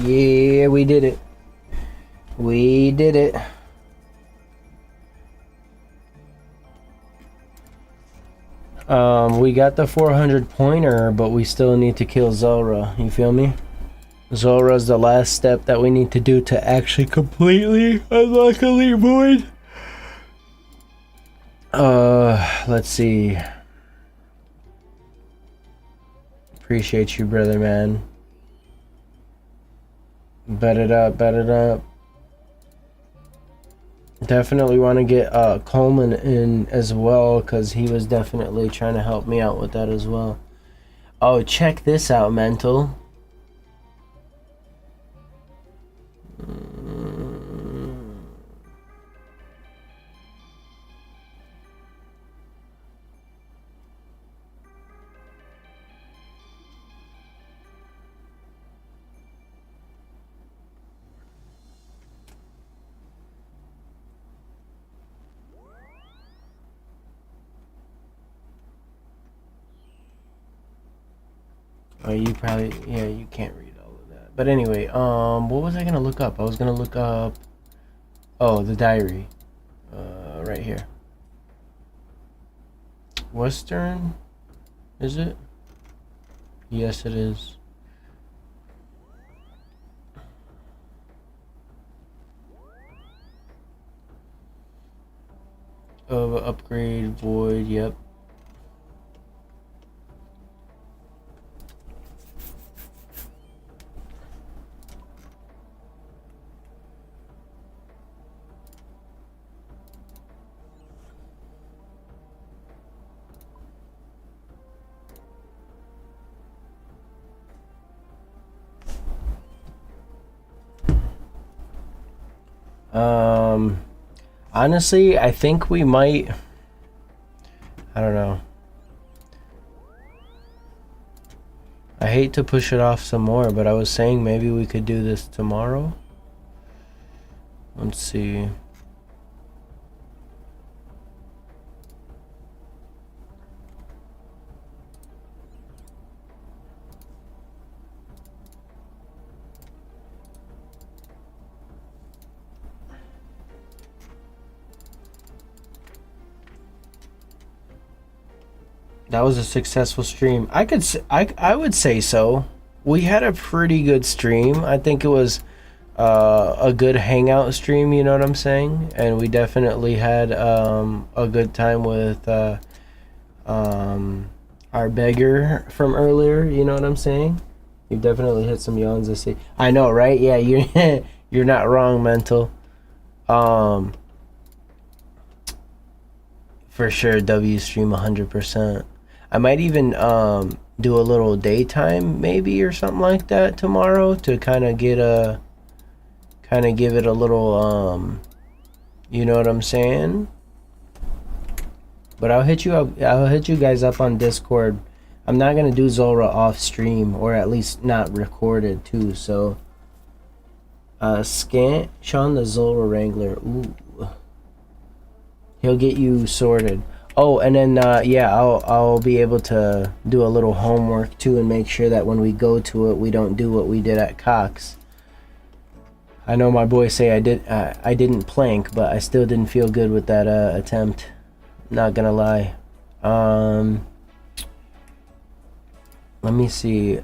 Yeah, we did it. We did it. We got the 400 pointer, but we still need to kill Zora. You feel me? Zora's the last step that we need to do to actually completely unlock Elite Void. Let's see. Appreciate you, brother, man. Bet it up, bet it up. Definitely want to get Coleman in as well, because he was definitely trying to help me out with that as well. Oh, check this out, Mental. Oh, you probably, yeah, you can't read all of that. But anyway, what was I gonna look up? I was gonna look up, oh, the diary, right here. Western, is it? Yes, it is. Upgrade, void, yep. Honestly, I think we might, I don't know. I hate to push it off some more, but I was saying maybe we could do this tomorrow. Let's see. That was a successful stream. I would say so. We had a pretty good stream. I think it was a good hangout stream, you know what I'm saying? And we definitely had a good time with our beggar from earlier, you know what I'm saying? You've definitely hit some yawns this year. I know, right? Yeah, you're not wrong, mental. For sure, W stream 100%. I might even do a little daytime maybe or something like that tomorrow to kind of give it a little you know what I'm saying? But I'll hit you guys up on Discord. I'm not gonna do Zora off stream, or at least not recorded too, so Scant Sean the Zora Wrangler. Ooh. He'll get you sorted. Oh, and then yeah, I'll be able to do a little homework too and make sure that when we go to it, we don't do what we did at Cox. I know my boys say I didn't plank, but I still didn't feel good with that attempt. Not gonna lie. Let me see.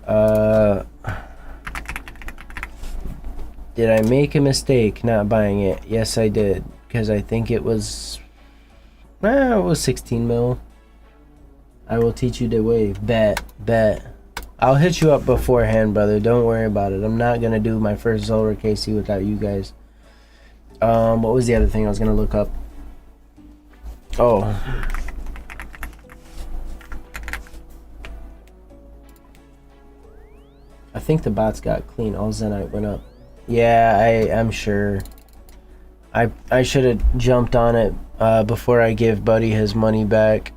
Did I make a mistake not buying it? Yes, I did, because I think it was 16 mil. I will teach you the way. Bet. I'll hit you up beforehand, brother. Don't worry about it. I'm not gonna do my first Zora KC without you guys. What was the other thing I was gonna look up? Oh. I think the bots got clean. All Zenite went up. Yeah, I'm sure. I should have jumped on it before I give Buddy his money back.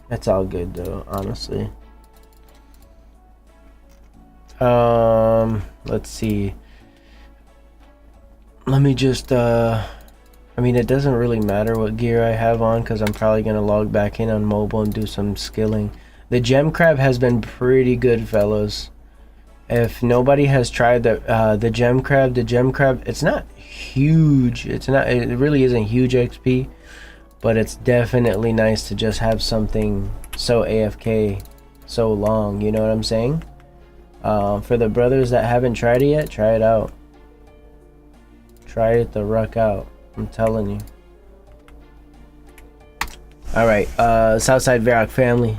That's all good though, honestly. Let's see. Let me just I mean, it doesn't really matter what gear I have on because I'm probably gonna log back in on mobile and do some skilling. The gem crab has been pretty good, fellas. If nobody has tried the gem crab, it's not huge. It really isn't huge XP, but it's definitely nice to just have something so AFK so long, you know what I'm saying? For the brothers that haven't tried it yet, try it out. Try it the ruck out. I'm telling you. Alright, Southside Varrock family.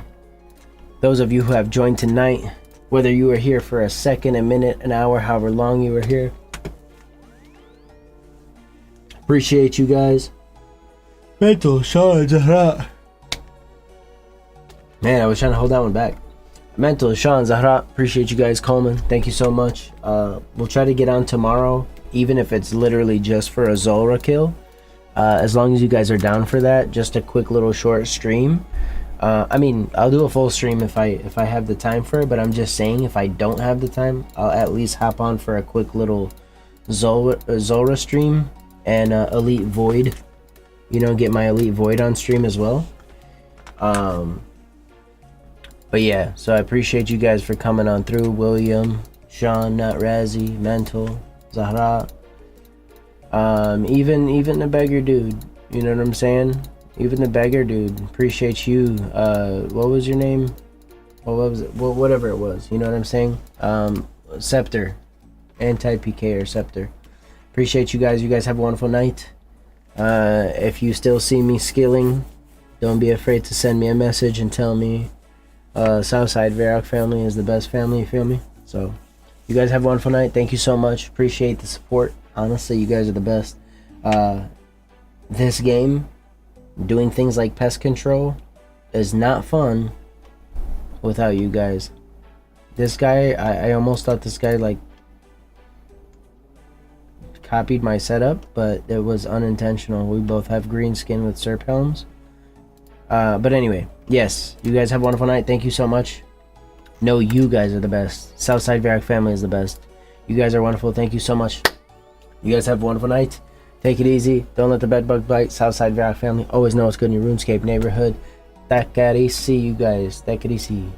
Those of you who have joined tonight, whether you were here for a second, a minute, an hour, however long you were here, appreciate you guys. Mental Sean Zahra. Man, I was trying to hold that one back. Mental Sean Zahra, appreciate you guys, Coleman. Thank you so much. We'll try to get on tomorrow, even if it's literally just for a Zora kill. As long as you guys are down for that, just a quick little short stream. I mean, I'll do a full stream if I have the time for it, but I'm just saying if I don't have the time, I'll at least hop on for a quick little Zora stream and Elite Void. You know, get my Elite Void on stream as well. But yeah, so I appreciate you guys for coming on through. William, Sean, Nut Razzie, Mental, Zahra, even the beggar dude. You know what I'm saying? Even the beggar dude, appreciate you. What was your name? What was it? Well, whatever it was, you know what I'm saying? Scepter, anti-PK or Scepter. Appreciate you guys. You guys have a wonderful night. If you still see me skilling, don't be afraid to send me a message and tell me Southside Varrock family is the best family. You feel me? So, you guys have a wonderful night. Thank you so much. Appreciate the support. Honestly, you guys are the best. This game, doing things like pest control, is not fun without you guys. This guy, I almost thought this guy like copied my setup, but it was unintentional. We both have green skin with Serp helms. But anyway, yes, you guys have a wonderful night. Thank you so much. No, you guys are the best. Southside Varrock family is the best. You guys are wonderful. Thank you so much. You guys have a wonderful night. Take it easy. Don't let the bed bug bite. Southside Varrock family. Always know what's good in your RuneScape neighborhood. Take it easy, you guys. Take it easy.